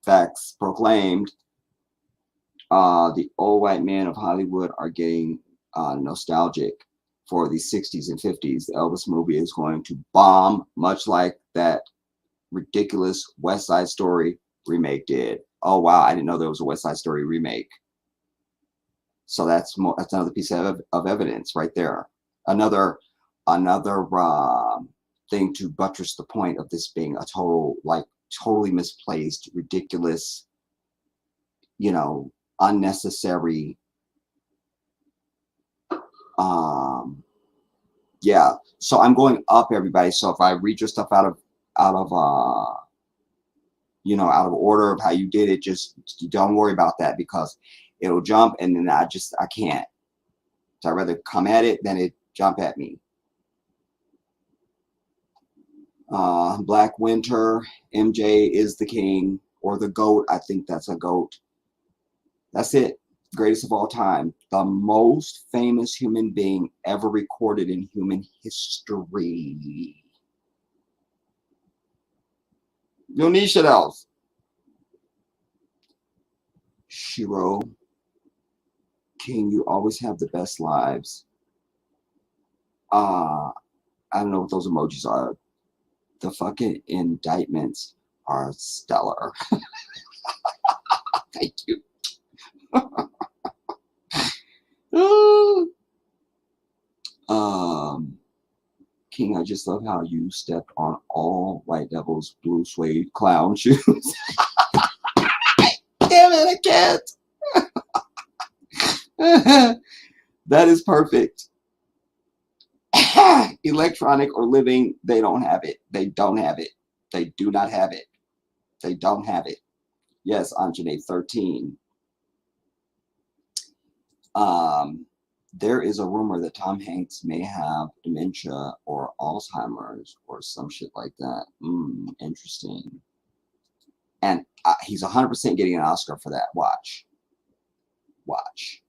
Facts proclaimed. The old white men of Hollywood are getting nostalgic for the 60s and 50s. The Elvis movie is going to bomb, much like that ridiculous West Side Story remake did. Oh wow, I didn't know there was a West Side Story remake. So that's another piece of evidence right there. Another thing to buttress the point of this being a totally misplaced, ridiculous, unnecessary. Yeah. So I'm going up, everybody. So if I read your stuff out of order of how you did it, just don't worry about that, because it'll jump and then I can't. So I'd rather come at it than it jump at me. Black Winter, MJ is the king or the GOAT. I think that's a GOAT. That's it. Greatest of all time. The most famous human being ever recorded in human history. You don't need shit else. Shiro, King, you always have the best lives. I don't know what those emojis are. The fucking indictments are stellar. Thank you. King, I just love how you stepped on all White Devil's blue suede clown shoes. Damn it, I can't. That is perfect. Electronic or living, they don't have it. They don't have it. They do not have it. They don't have it. Yes, Anjane 13. There is a rumor that Tom Hanks may have dementia or Alzheimer's or some shit like that. Interesting. And he's 100% getting an Oscar for that. Watch. Watch.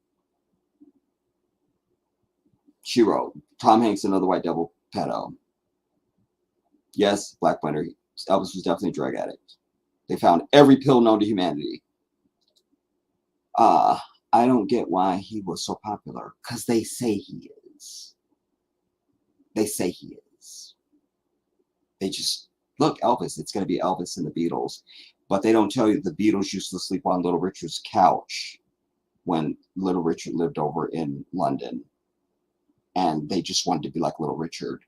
She wrote, Tom Hanks, another White Devil pedo. Yes, Black Winter. Elvis was definitely a drug addict. They found every pill known to humanity. I don't get why he was so popular. Because they say he is. They say he is. They just, look, Elvis, it's going to be Elvis and the Beatles. But they don't tell you the Beatles used to sleep on Little Richard's couch when Little Richard lived over in London. And they just wanted to be like Little Richard.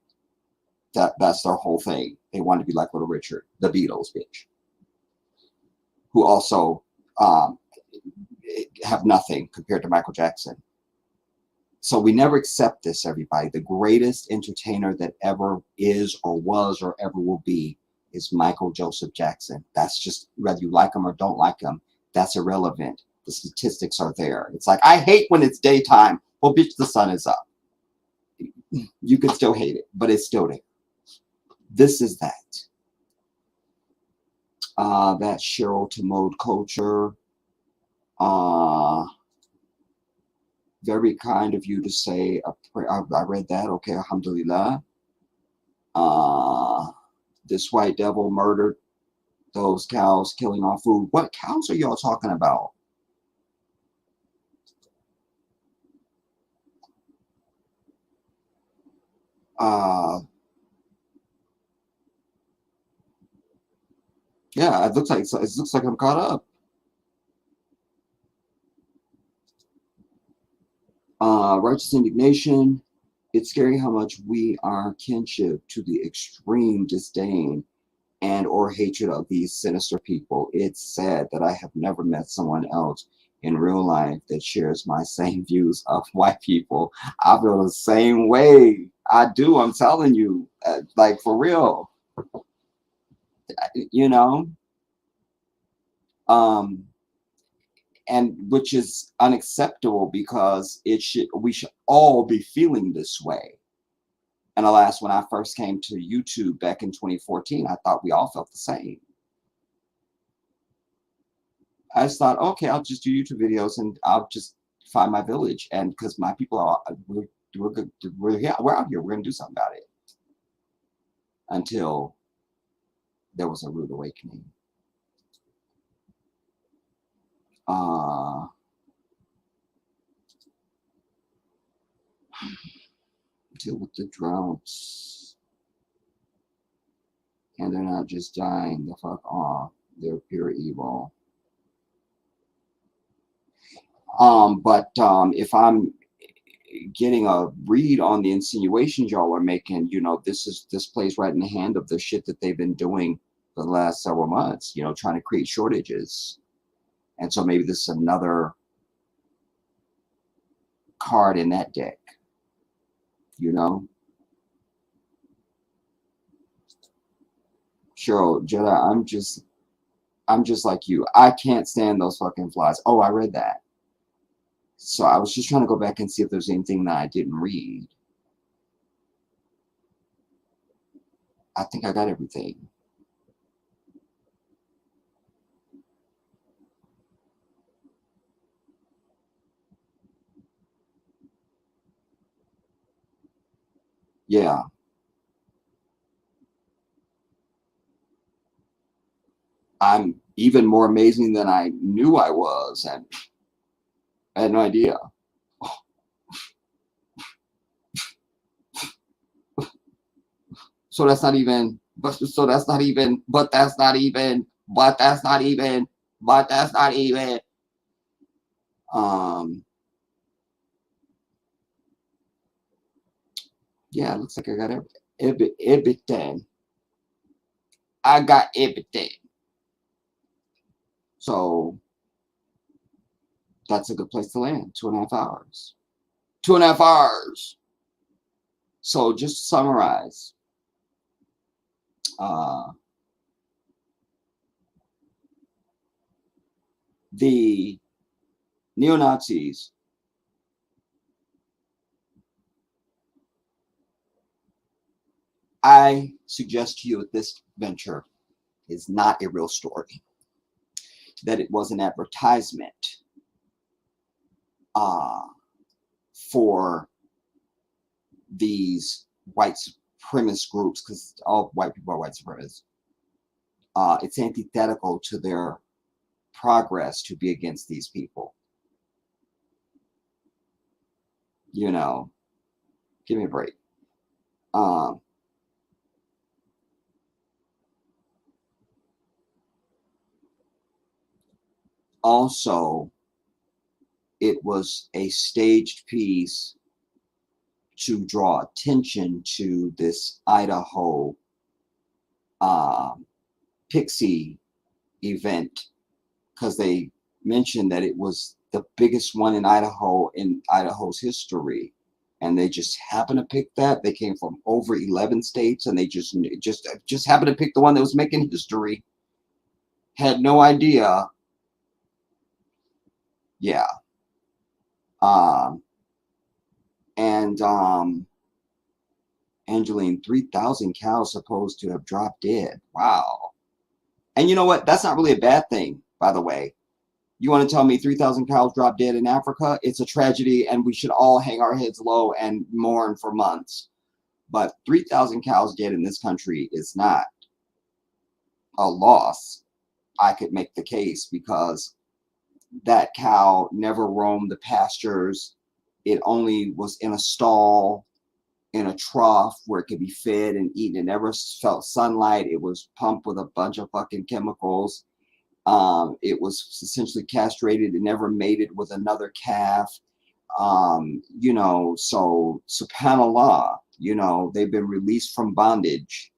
That's their whole thing. They wanted to be like Little Richard, the Beatles, bitch. Who also have nothing compared to Michael Jackson. So we never accept this, everybody. The greatest entertainer that ever is or was or ever will be is Michael Joseph Jackson. That's just, whether you like him or don't like him, that's irrelevant. The statistics are there. It's like, I hate when it's daytime. Well, bitch, the sun is up. You can still hate it, but it's still there. This is that. That's Cheryl to Mode Culture. Very kind of you to say a prayer. I read that. Okay, alhamdulillah. This white devil murdered those cows, killing our food. What cows are y'all talking about? Yeah, it looks like I'm caught up. Righteous indignation. It's scary how much we are kinship to the extreme disdain and or hatred of these sinister people. It's sad that I have never met someone else in real life that shares my same views of white people. I feel the same way. I do. I'm telling you, like for real. You know. And which is unacceptable because we should all be feeling this way. And alas, when I first came to YouTube back in 2014, I thought we all felt the same. I just thought, okay, I'll just do YouTube videos and I'll just find my village. And because my people we're out here. We're gonna do something about it. Until there was a rude awakening. Deal with the droughts. And they're not just dying the fuck off. They're pure evil. But if I'm getting a read on the insinuations y'all are making, you know, this plays right in the hand of the shit that they've been doing for the last several months, you know, trying to create shortages. And so maybe this is another card in that deck, you know. Cheryl, Jedi, I'm just like you. I can't stand those fucking flies. Oh, I read that. So I was just trying to go back and see if there's anything that I didn't read. I think I got everything. Yeah. I'm even more amazing than I knew I was, and I had no idea. So that's not even, but that's not even, but that's not even, but that's not even, but that's not even. Yeah, it looks like I got everything. I got everything. So that's a good place to land. 2.5 hours. 2.5 hours. So just to summarize, the neo-Nazis I suggest to you that this venture is not a real story, that it was an advertisement for these white supremacist groups, because all white people are white supremacists. It's antithetical to their progress to be against these people. You know, give me a break. Also, it was a staged piece to draw attention to this Idaho Pixie event, because they mentioned that it was the biggest one in Idaho's history, and they just happened to pick that. They came from over 11 states, and they just happened to pick the one that was making history. Had no idea. Yeah. Angeline, 3,000 cows supposed to have dropped dead. Wow. And you know what? That's not really a bad thing, by the way. You want to tell me 3,000 cows dropped dead in Africa? It's a tragedy, and we should all hang our heads low and mourn for months. But 3,000 cows dead in this country is not a loss. I could make the case, because that cow never roamed the pastures. It only was in a stall, in a trough where it could be fed and eaten. It never felt sunlight. It was pumped with a bunch of fucking chemicals. It was essentially castrated. It never mated with another calf. You know, so subhanallah, you know, they've been released from bondage,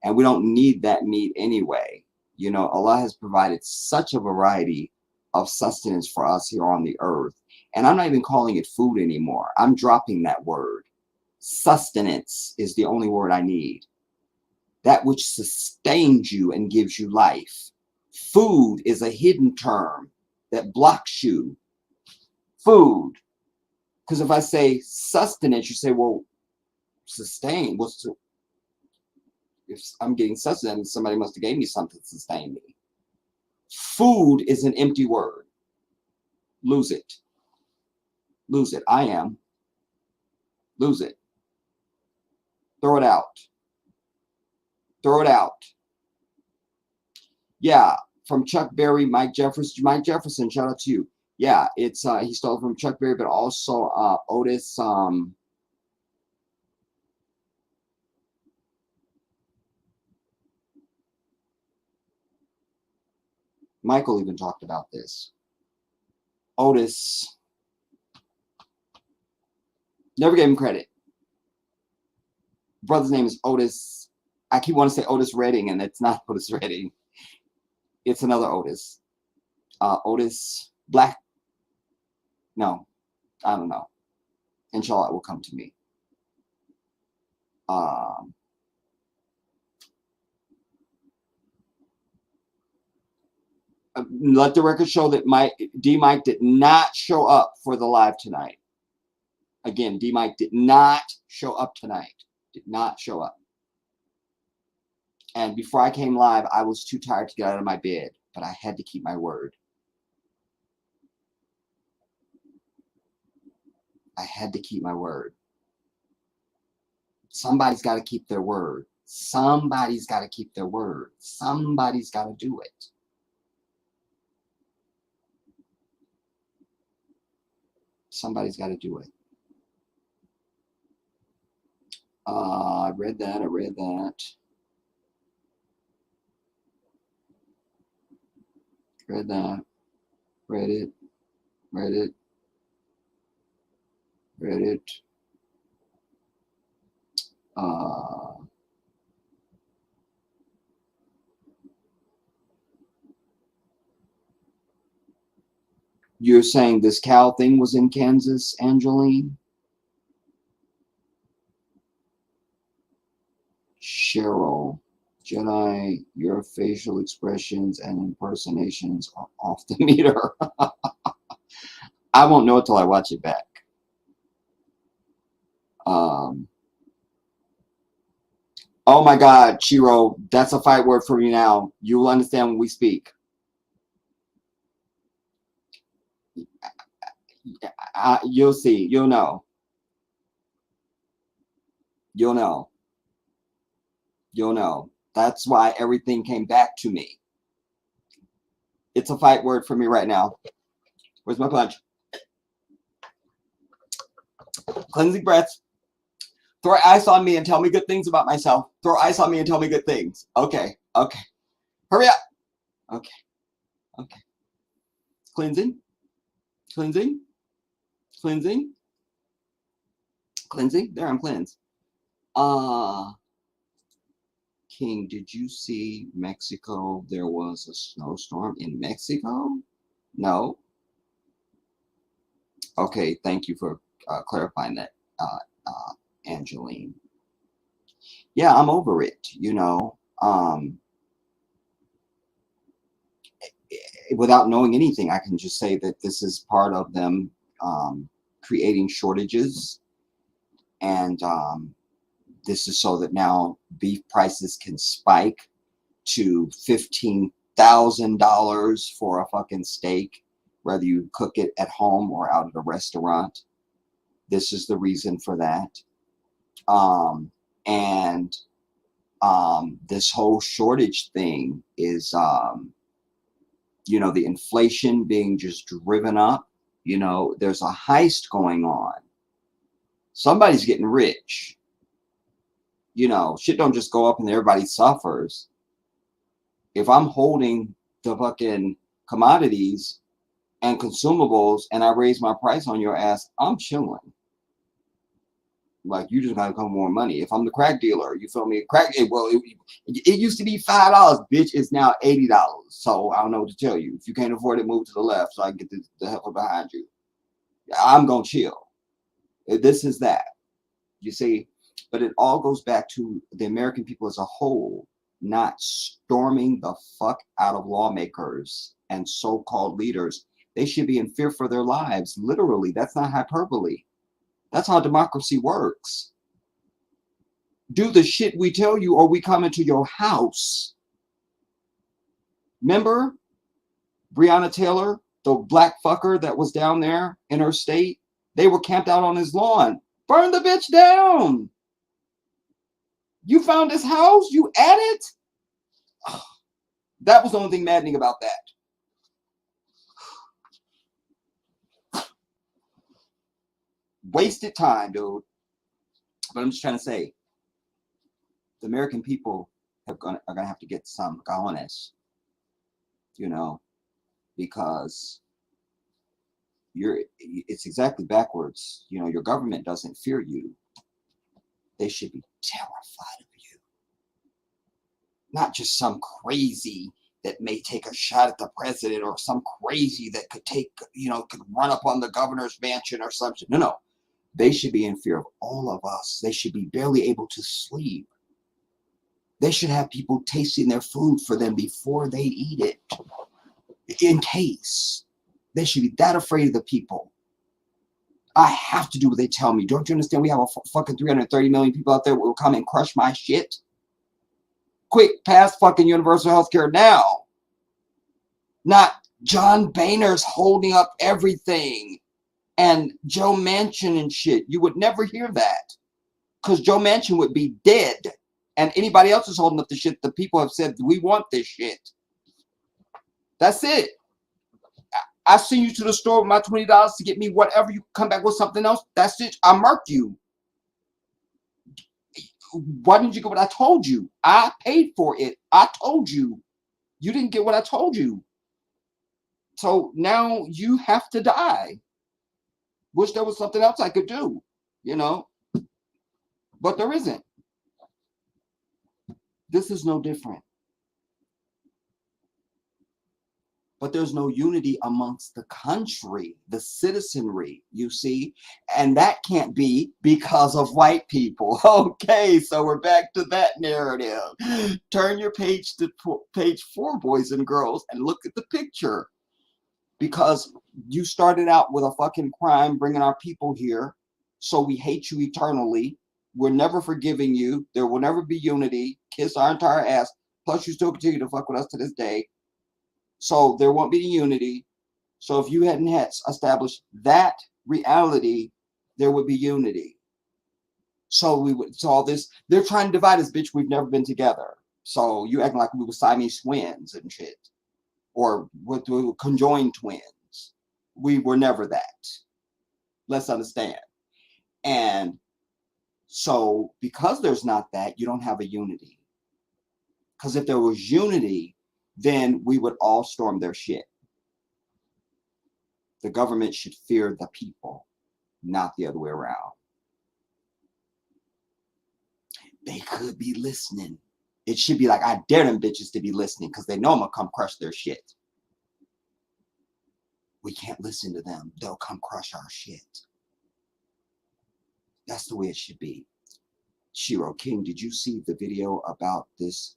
and we don't need that meat anyway. You know, Allah has provided such a variety of sustenance for us here on the earth. And I'm not even calling it food anymore. I'm dropping that word. Sustenance is the only word I need. That which sustains you and gives you life. Food is a hidden term that blocks you. Food. Because if I say sustenance, you say, well, sustain. If I'm getting sustenance, somebody must have gave me something to sustain me. Food is an empty word. Lose it. Lose it. I am. Lose it. Throw it out. Throw it out. Yeah, from Chuck Berry, Mike Jefferson. Mike Jefferson, shout out to you. Yeah, it's he stole it from Chuck Berry, but also Otis. Michael even talked about this. Otis. Never gave him credit. Brother's name is Otis. I keep wanting to say Otis Redding, and it's not Otis Redding. It's another Otis. Otis Black. No, I don't know. Inshallah, it will come to me. Let the record show that Mike did not show up for the live tonight. Again, Mike did not show up tonight. Did not show up. And before I came live, I was too tired to get out of my bed, but I had to keep my word. I had to keep my word. Somebody's got to keep their word. Somebody's got to keep their word. Somebody's got to do it. Somebody's got to do it. I read that. I read that. Read that. Read it. Read it. Read it. You're saying this cow thing was in Kansas, Angeline? Cheryl, Jedi, your facial expressions and impersonations are off the meter. I won't know it till I watch it back. Oh my God, Chiro, that's a fight word for me now. You'll understand when we speak. You'll see. You'll know. You'll know. You'll know. That's why everything came back to me. It's a fight word for me right now. Where's my punch? Cleansing breaths. Throw ice on me and tell me good things about myself. Throw ice on me and tell me good things. Okay. Okay. Hurry up. Okay. Okay. Cleansing. Cleansing. Cleansing. Cleansing. There, I'm cleansed. King, did you see Mexico? There was a snowstorm in Mexico? No. Okay, thank you for clarifying that, Angeline. Yeah, I'm over it, you know. Without knowing anything, I can just say that this is part of them creating shortages, and this is so that now beef prices can spike to $15,000 for a fucking steak, whether you cook it at home or out at a restaurant. This is the reason for that. This whole shortage thing is, you know, the inflation being just driven up. You know, there's a heist going on. Somebody's getting rich. You know, shit don't just go up and everybody suffers. If I'm holding the fucking commodities and consumables and I raise my price on your ass, I'm chilling. Like, you just gotta come more money. If I'm the crack dealer, you feel me? It used to be $5, bitch. It's now $80. So I don't know what to tell you. If you can't afford it, move to the left so I can get the hell behind you. I'm gonna chill. This is that. You see? But it all goes back to the American people as a whole not storming the fuck out of lawmakers and so-called leaders. They should be in fear for their lives. Literally, that's not hyperbole. That's how democracy works. Do the shit we tell you or we come into your house. Remember Breonna Taylor, the black fucker that was down there in her state? They were camped out on his lawn. Burn the bitch down. You found this house, you at it? Oh, that was the only thing maddening about that. Wasted time, dude. But I'm just trying to say, the American people are gonna have to get some cojones, you know, because it's exactly backwards. You know, your government doesn't fear you. They should be terrified of you. Not just some crazy that may take a shot at the president, or some crazy that could take, could run up on the governor's mansion or something. No. They should be in fear of all of us. They should be barely able to sleep. They should have people tasting their food for them before they eat it. In case. They should be that afraid of the people. I have to do what they tell me. Don't you understand? We have a fucking 330 million people out there who will come and crush my shit. Quick, pass fucking universal health care now. Not John Boehner's holding up everything. And Joe Manchin and shit. You would never hear that. Because Joe Manchin would be dead. And anybody else is holding up the shit. The people have said, we want this shit. That's it. I send you to the store with my $20 to get me whatever. You come back with something else. That's it. I marked you. Why didn't you get what I told you? I paid for it. I told you. You didn't get what I told you. So now you have to die. Wish there was something else I could do, But there isn't. This is no different. But there's no unity amongst the country, the citizenry, you see? And that can't be because of white people. Okay, so we're back to that narrative. Turn your page to page 4, boys and girls, and look at the picture. Because you started out with a fucking crime bringing our people here, so we hate you eternally. We're never forgiving you. There will never be unity. Kiss our entire ass. Plus, you still continue to fuck with us to this day. So there won't be unity. So if you hadn't established that reality, there would be unity. So we would solve this. They're trying to divide us, bitch. We've never been together. So you acting like we were Siamese twins and shit. Or with conjoined twins. We were never that. Let's understand. And so because there's not that, you don't have a unity. Because if there was unity, then we would all storm their shit. The government should fear the people, not the other way around. They could be listening. It should be like, I dare them bitches to be listening because they know I'm going to come crush their shit. We can't listen to them. They'll come crush our shit. That's the way it should be. Shiro King, did you see the video about this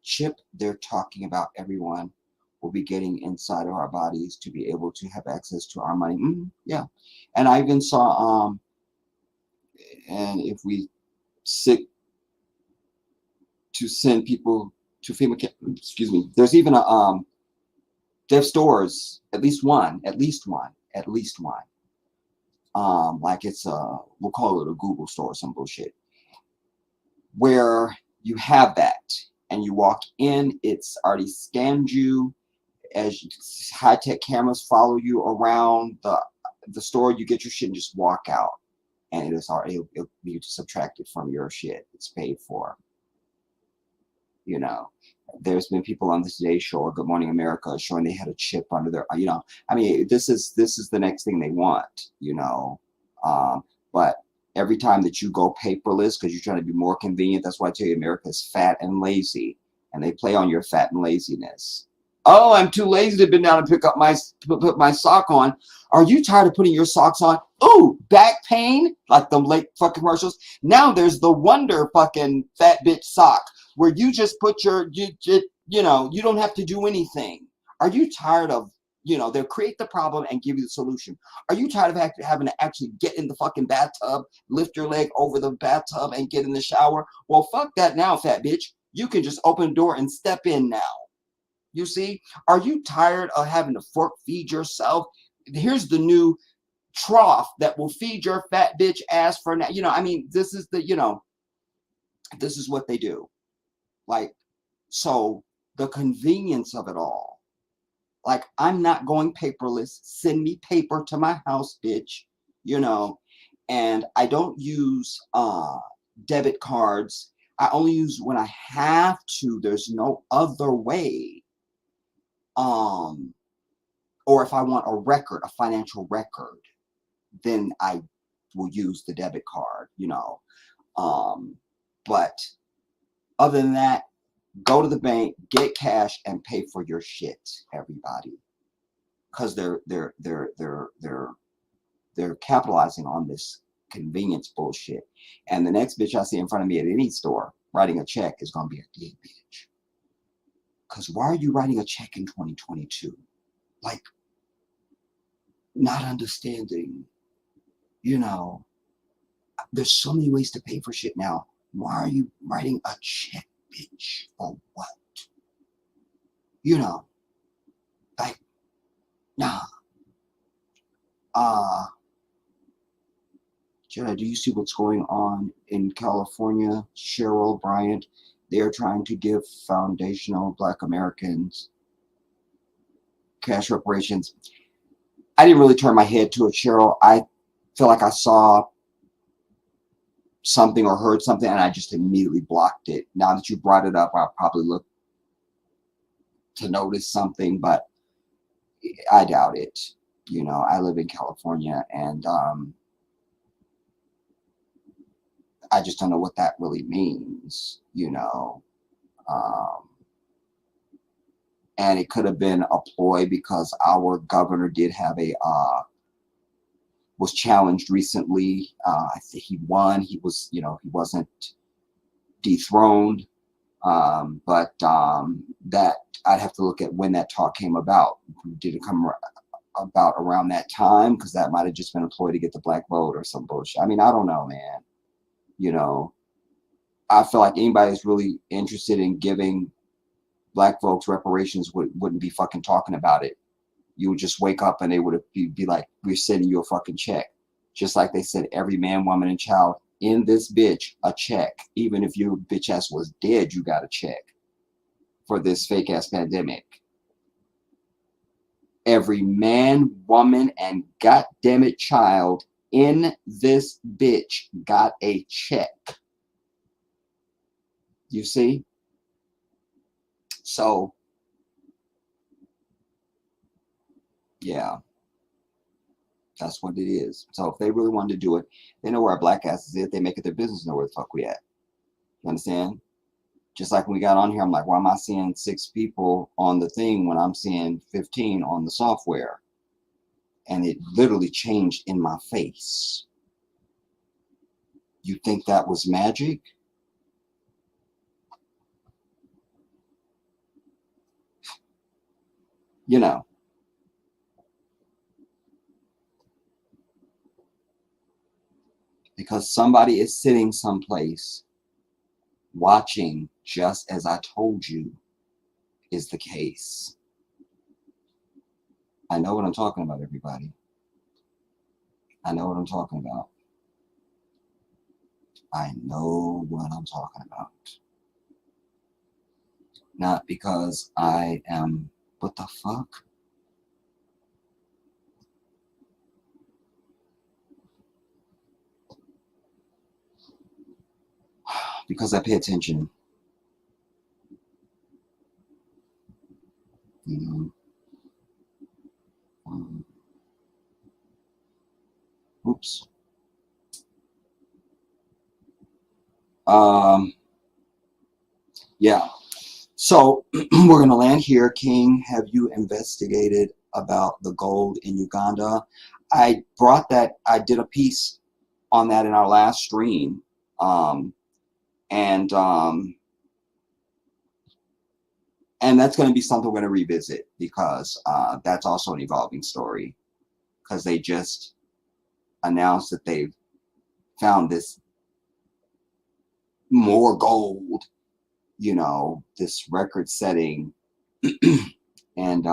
chip they're talking about? Everyone will be getting inside of our bodies to be able to have access to our money. Yeah. And I even saw, and if we sick to send people to FEMA, excuse me, there's even a, they have stores, at least one. Like it's a, we'll call it a Google store or some bullshit, where you have that and you walk in, it's already scanned you, as high-tech cameras follow you around the store, you get your shit and just walk out, and it is already, it'll be subtracted from your shit. It's paid for. There's been people on the Today Show or Good Morning America showing they had a chip under their, I mean, this is the next thing they want, but every time that you go paperless because you're trying to be more convenient, that's why I tell you America is fat and lazy, and they play on your fat and laziness. Oh, I'm too lazy to bend down and put my sock on. Are you tired of putting your socks on? Ooh, back pain, like them late fucking commercials. Now there's the Wonder fucking fat bitch sock, where you just put your, you don't have to do anything. Are you tired of, they'll create the problem and give you the solution. Are you tired of having to actually get in the fucking bathtub, lift your leg over the bathtub and get in the shower? Well, fuck that now, fat bitch. You can just open the door and step in now. You see? Are you tired of having to fork feed yourself? Here's the new trough that will feed your fat bitch ass for now. You know, I mean, this is the, you know, this is what they do. Like, so the convenience of it all. Like, I'm not going paperless. Send me paper to my house, bitch. You know, and I don't use debit cards. I only use when I have to. There's no other way. Or if I want a record, a financial record, then I will use the debit card, you know. But other than that, go to the bank, get cash, and pay for your shit, everybody. Because they're capitalizing on this convenience bullshit. And the next bitch I see in front of me at any store writing a check is gonna be a gay bitch. Because why are you writing a check in 2022? Like, not understanding, you know, there's so many ways to pay for shit now. Why are you writing a check, bitch? For what? You know, like, nah. Jedi, do you see what's going on in California? Cheryl Bryant, they are trying to give foundational Black Americans cash reparations. I didn't really turn my head to it, Cheryl. I feel like I saw something or heard something and I just immediately blocked it. Now that you brought it up, I'll probably look to notice something, but I doubt it. You know, I live in California and I just don't know what that really means, you know. And it could have been a ploy because our governor did have a was challenged recently. I think he won. He was, you know, he wasn't dethroned. But that I'd have to look at when that talk came about. Did it come about around that time? Because that might have just been a ploy to get the black vote or some bullshit. I mean, I don't know, man. You know, I feel like anybody who's really interested in giving black folks reparations wouldn't be fucking talking about it. You would just wake up and they would be like, we're sending you a fucking check. Just like they said, every man, woman, and child in this bitch a check. Even if your bitch ass was dead, you got a check for this fake ass pandemic. Every man, woman, and goddammit child in this bitch got a check. You see? So, yeah. That's what it is. So if they really wanted to do it, they know where our black ass is at. They make it their business to know where the fuck we at. You understand? Just like when we got on here, I'm like, why am I seeing 6 people on the thing when I'm seeing 15 on the software? And it literally changed in my face. You think that was magic? You know. Because somebody is sitting someplace watching, just as I told you is the case. I know what I'm talking about, everybody. I know what I'm talking about. I know what I'm talking about. Not because I am, what the fuck? Because I pay attention. You know? Oops. Yeah. So we're going to land here. King, have you investigated about the gold in Uganda? I brought that, I did a piece on that in our last stream. And that's going to be something we're going to revisit because that's also an evolving story. Because they just announced that they've found this more gold, you know, this record-setting, and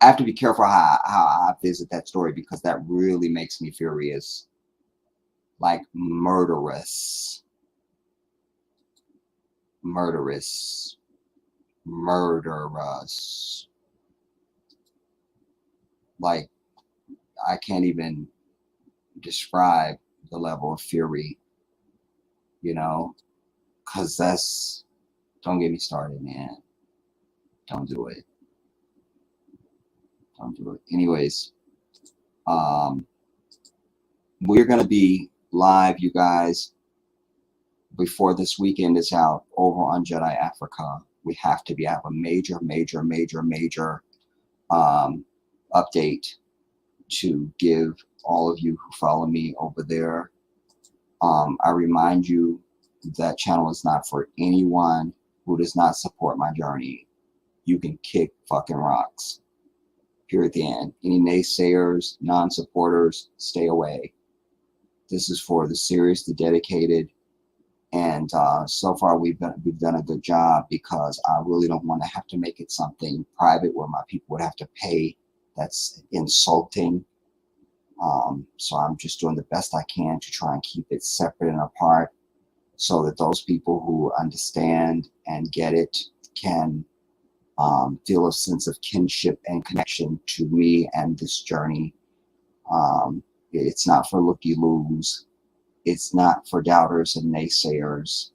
I have to be careful how I visit that story because that really makes me furious. Like murderous. Murderous. Murderous. Like, I can't even describe the level of fury, you know, because that's, don't get me started, man. Don't do it. Don't do it. Anyways, we're going to be live, you guys, before this weekend is out over on Jedi Africa. We have to have a major update to give all of you who follow me over there. I remind you that channel is not for anyone who does not support my journey. You can kick fucking rocks. Period. At the end. Any naysayers, non-supporters, stay away. This is for the serious, the dedicated, and so far we've done a good job because I really don't want to have to make it something private where my people would have to pay. That's insulting. So I'm just doing the best I can to try and keep it separate and apart so that those people who understand and get it can feel a sense of kinship and connection to me and this journey. It's not for looky-loos. It's not for doubters and naysayers.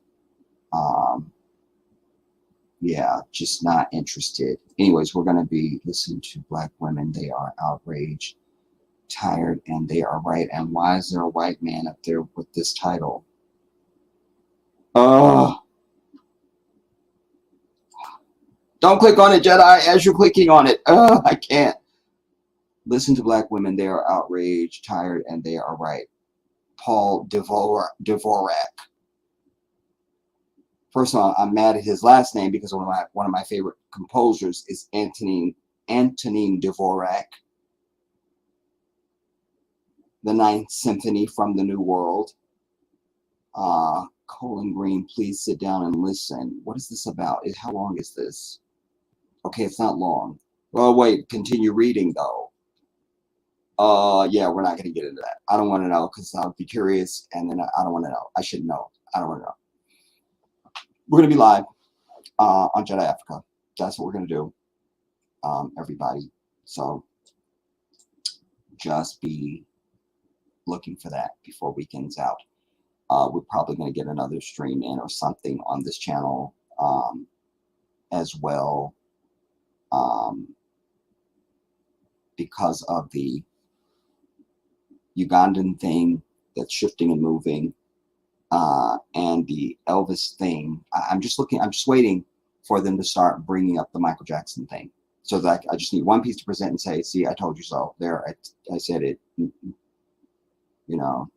Yeah, just not interested. Anyways, we're going to be listening to Black women. They are outraged, tired, and they are right. And why is there a white man up there with this title? Don't click on it, Jedi, as you're clicking on it. I can't. Listen to Black women. They are outraged, tired, and they are right. Paul Dvorak. First of all, I'm mad at his last name because one of my favorite composers is Antonin Dvorak. The Ninth Symphony from the New World. Colin Green, please sit down and listen. What is this about? How long is this? Okay, it's not long. Well, wait, continue reading though. Yeah, we're not going to get into that. I don't want to know because I'll be curious and then I don't want to know. I should know. I don't want to know. We're going to be live on Jedi Africa. That's what we're going to do, everybody. So just be looking for that before weekend's out. We're probably going to get another stream in or something on this channel as well because of the Ugandan thing that's shifting and moving and the Elvis thing. I'm just waiting for them to start bringing up the Michael Jackson thing. So that I just need one piece to present and say, see, I told you so. There, I said it. You know,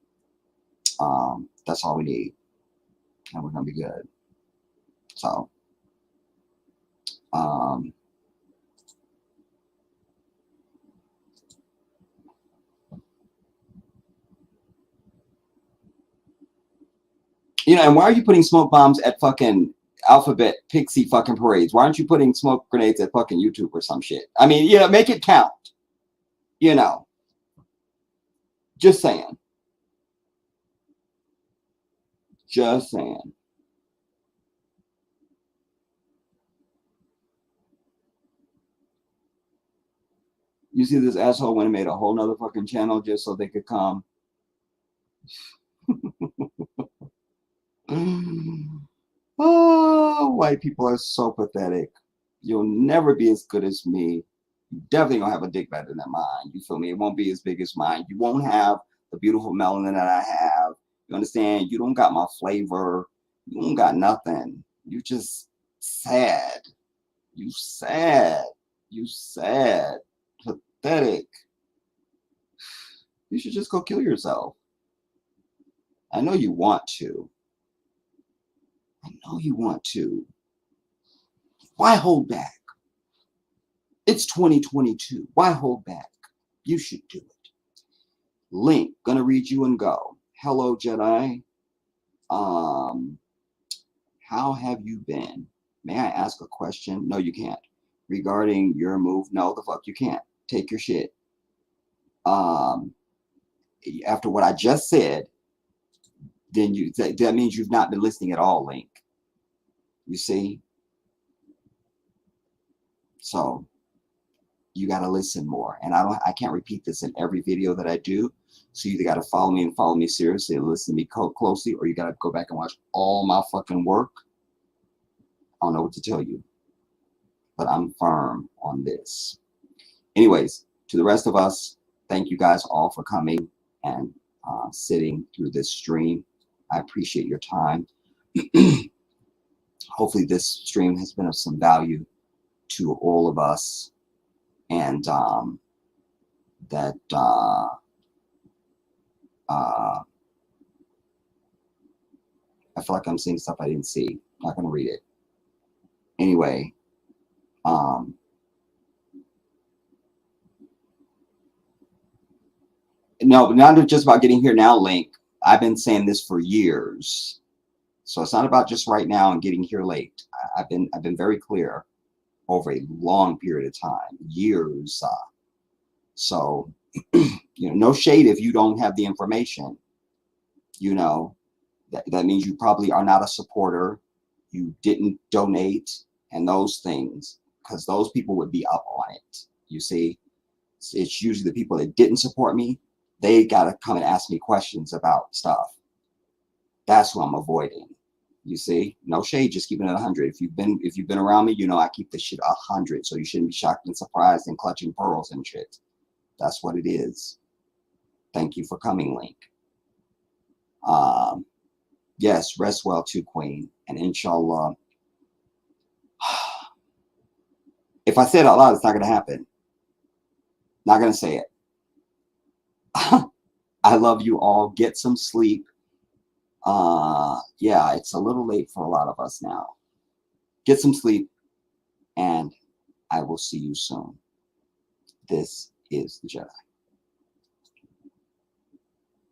that's all we need. And we're going to be good. So, you know, and why are you putting smoke bombs at fucking alphabet pixie fucking parades? Why aren't you putting smoke grenades at fucking YouTube or some shit? I mean, you know, make it count. You know, just saying. Just saying. You see this asshole went and made a whole nother fucking channel just so they could come. Oh, white people are so pathetic. You'll never be as good as me. You definitely don't have a dick better than mine. You feel me? It won't be as big as mine. You won't have the beautiful melanin that I have. You understand? You don't got my flavor. You don't got nothing. You just sad. You sad. You sad. Pathetic. You should just go kill yourself. I know you want to. I know you want to. Why hold back? It's 2022. Why hold back? You should do it. Link, gonna read you and go. Hello, Jedi. How have you been? May I ask a question? No, you can't. regarding your move, no, the fuck you can't. Take your shit. After what I just said, then that means you've not been listening at all, Link. You see? So you got to listen more. And I can't repeat this in every video that I do. So you either got to follow me and follow me seriously and listen to me closely, or you got to go back and watch all my fucking work. I don't know what to tell you, but I'm firm on this. Anyways, to the rest of us, thank you guys all for coming and sitting through this stream. I appreciate your time. Hopefully this stream has been of some value to all of us, and that I feel like I'm seeing stuff I didn't see. I'm not going to read it. Anyway, no, but not just about getting here now, Link. I've been saying this for years. So it's not about just right now and getting here late. I've been very clear over a long period of time, years. So, no shade if you don't have the information. That means you probably are not a supporter. You didn't donate and those things, because those people would be up on it. You see, it's usually the people that didn't support me. They got to come and ask me questions about stuff. That's who I'm avoiding. You see, no shade, just keeping it 100. If you've been around me, I keep this shit 100. So you shouldn't be shocked and surprised and clutching pearls and shit. That's what it is. Thank you for coming, Link. Yes, rest well too, Queen. And inshallah, if I say it out loud, it's not going to happen. Not going to say it. I love you all. Get some sleep. Yeah, it's a little late for a lot of us now. Get some sleep, and I will see you soon. This is the Jedi.